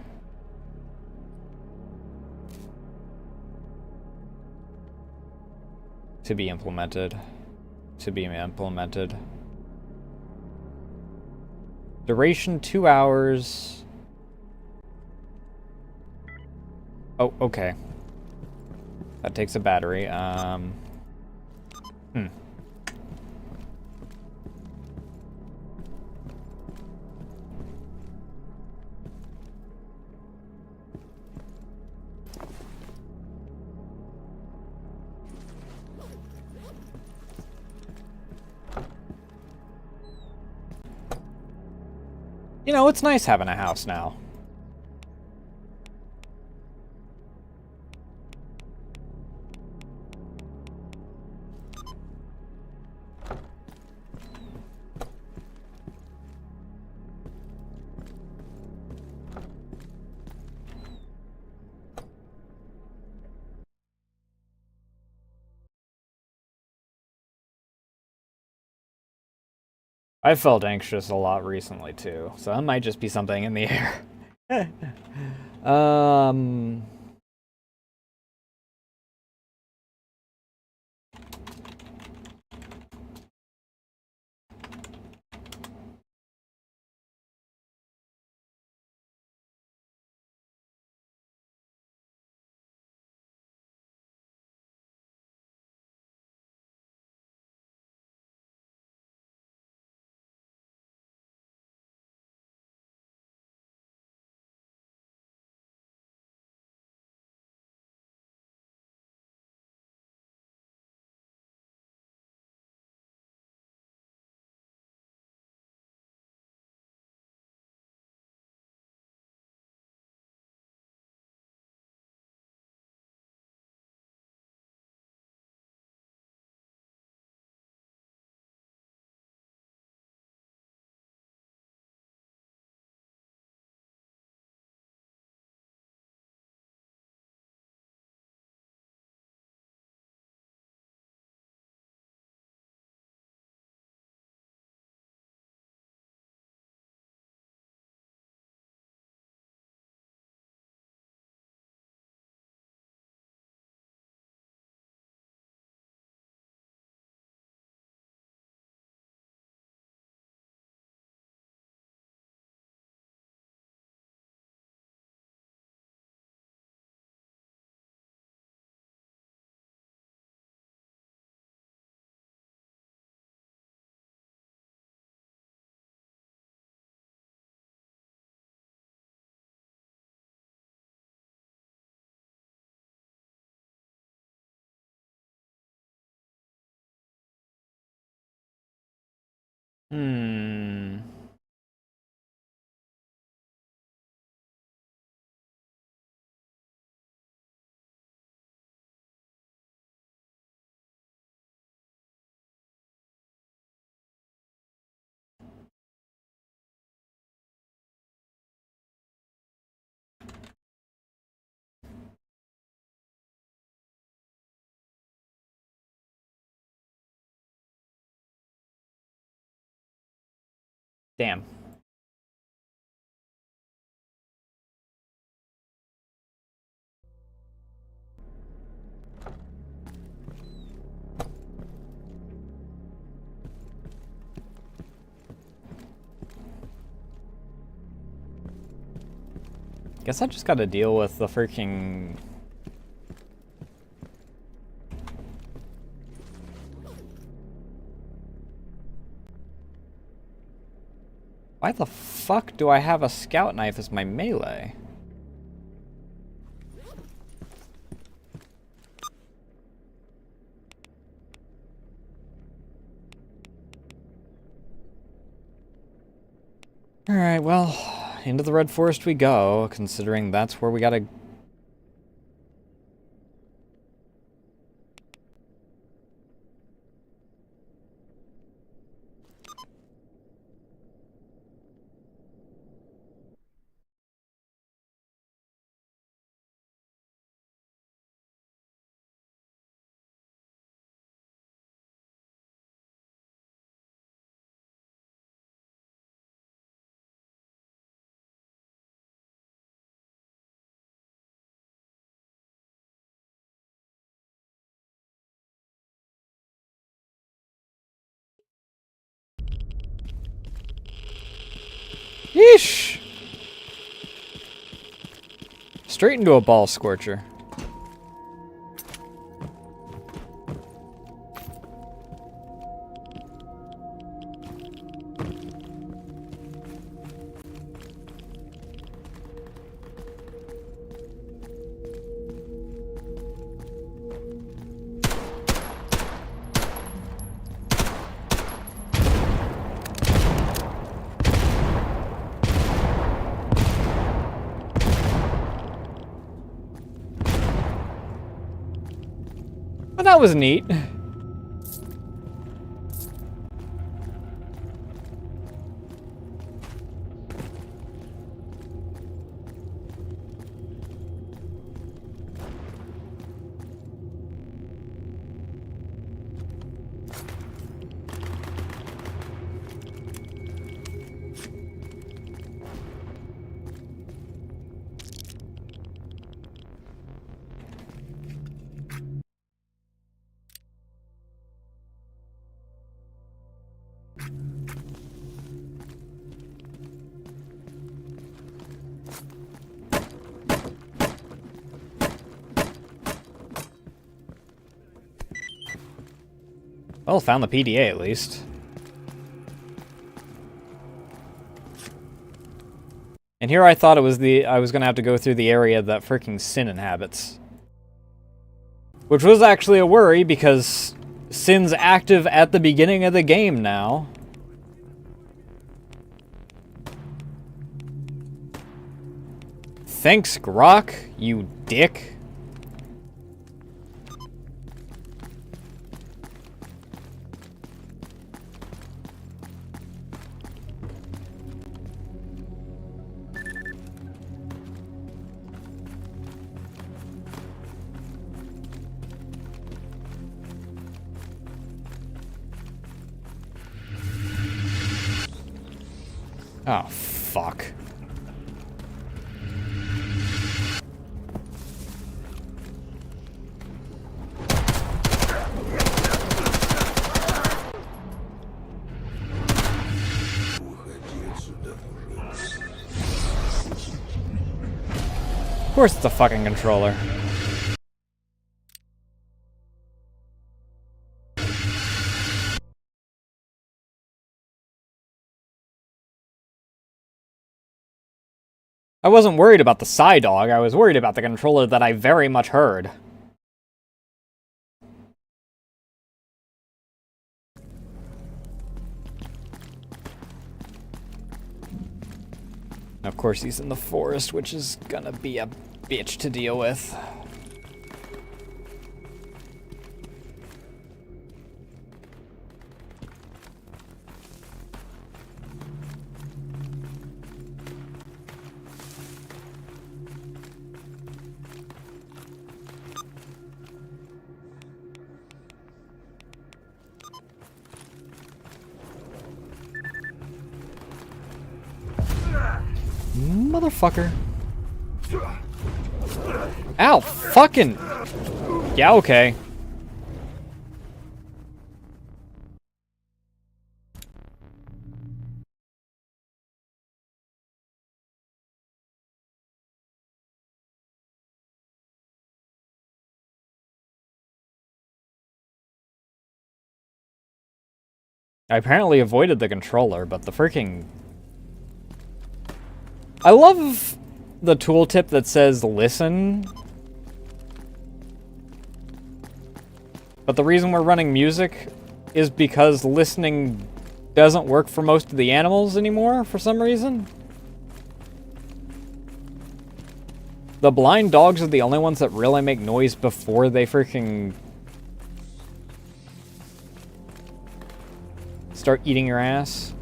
To be implemented. To be implemented. Duration 2 hours. Oh, okay. That takes a battery. You know, it's nice having a house now. I felt anxious a lot recently too, so that might just be something in the air. um... Hmm... Damn. Guess I just gotta deal with the freaking... Why the fuck do I have a scout knife as my melee? Alright, well, into the Red Forest we go, considering that's where we gotta... Yeesh! Straight into a ball scorcher. But that was neat. Well, found the PDA at least. And here I thought it was I was gonna have to go through the area that freaking Sin inhabits. Which was actually a worry because Sin's active at the beginning of the game now. Thanks, Grok, you dick. Oh, fuck. Of course it's a fucking controller. I wasn't worried about the side dog, I was worried about the controller that I very much heard. Of course he's in the forest, which is gonna be a bitch to deal with. Motherfucker. Ow, fucking... Yeah, okay. I apparently avoided the controller, but the freaking... I love the tooltip that says listen. But the reason we're running music is because listening doesn't work for most of the animals anymore for some reason. The blind dogs are the only ones that really make noise before they freaking start eating your ass.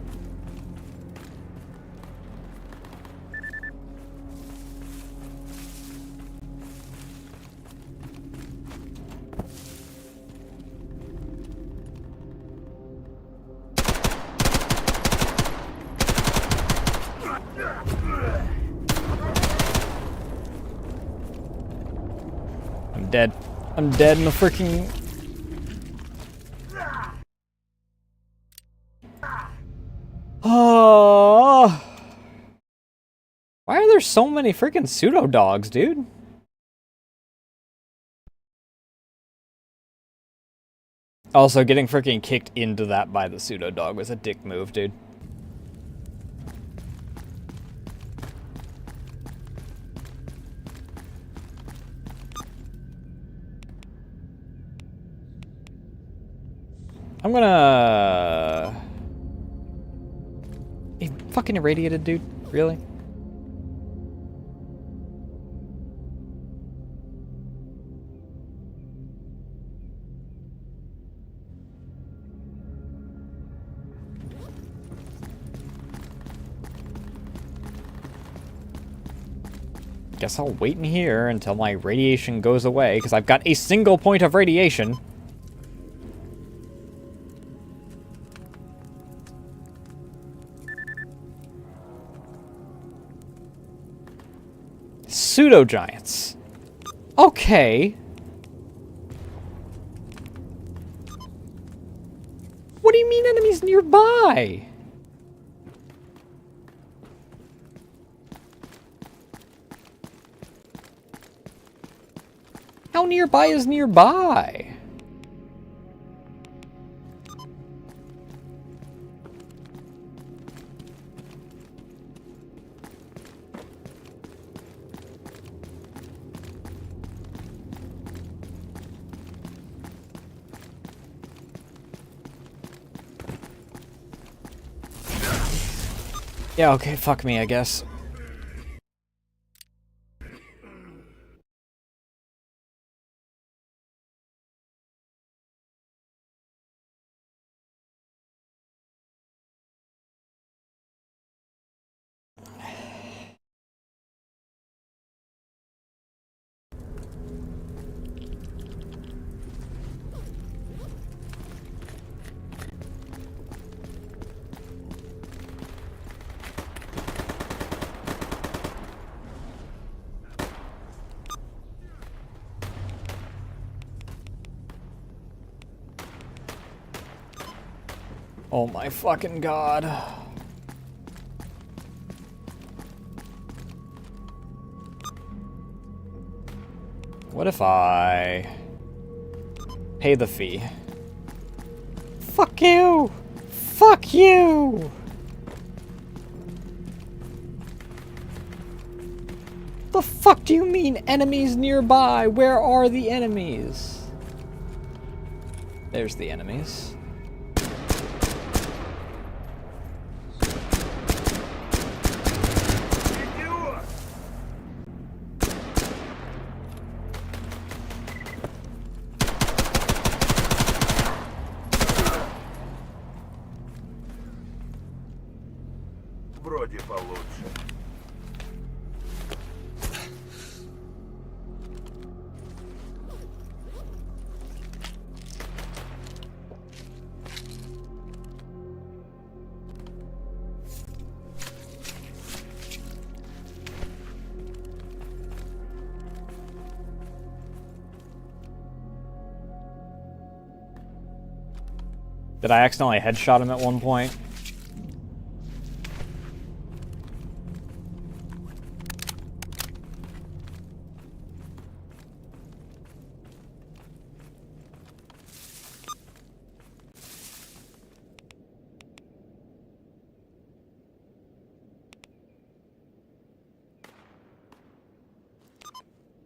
I'm dead. I'm dead in the freaking... Oh. there so many freaking pseudo dogs, dude? Also, getting freaking kicked into that by the pseudo dog was a dick move, dude. I'm gonna... He fucking irradiated, dude? Really? Guess I'll wait in here until my radiation goes away, because I've got a single point of radiation. Pseudo-giants. Okay. What do you mean enemies nearby? How nearby is nearby? Yeah, okay, fuck me, I guess. Oh my fucking god. What if I pay the fee? Fuck you! Fuck you! The fuck do you mean enemies nearby? Where are the enemies? There's the enemies. Вроде получше. Did I accidentally headshot him at one point?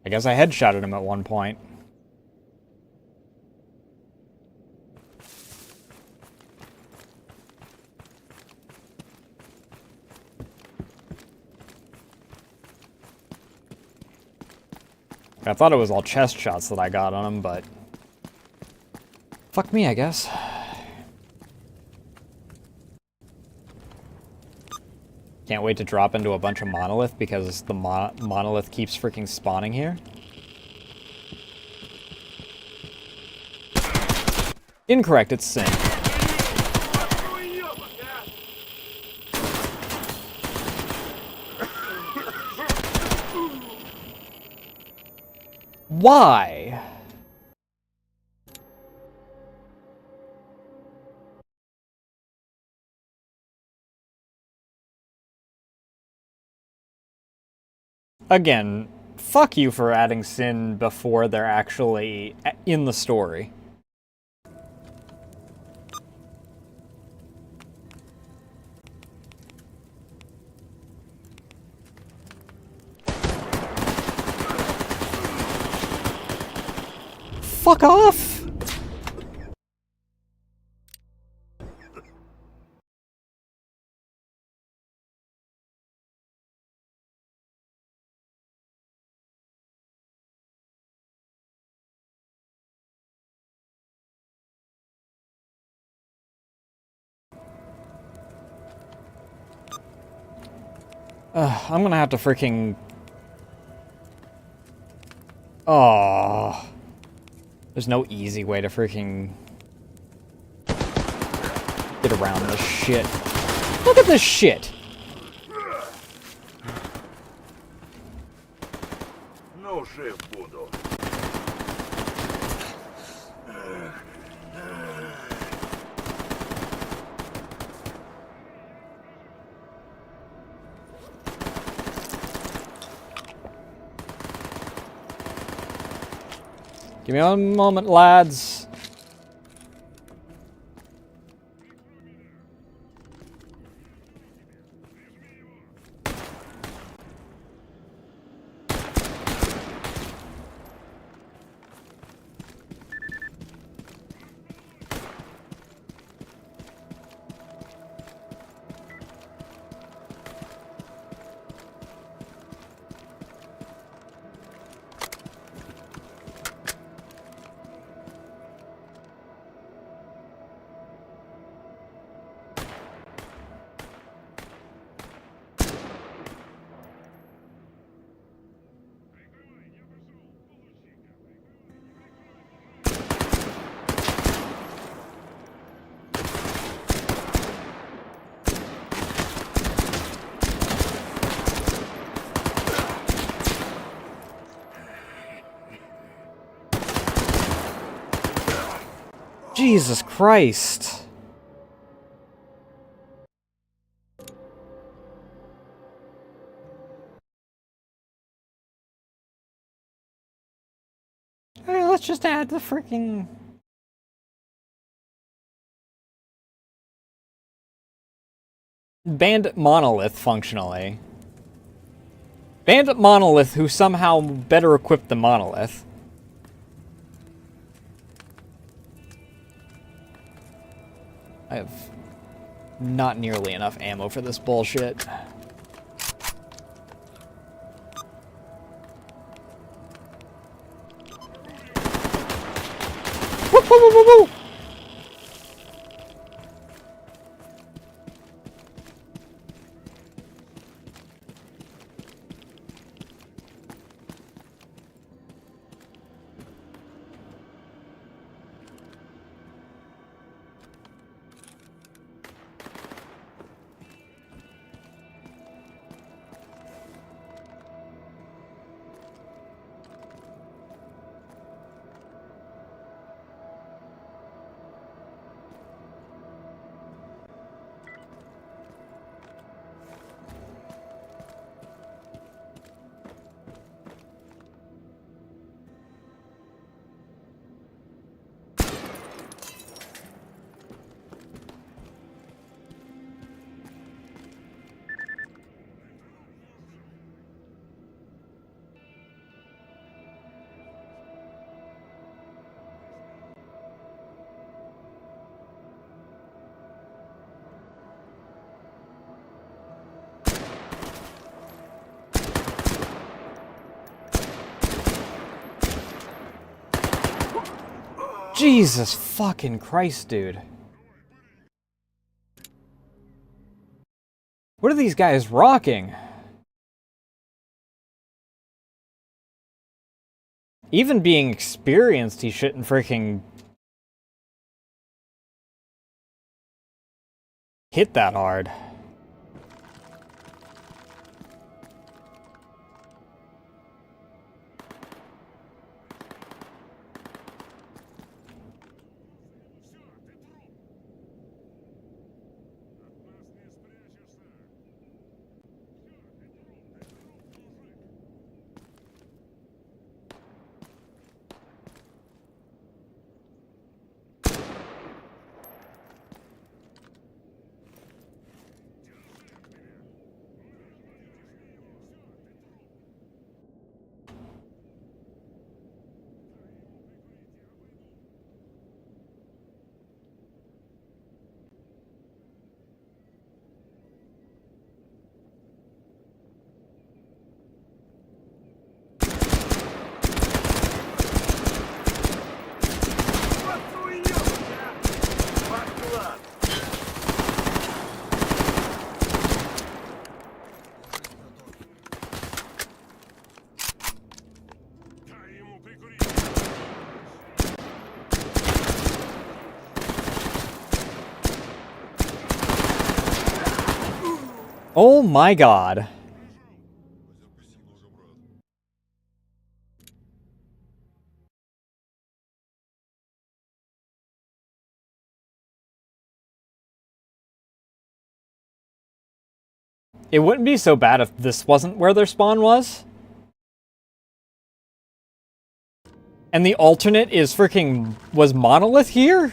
I guess I headshotted him at one point. I thought it was all chest shots that I got on him, but... Fuck me, I guess. Can't wait to drop into a bunch of monolith because the monolith keeps freaking spawning here. Incorrect, it's sin. Why? Again, fuck you for adding sin before they're actually in the story. Fuck off! I'm gonna have to freaking... Oh, there's no easy way to freaking get around this shit. Look at this shit! Ну, жив буду. Give me one moment, lads. Jesus Christ. Alright, let's just add the freaking... Bandit Monolith, functionally. Bandit Monolith, who somehow better equipped the Monolith. I have not nearly enough ammo for this bullshit. Woo, woo, woo, woo, woo. Jesus fucking Christ, dude. What are these guys rocking? Even being experienced, he shouldn't freaking hit that hard. Oh my god. It wouldn't be so bad if this wasn't where their spawn was. And the alternate is freaking... was Monolith here?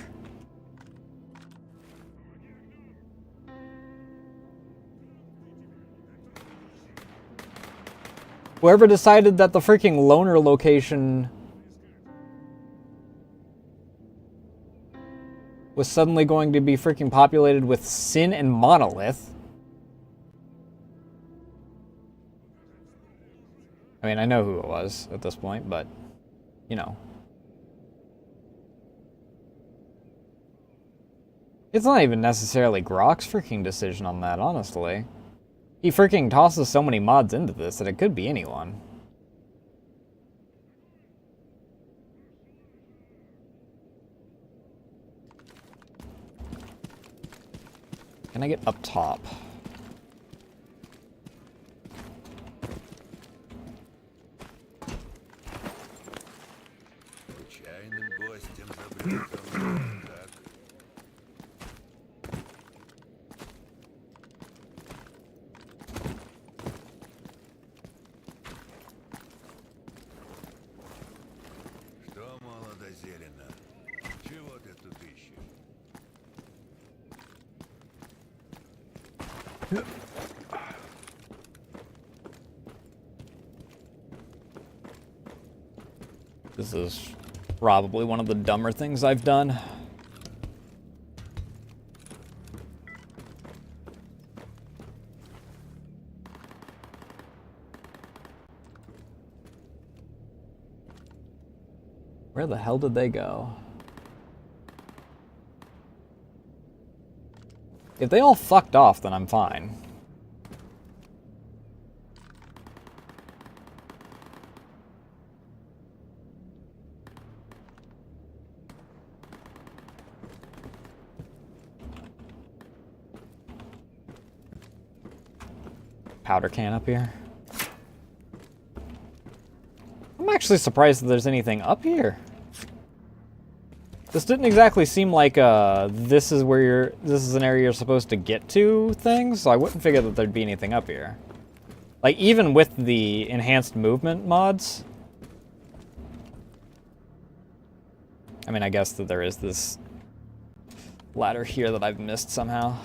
Whoever decided that the freaking loner location was suddenly going to be freaking populated with Sin and Monolith. I mean, I know who it was at this point, but, you know. It's not even necessarily Grok's freaking decision on that, honestly. He freaking tosses so many mods into this that it could be anyone. Can I get up top? Случайным гостем забрел ко мне, так? Что, молодозелено? Чего ты тут ищешь? This is probably one of the dumber things I've done. Where the hell did they go? If they all fucked off, then I'm fine. Powder can up here. I'm actually surprised that there's anything up here. This didn't exactly seem like this is an area you're supposed to get to things, so I wouldn't figure that there'd be anything up here. Like, even with the enhanced movement mods. I mean, I guess that there is this ladder here that I've missed somehow.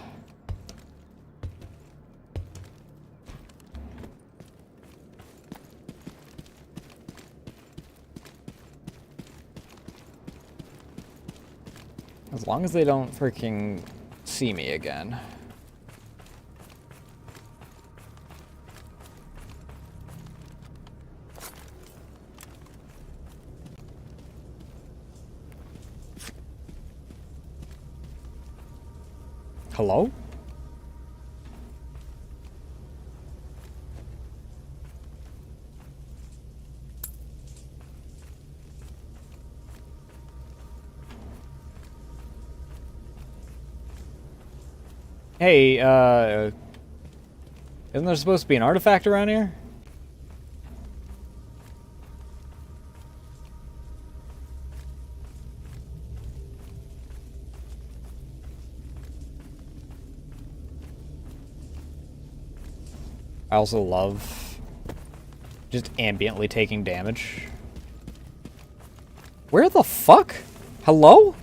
As long as they don't freaking see me again. Hello? Hey, isn't there supposed to be an artifact around here? I also love just ambiently taking damage. Where the fuck? Hello?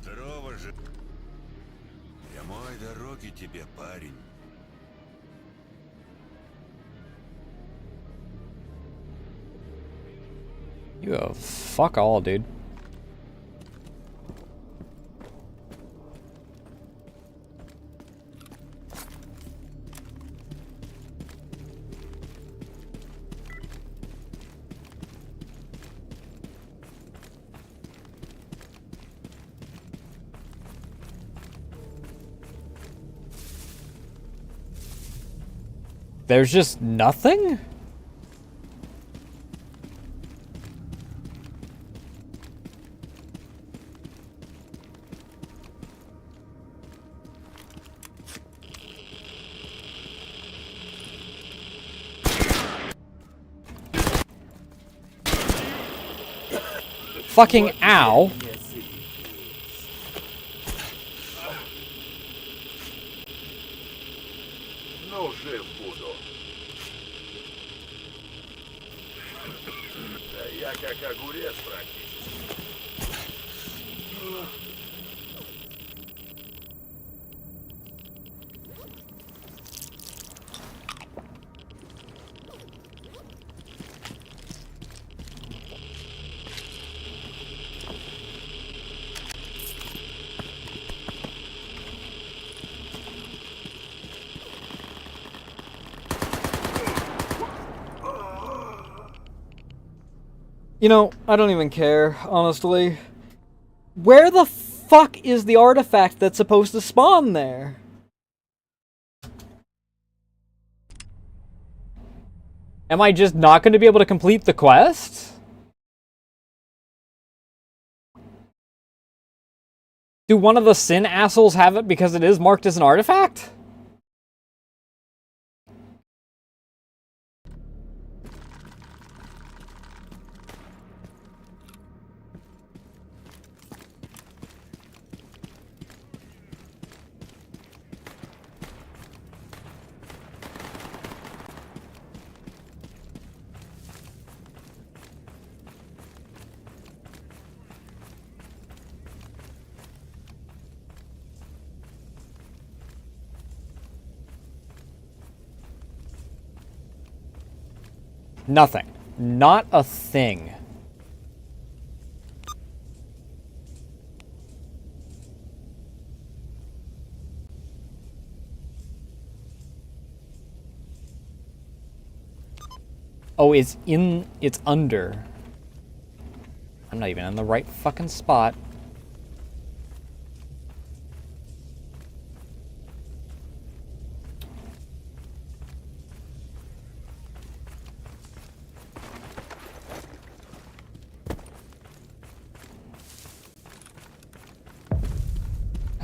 Здорово же. Прямой дороги тебе, парень. You have fuck all, dude. There's just nothing? Fucking ow. Ну, жив буду. Да я как огурец практически. You know, I don't even care, honestly. Where the fuck is the artifact that's supposed to spawn there? Am I just not going to be able to complete the quest? Do one of the Sin assholes have it because it is marked as an artifact? Nothing. Not a thing. Oh, it's under. I'm not even in the right fucking spot.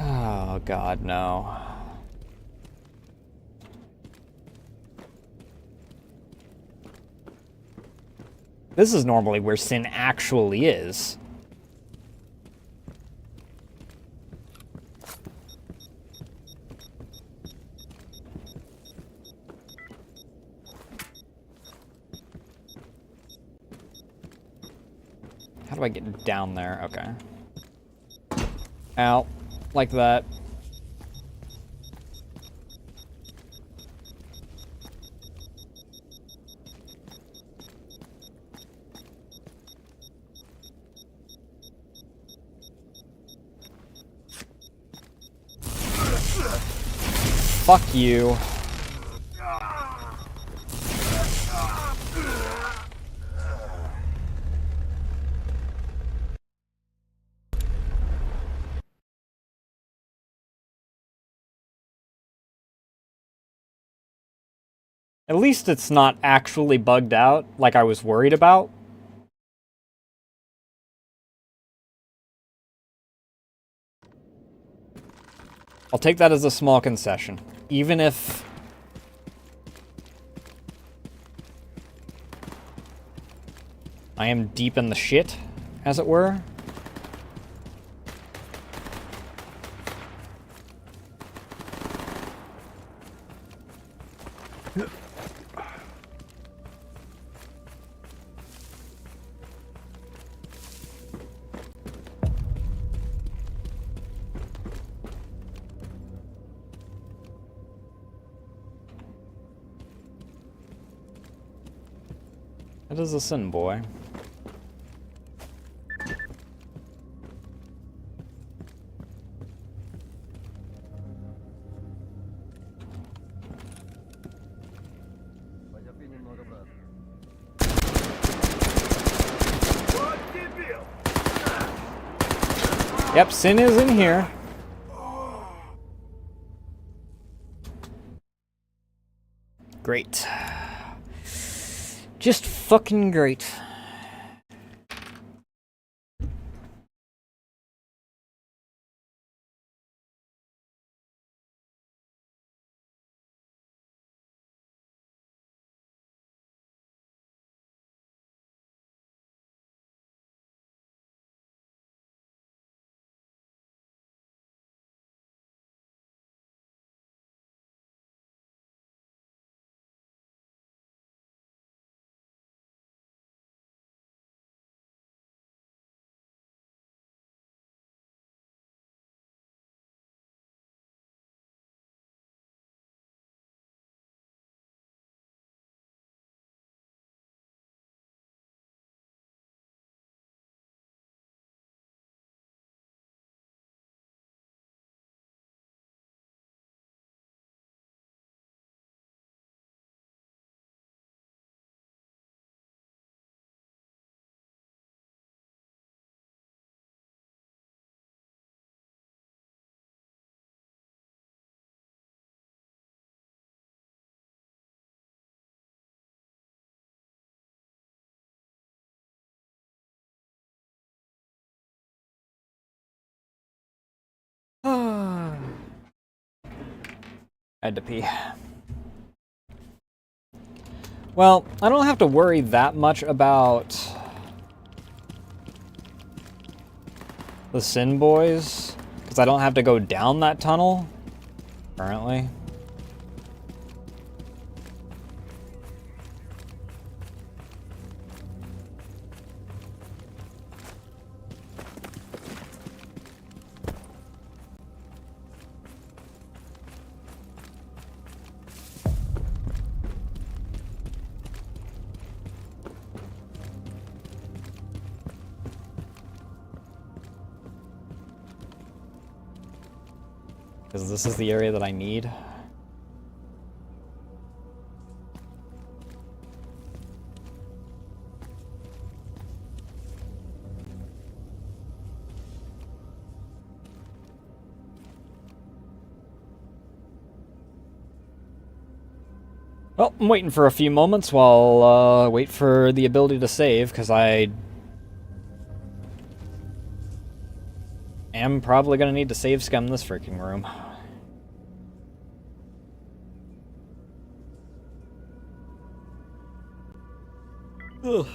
Oh god, no. This is normally where Sin actually is. How do I get down there? Okay. Out. Like that. Fuck you. At least it's not actually bugged out like I was worried about. I'll take that as a small concession. Even if... I am deep in the shit, as it were. That is a sin, boy. Yep, Sin is in here. Great. Just fucking great. Had to pee. Well, I don't have to worry that much about the Sin Boys, because I don't have to go down that tunnel, currently. Because this is the area that I need. Well, I'm waiting for a few moments while wait for the ability to save, because I am probably going to need to save scum this freaking room. Ugh.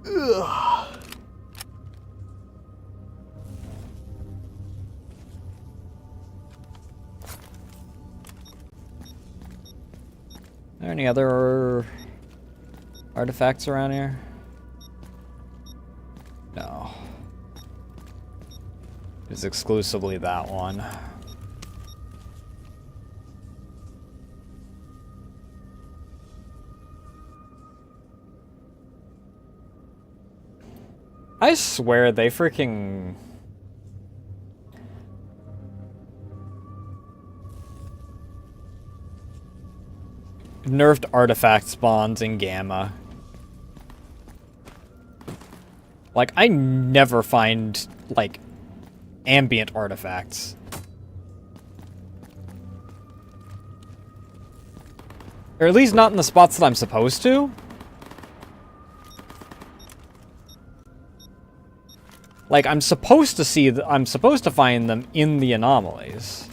Ugh. Are there any other artifacts around here? No. It's exclusively that one. I swear they freaking... nerfed artifact spawns in Gamma. Like, I never find, like, ambient artifacts. Or at least not in the spots that I'm supposed to. Like, I'm supposed to find them in the anomalies.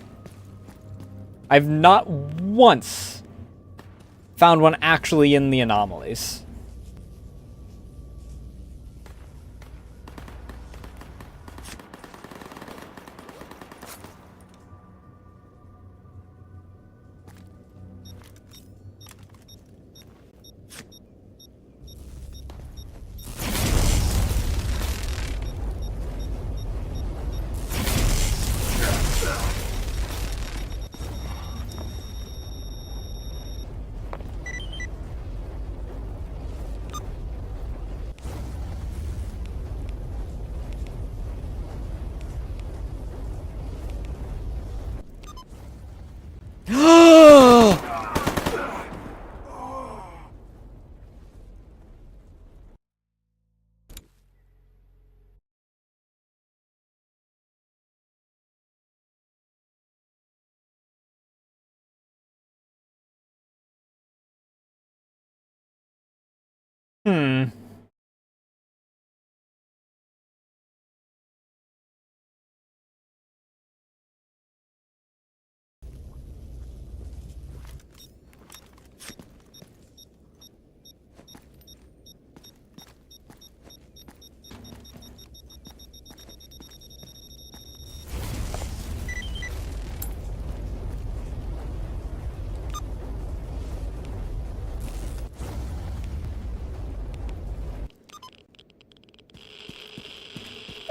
I've not once found one actually in the anomalies. Hmm.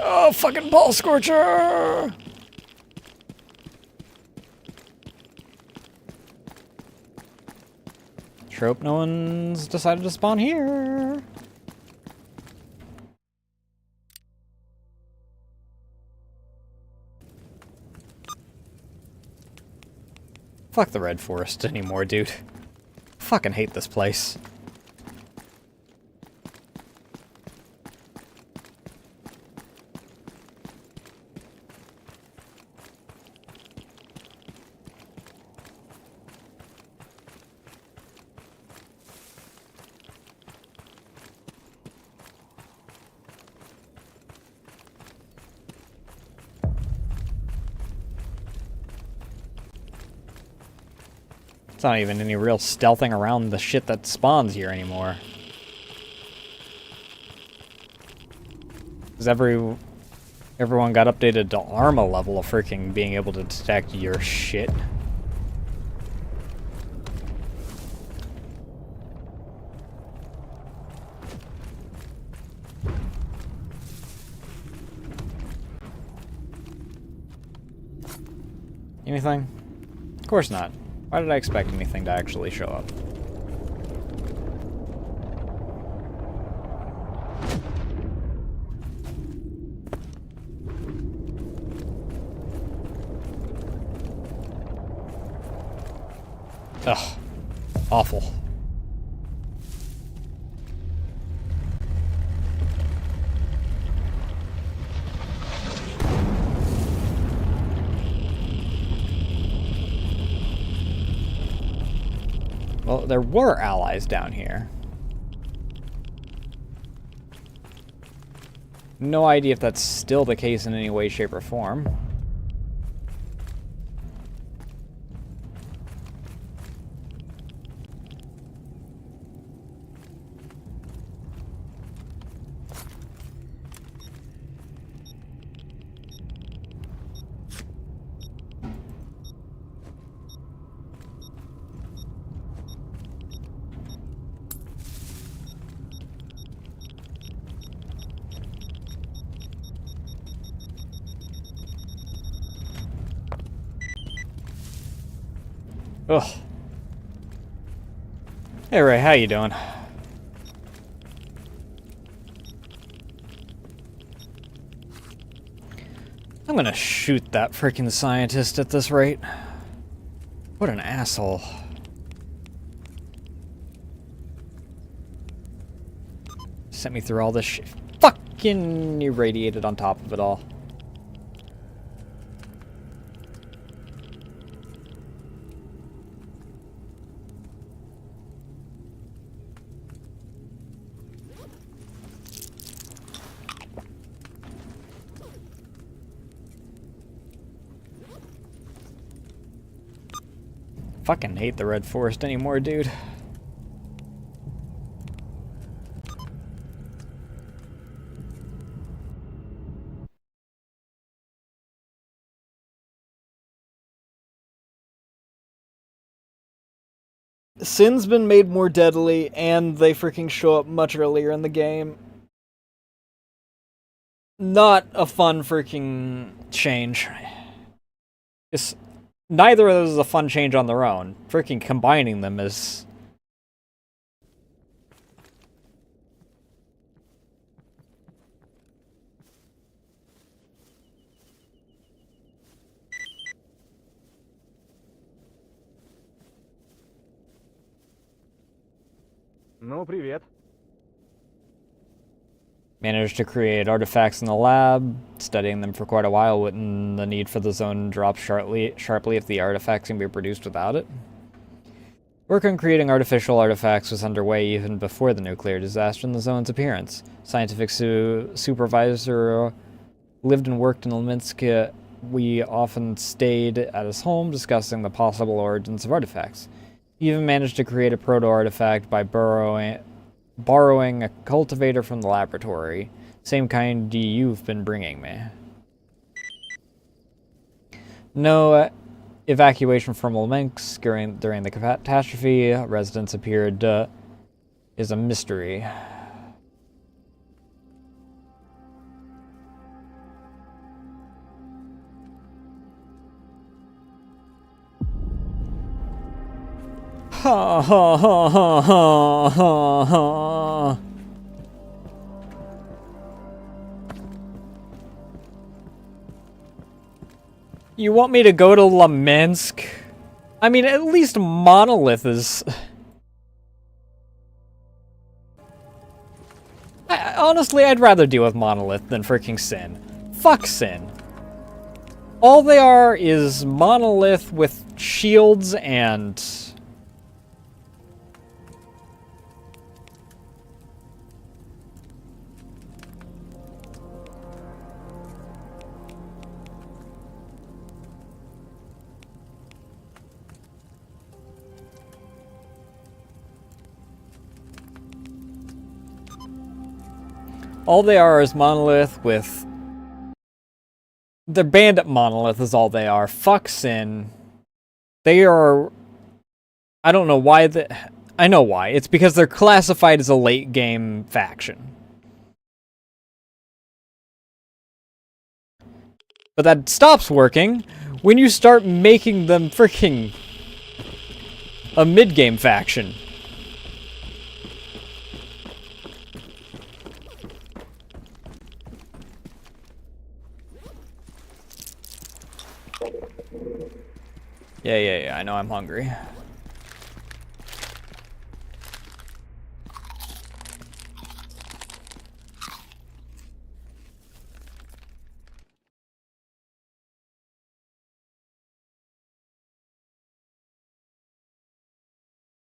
Oh, fucking ball scorcher! Sure hope no one's decided to spawn here. Fuck the Red Forest anymore, dude. Fucking hate this place. It's not even any real stealthing around the shit that spawns here anymore. Because everyone got updated to Arma level of freaking being able to detect your shit. Anything? Of course not. Why did I expect anything to actually show up? Ugh. Awful. Well, there were allies down here. No idea if that's still the case in any way, shape, or form. Ugh. Hey Ray, how you doing? I'm gonna shoot that freaking scientist at this rate. What an asshole. Sent me through all this shit. Fucking irradiated on top of it all. Fucking hate the Red Forest anymore, dude. Sin's been made more deadly, and they freaking show up much earlier in the game. Not a fun freaking change. Neither of those is a fun change on their own. Freaking combining them is... Ну, привет. Managed to create artifacts in the lab, studying them for quite a while. Wouldn't the need for the zone drop sharply if the artifacts can be produced without it? Work on creating artificial artifacts was underway even before the nuclear disaster and the zone's appearance. Scientific supervisor lived and worked in Minsk. We often stayed at his home discussing the possible origins of artifacts. He even managed to create a proto-artifact by borrowing a cultivator from the laboratory. Same kind you've been bringing me. No evacuation from Minsk during the catastrophe. Residents appeared is a mystery. Ha ha ha ha ha ha ha. You want me to go to Minsk? I mean, at least Monolith is... honestly, I'd rather deal with Monolith than freaking Sin. Fuck Sin. All they are is Monolith with shields and... all they are is Monolith with... The Bandit Monolith is all they are. Fuck Sin. They are... I don't know why I know why. It's because they're classified as a late game faction. But that stops working when you start making them freaking a mid-game faction. Yeah, I know I'm hungry.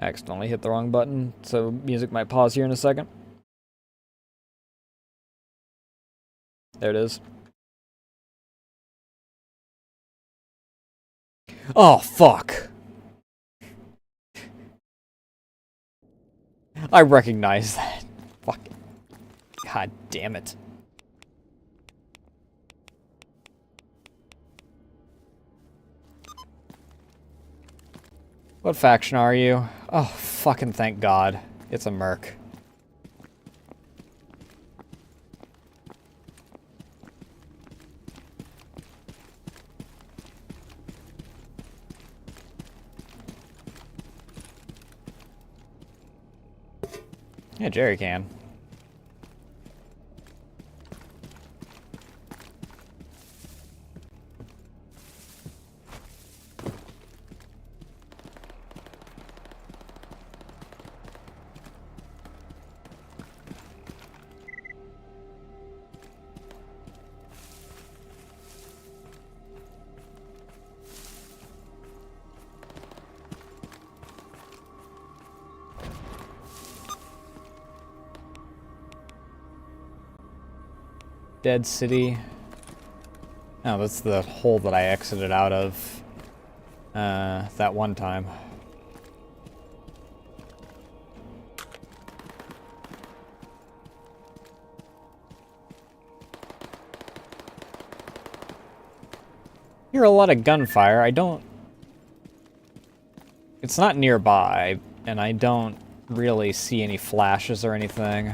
Accidentally hit the wrong button, so music might pause here in a second. There it is. Oh, fuck. I recognize that. Fuck. God damn it. What faction are you? Oh, fucking thank God. It's a merc. Yeah, Jerry can. Dead City. Oh, that's the hole that I exited out of that one time. Hear a lot of gunfire. I don't... It's not nearby, and I don't really see any flashes or anything.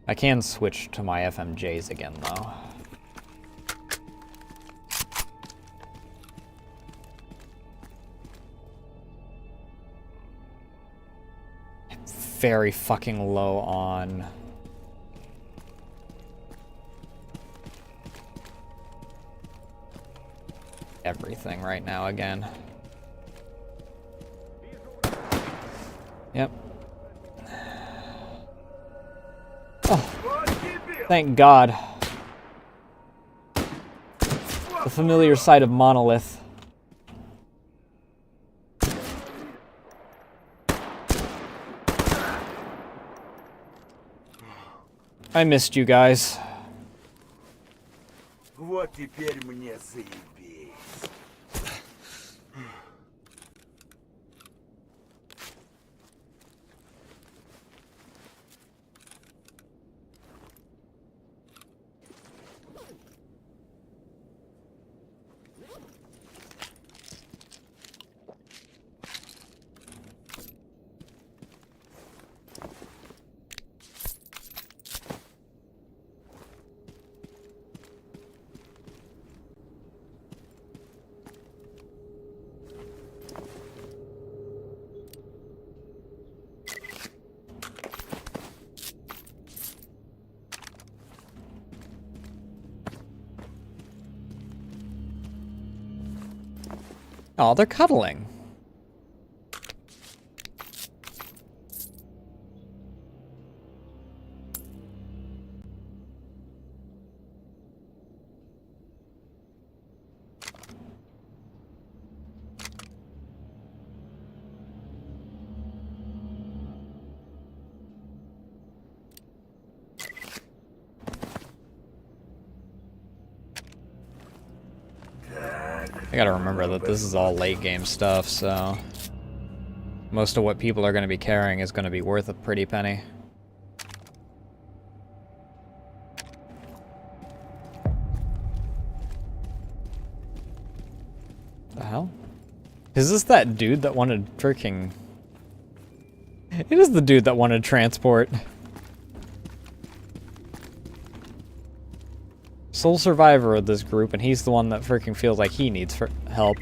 I can switch to my FMJs again, though. very fucking low on... everything right now again. Yep. Oh, thank God. The familiar sight of monolith. I missed you guys. Вот теперь мне заебись. Oh, they're cuddling. I gotta remember that this is all late game stuff, so most of what people are gonna be carrying is gonna be worth a pretty penny. The hell? Is this that dude that wanted freaking... It is the dude that wanted transport. Sole survivor of this group, and he's the one that freaking feels like he needs help.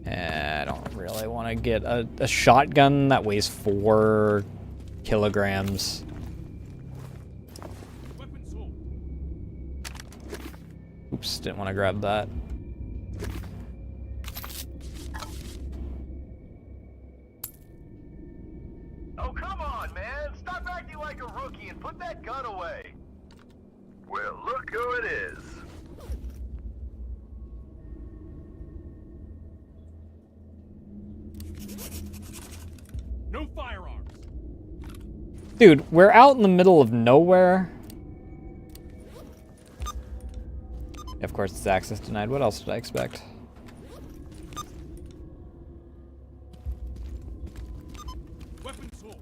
I don't really want to get a shotgun that weighs 4 kilograms. Oops, didn't want to grab that. Oh, come on, man. Stop acting like a rookie and put that gun away. Well, look who it is. No firearms. Dude, we're out in the middle of nowhere. Of course, it's access denied. What else did I expect? Weapons full.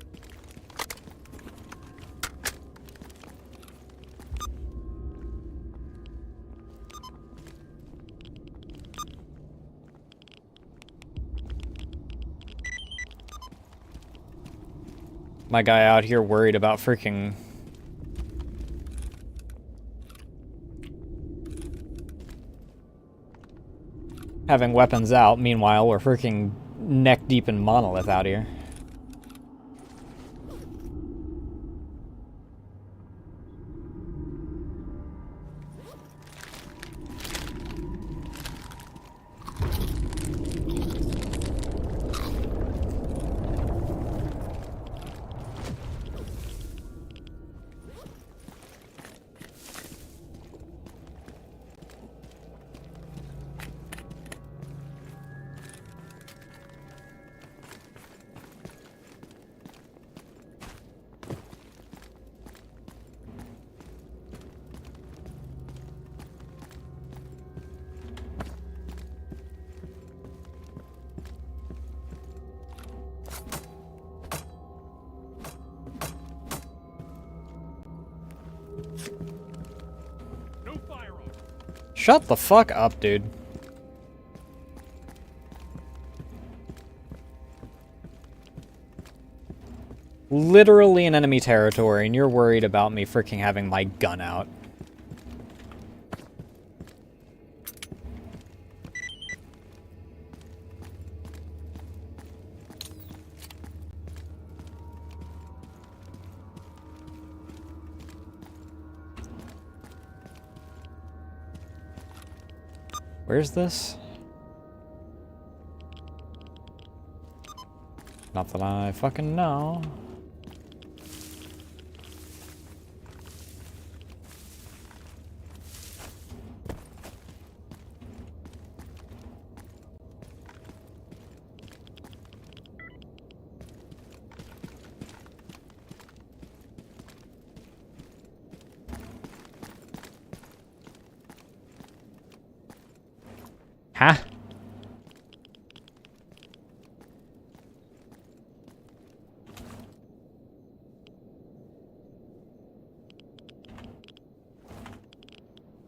My guy out here worried about freaking... having weapons out. Meanwhile, we're freaking neck deep in monolith out here. No firearms. Shut the fuck up, dude. Literally in enemy territory, and you're worried about me freaking having my gun out. Where's this? Not that I fucking know. Huh?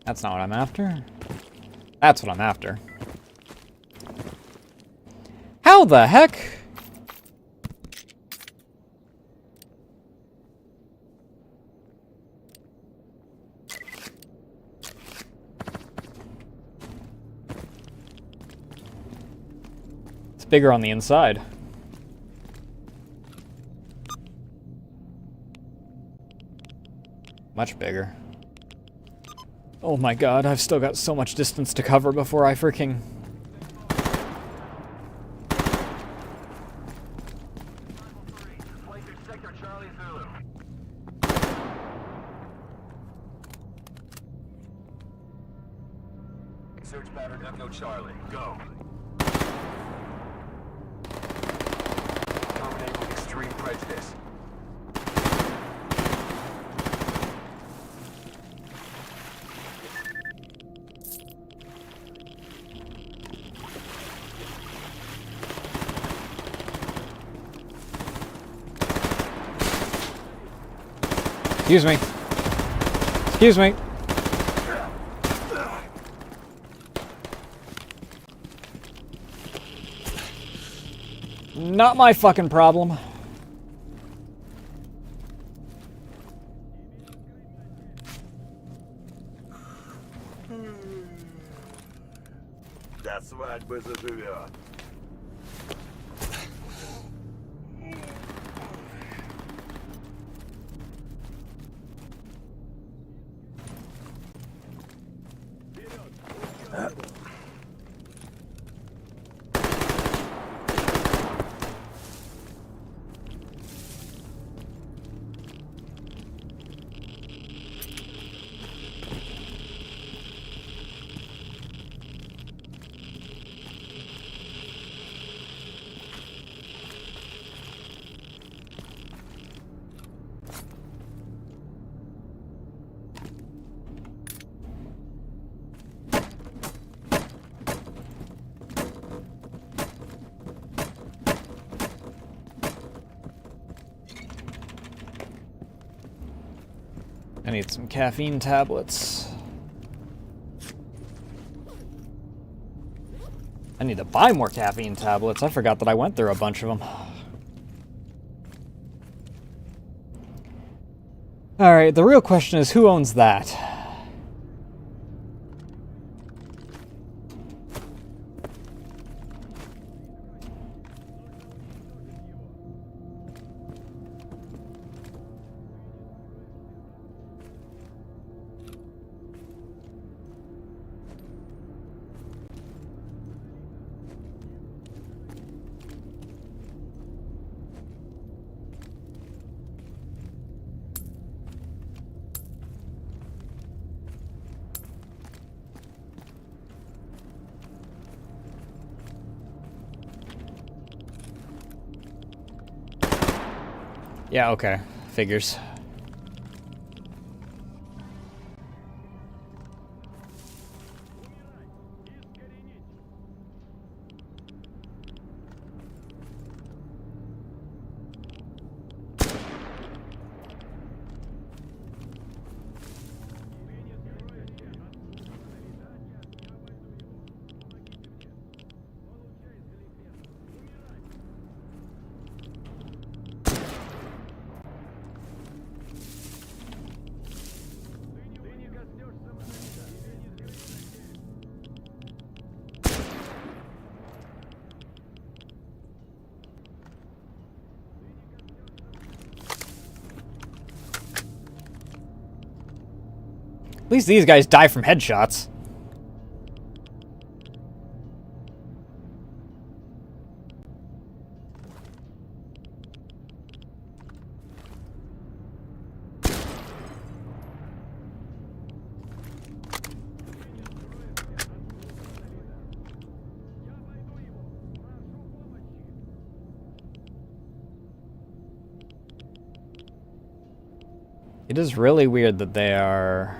That's not what I'm after. That's what I'm after. How the heck? It's bigger on the inside. Much bigger. Oh my god, I've still got so much distance to cover before I freaking... Flank sector Charlie Zulu. Search pattern Echo Charlie. Go. Dominate with extreme prejudice. Excuse me. Excuse me. Not my fucking problem. До свадьбы заживет. I need some caffeine tablets. I need to buy more caffeine tablets. I forgot that I went through a bunch of them. Alright, the real question is who owns that? Yeah, okay. Figures. At least these guys die from headshots. It is really weird that they are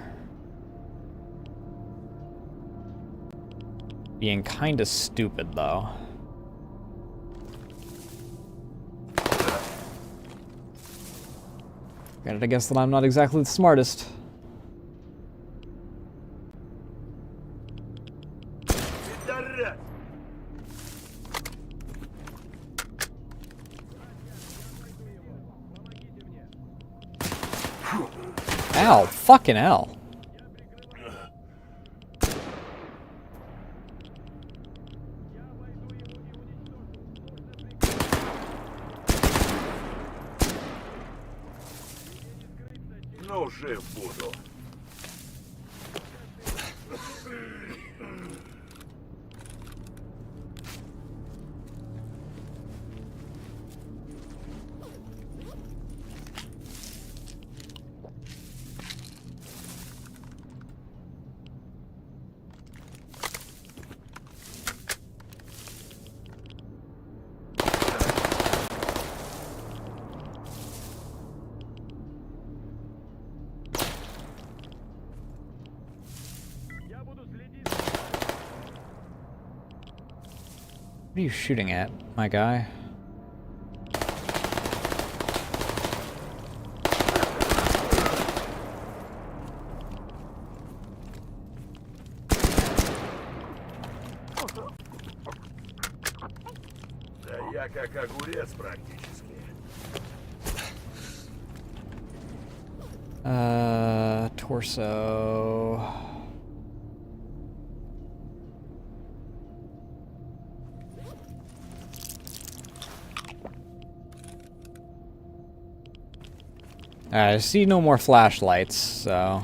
being kinda stupid, though. Granted, I guess that I'm not exactly the smartest. Ow, fucking hell. Ну, жив буду. What are you shooting at, my guy? Да я как огурец практически. Torso. I see no more flashlights, so...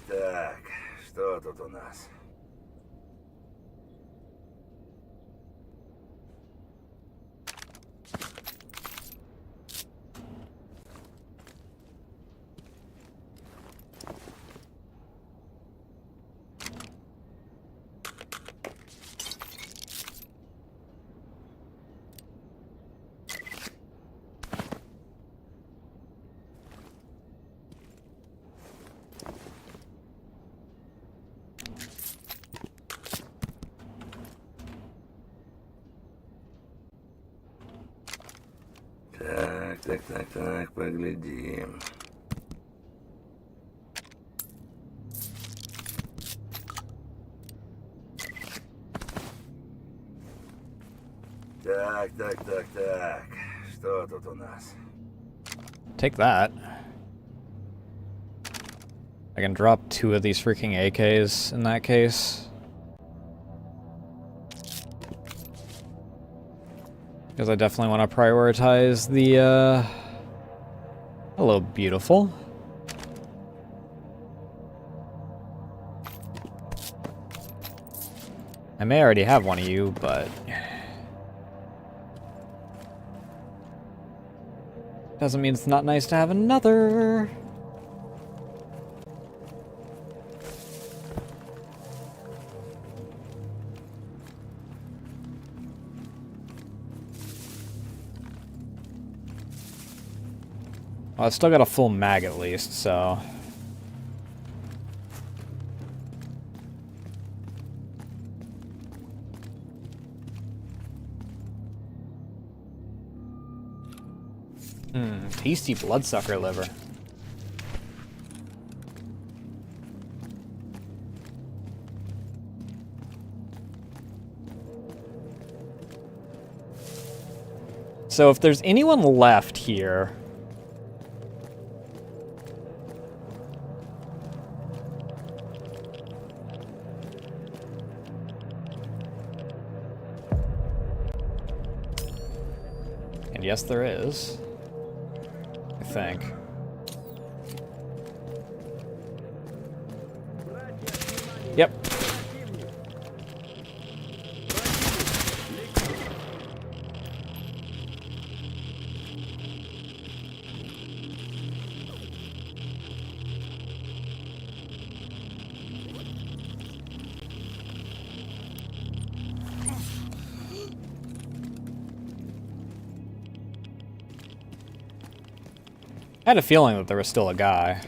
Так. Что тут у нас? Так, поглядим. Так. Что тут у нас? Take that. I can drop 2 of these freaking AKs in that case. Because I definitely want to prioritize the, Hello, beautiful. I may already have one of you, but... doesn't mean it's not nice to have another. Well, I've still got a full mag at least, so... Tasty bloodsucker liver. So if there's anyone left here... and yes, there is. I think. Yep. I had a feeling that there was still a guy.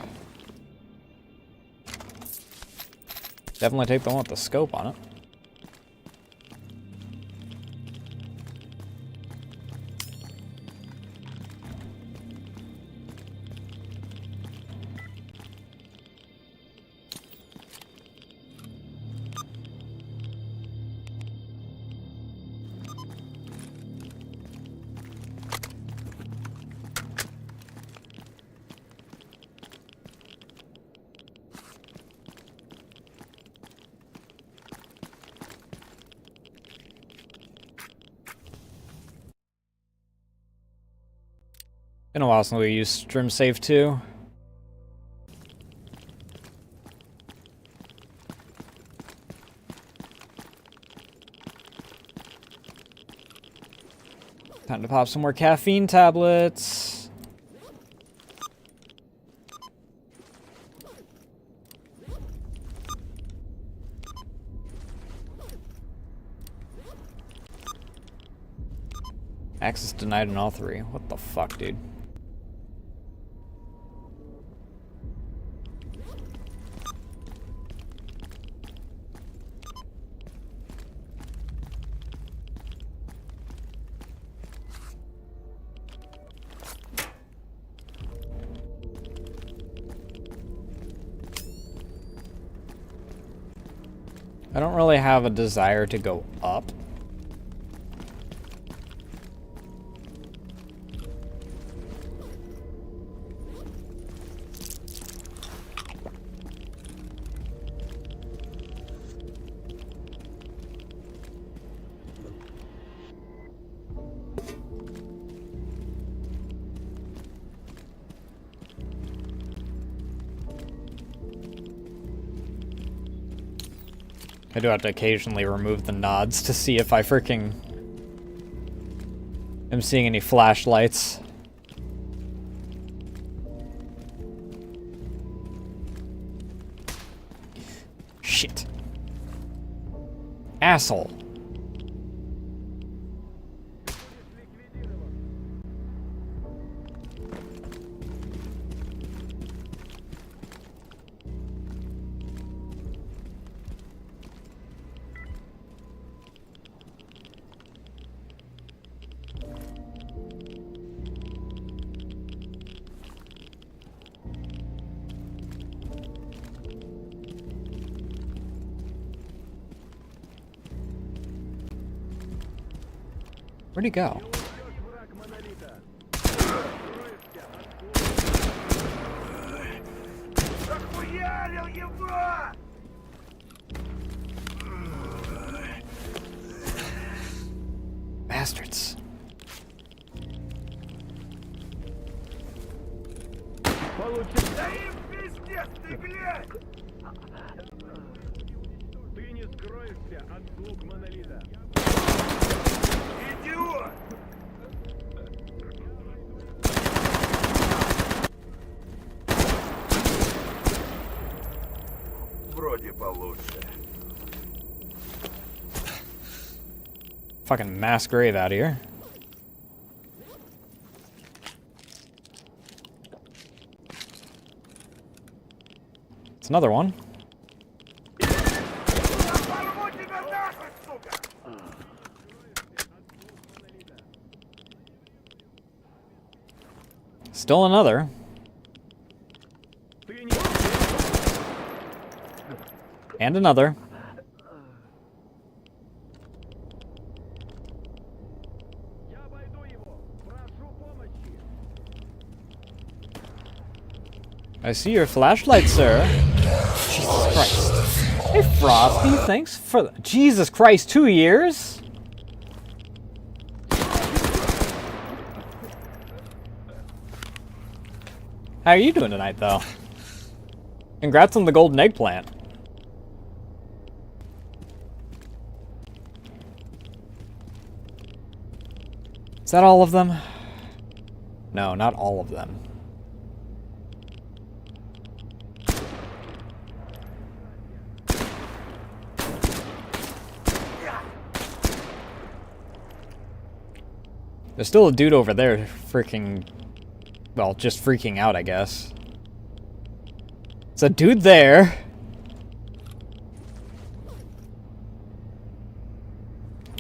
Definitely take the one with the scope on it. Been a while since we used Strim Save 2. Time to pop some more caffeine tablets. Access denied in all three. What the fuck, dude? I don't really have a desire to go up. I do have to occasionally remove the nods to see if I freaking am seeing any flashlights. Shit. Asshole. Where'd he go? Bastards. Ты не скроешься от слуг монолита. Идиот! Вроде получше. Fucking mass grave out here. It's another one. Still another. And another. I see your flashlight, sir. Jesus Christ. Hey, Frosty, thanks for the— Jesus Christ, 2 years? How are you doing tonight, though? Congrats on the golden eggplant. Is that all of them? No, not all of them. There's still a dude over there freaking Well, just freaking out, I guess. It's a dude there.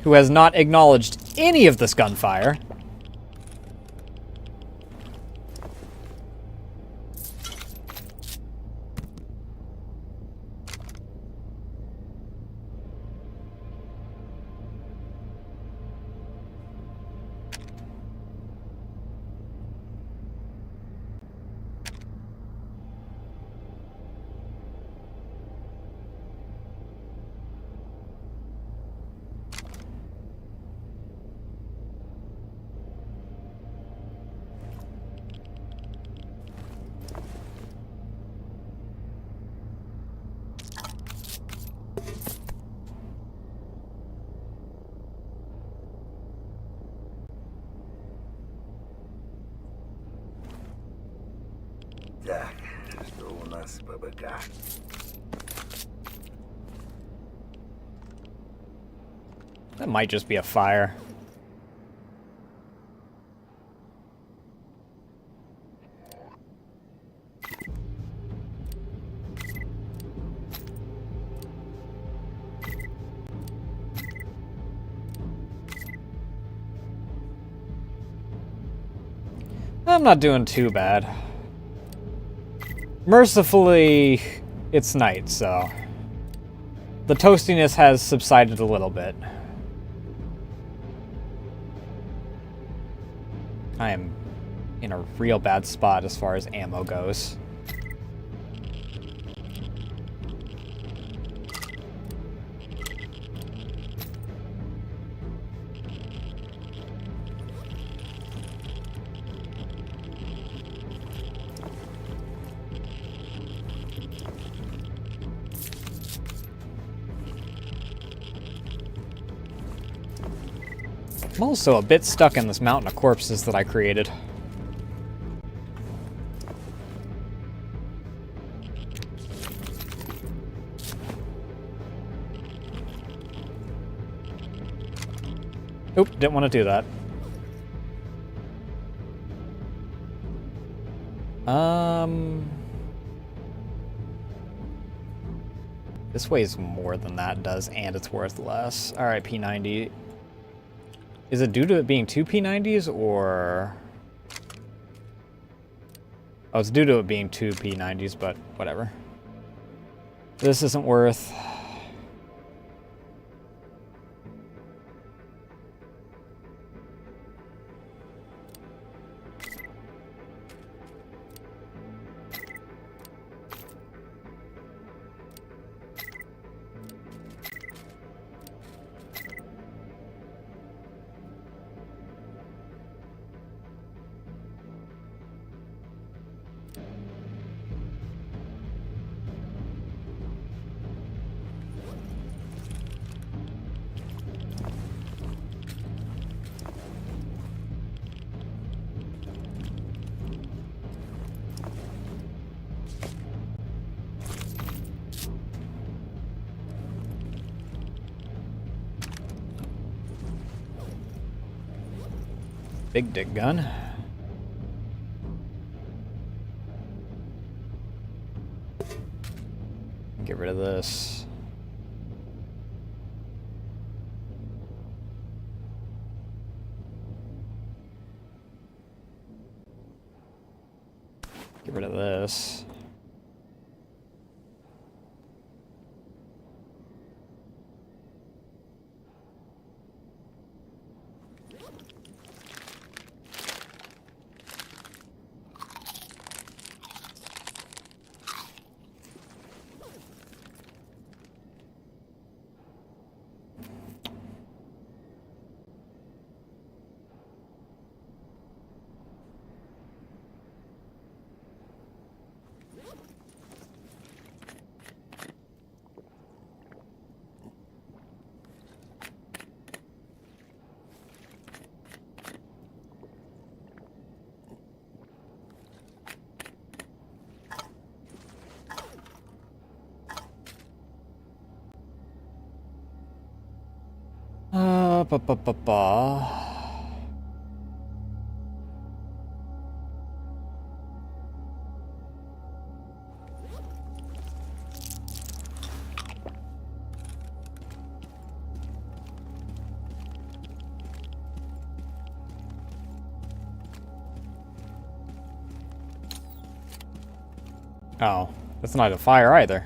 Who has not acknowledged any of this gunfire. Так, что у нас по БК? That might just be a fire. I'm not doing too bad. Mercifully, it's night, so the toastiness has subsided a little bit. I am in a real bad spot as far as ammo goes. I'm also a bit stuck in this mountain of corpses that I created. Oop, didn't want to do that. This weighs more than that does, and it's worth less. Alright, P90. Is it due to it being two P90s, or... Oh, it's due to it being two P90s, but whatever. This isn't worth... Big dick gun. Get rid of this. Get rid of this. Ba, ba, ba, ba. Oh, that's not a fire either.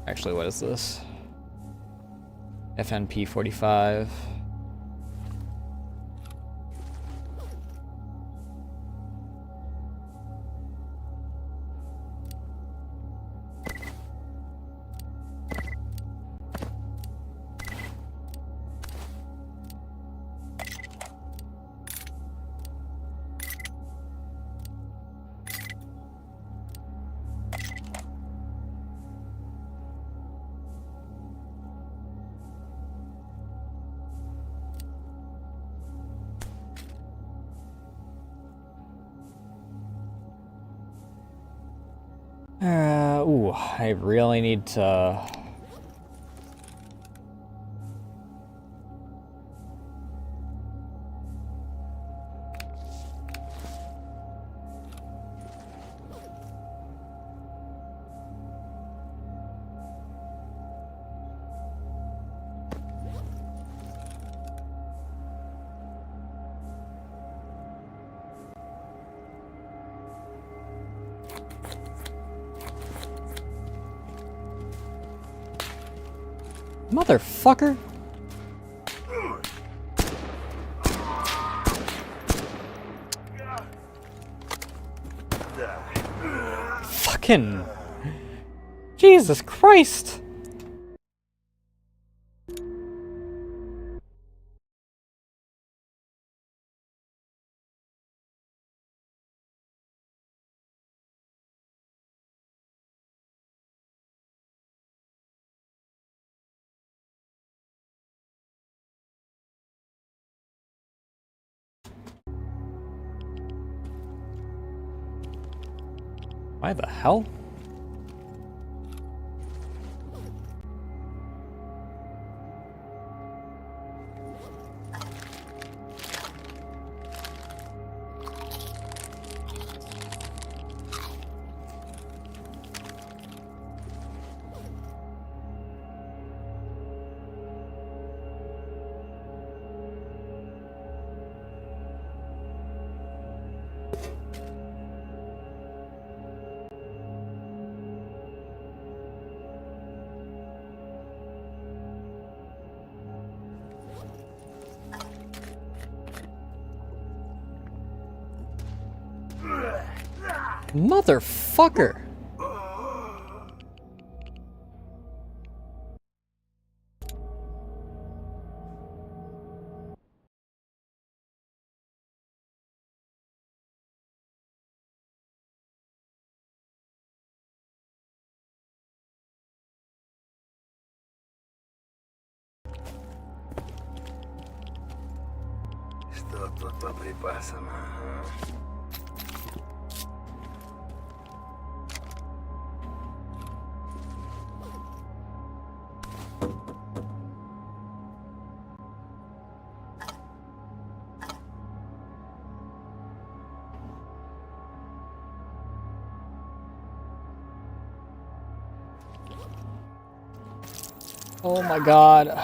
Actually, what is this? FNP 45. Ooh, I really need to... Motherfucker! Fucking... Jesus Christ! Why the hell? Motherfucker! Что тут по припасам? Ага. Oh my god.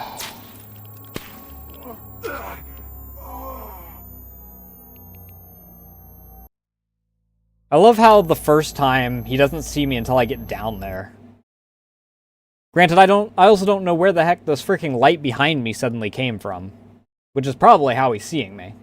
I love how the first time he doesn't see me until I get down there. Granted, I also don't know where the heck this freaking light behind me suddenly came from. Which is probably how he's seeing me.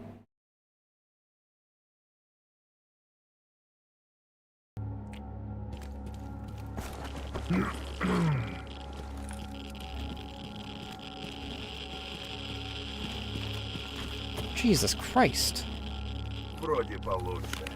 Jesus Christ. Вроде получше.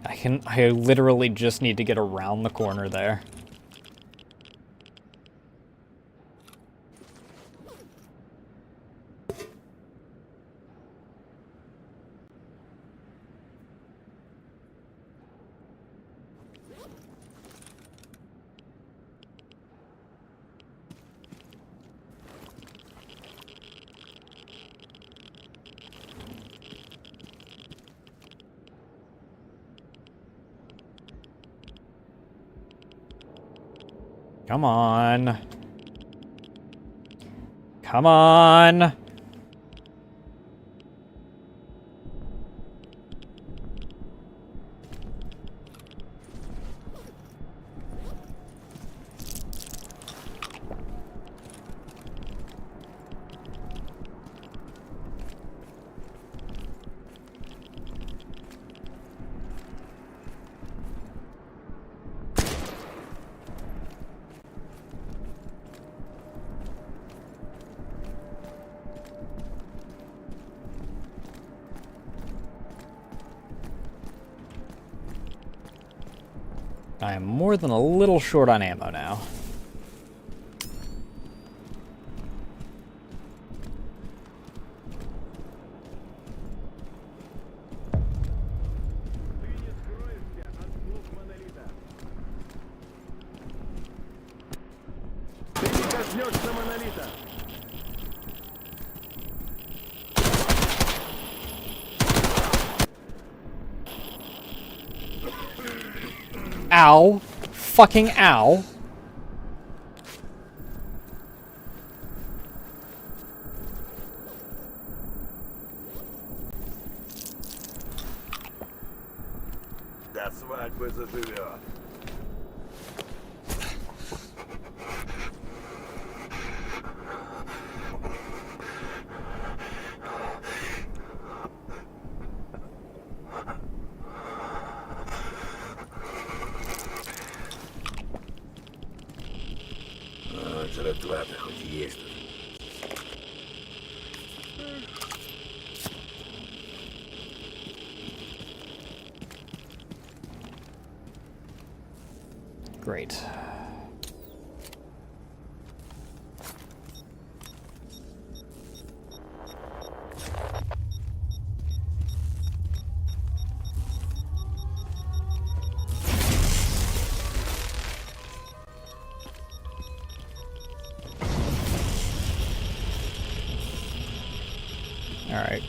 I literally just need to get around the corner there. Come on. Come on. I am more than a little short on ammo now. Ow. Fucking ow. До свадьбы заживет. Зарплата хоть есть тут. Great. All right.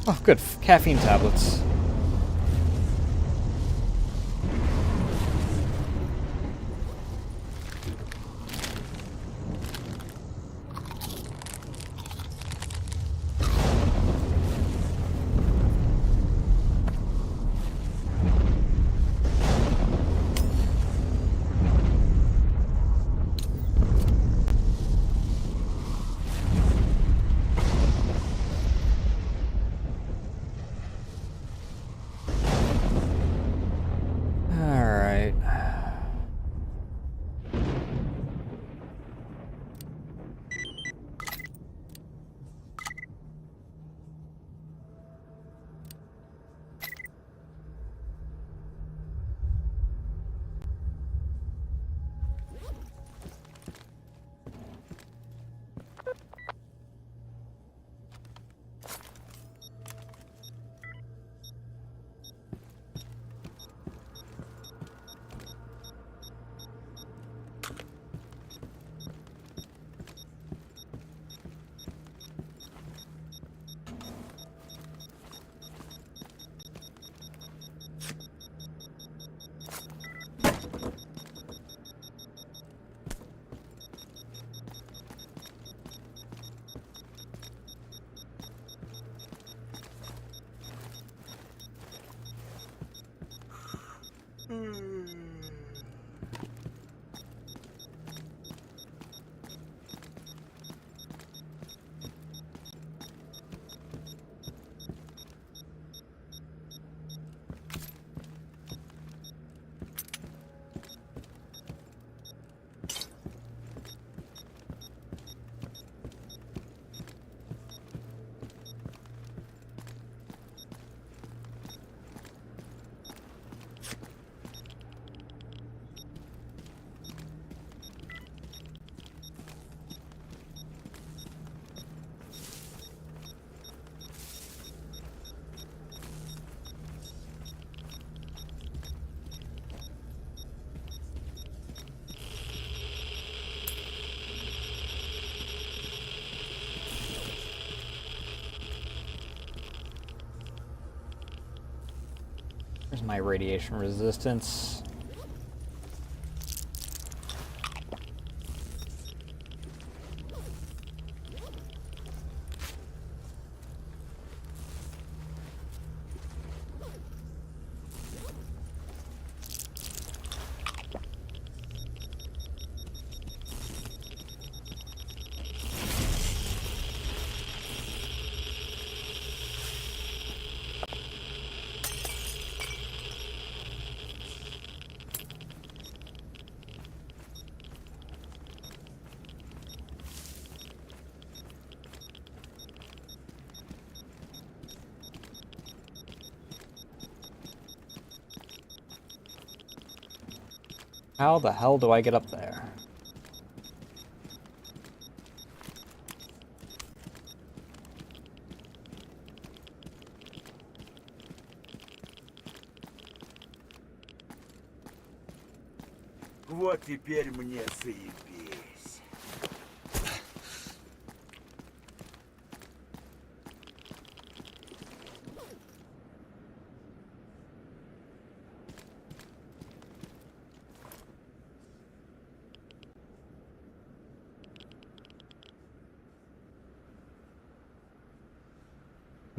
Oh, good. Caffeine tablets. Here's my radiation resistance. How the hell do I get up there? Вот теперь мне заебись.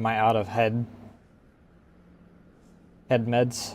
Am I out of head meds?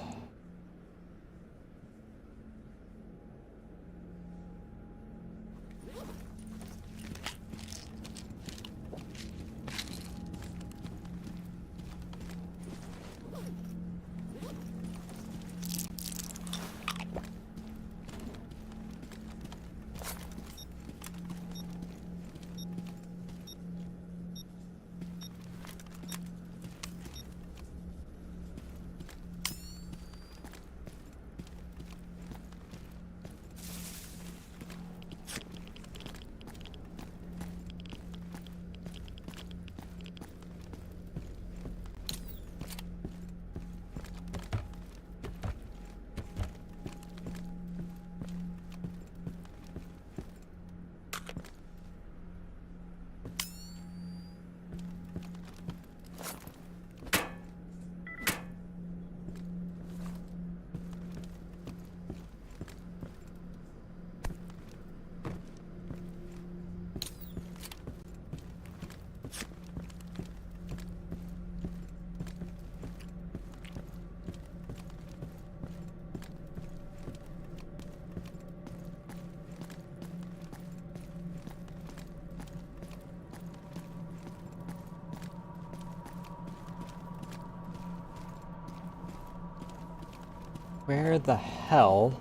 Where the hell?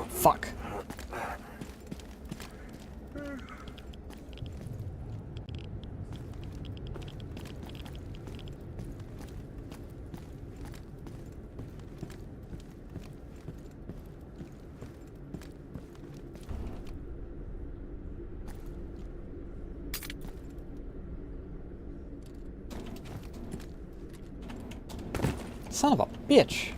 Fuck. Son of a bitch.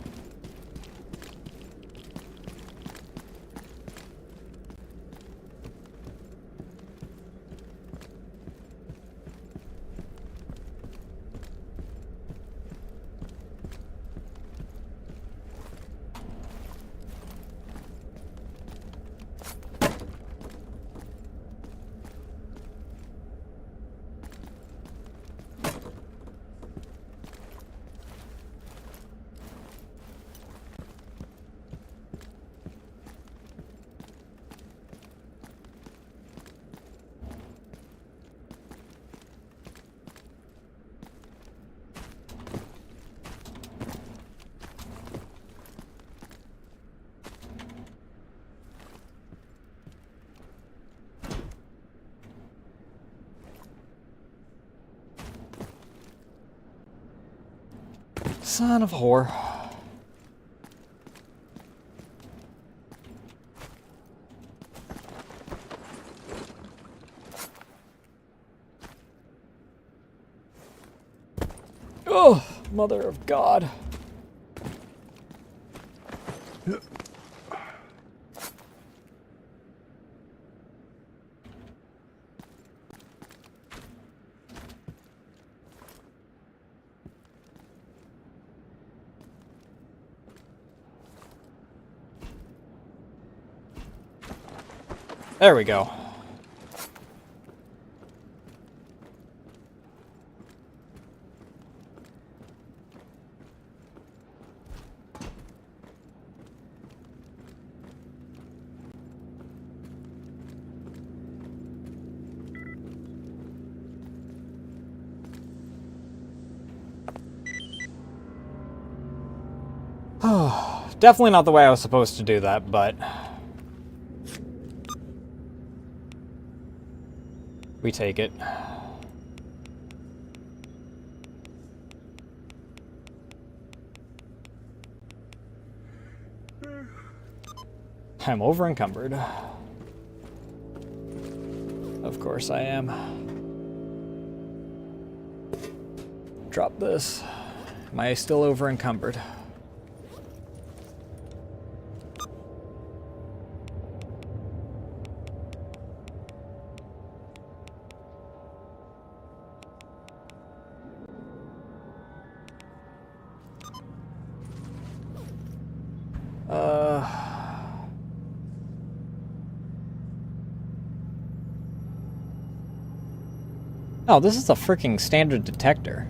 Son of a whore. Oh, mother of God. There we go. Definitely not the way I was supposed to do that, but we take it. I'm over encumbered. Of course I am. Drop this. Am I still over encumbered? Oh, this is a freaking standard detector.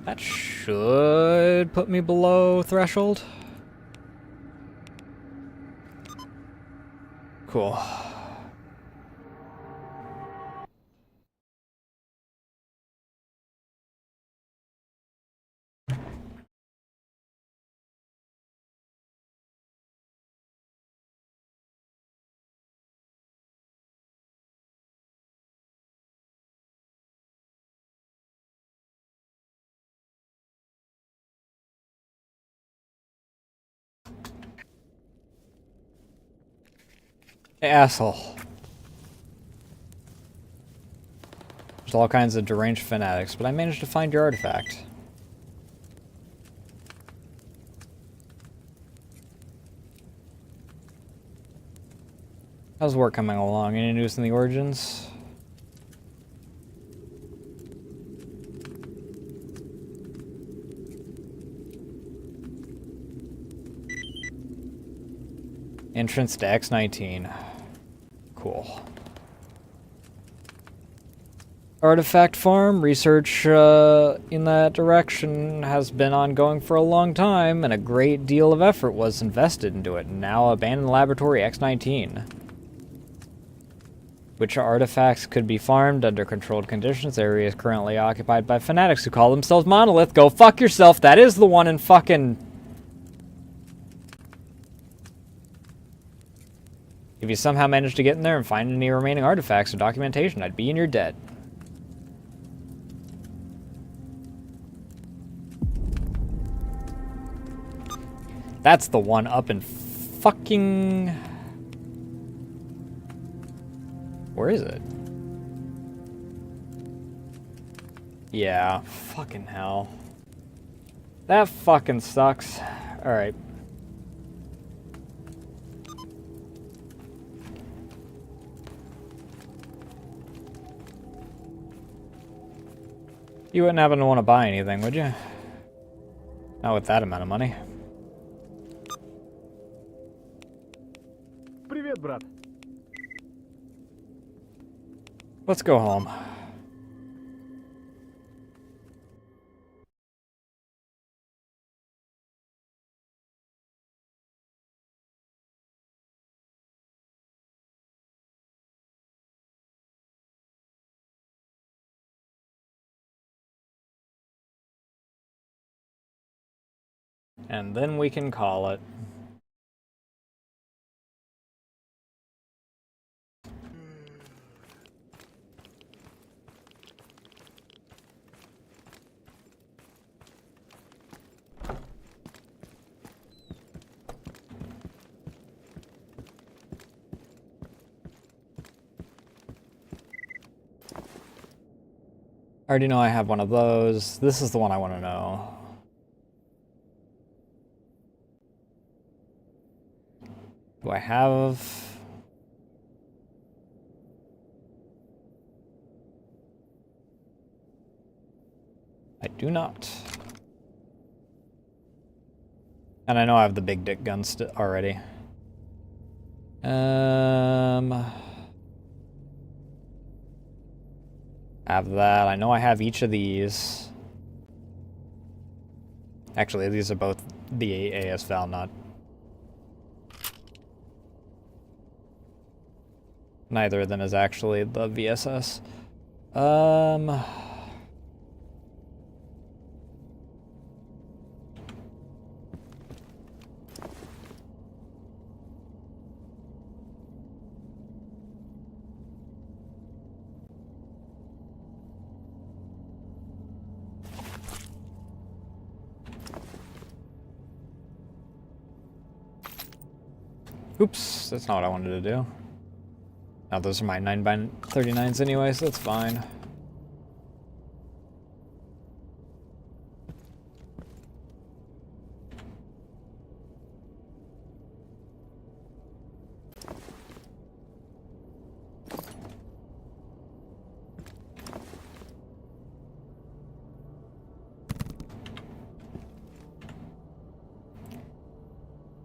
That should put me below threshold. Cool. Asshole. There's all kinds of deranged fanatics, but I managed to find your artifact. How's work coming along? Any news in the Origins? Entrance to X-19. Cool. Artifact farm research in that direction has been ongoing for a long time, and a great deal of effort was invested into it. Now abandoned laboratory X-19. Which artifacts could be farmed under controlled conditions. The area is currently occupied by fanatics who call themselves Monolith. Go fuck yourself. That is the one in fucking... If you somehow manage to get in there and find any remaining artifacts or documentation, I'd be in your debt. That's the one up in fucking... Where is it? Yeah, fucking hell. That fucking sucks. Alright. You wouldn't happen to want to buy anything, would you? Not with that amount of money. Привет, брат. Let's go home. And then we can call it. I already know I have one of those. This is the one I want to know. Do I have... I do not. And I know I have the big dick guns already. Have that. I know I have each of these. Actually, these are both the AS Val, not... Neither of them is actually the VSS. Oops, that's not what I wanted to do. Now those are my 9x39s anyway, so that's fine.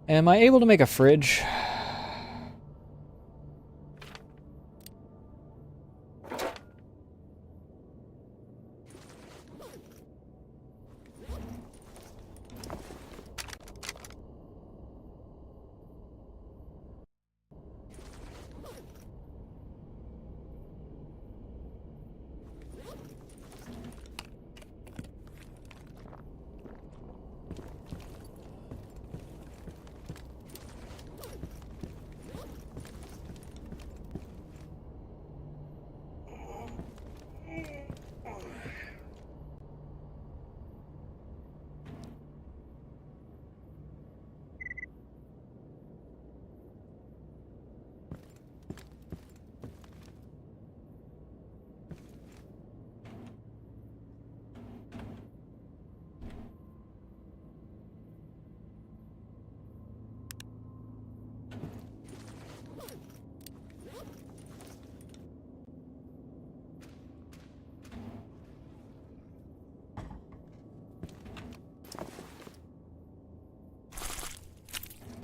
Am I able to make a fridge?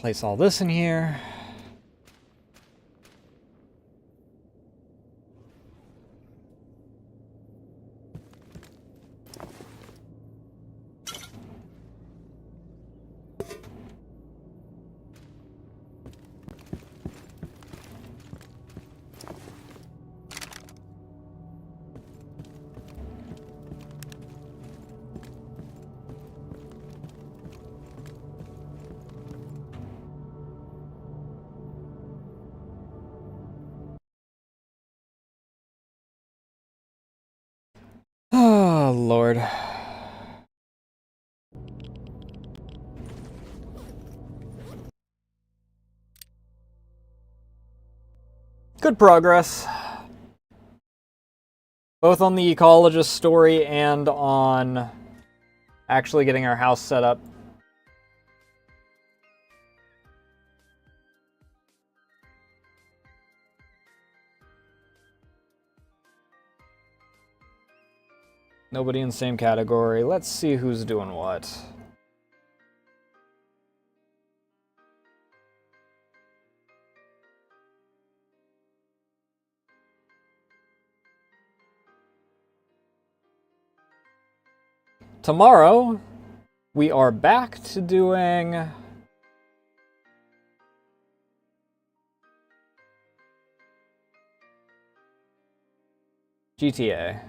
Place all this in here. Oh, Lord. Good progress. Both on the ecologist story and on actually getting our house set up. Nobody in the same category. Let's see who's doing what. Tomorrow, we are back to doing GTA.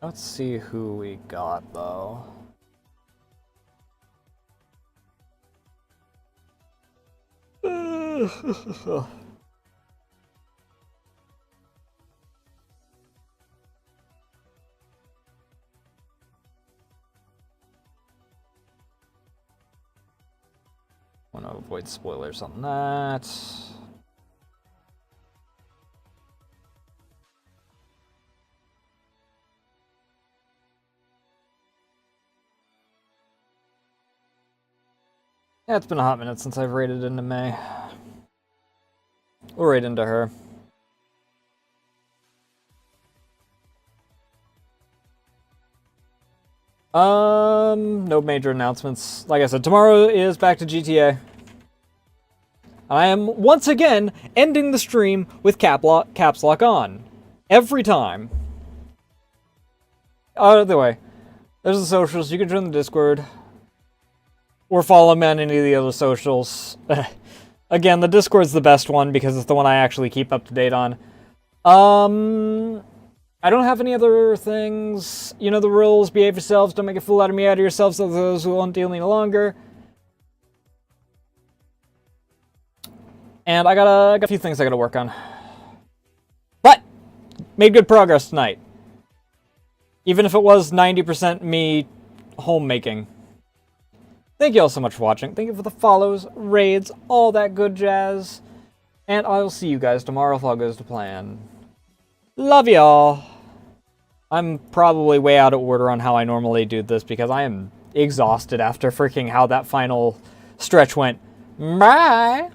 Let's see who we got, though. Want to avoid spoilers on that. Yeah, it's been a hot minute since I've raided into May. We'll raid into her. No major announcements. Like I said, tomorrow is back to GTA. I am once again ending the stream with caps lock on. Every time. Either way, there's the socials. You can join the Discord. Or follow me on any of the other socials. Again, the Discord's the best one because it's the one I actually keep up to date on. I don't have any other things. You know the rules. Behave yourselves. Don't make a fool out of me, out of yourselves, so those who won't deal any longer. And I got a few things I gotta work on. But made good progress tonight. Even if it was 90% me homemaking. Thank you all so much for watching. Thank you for the follows, raids, all that good jazz. And I will see you guys tomorrow if all goes to plan. Love y'all. I'm probably way out of order on how I normally do this because I am exhausted after freaking how that final stretch went. Bye.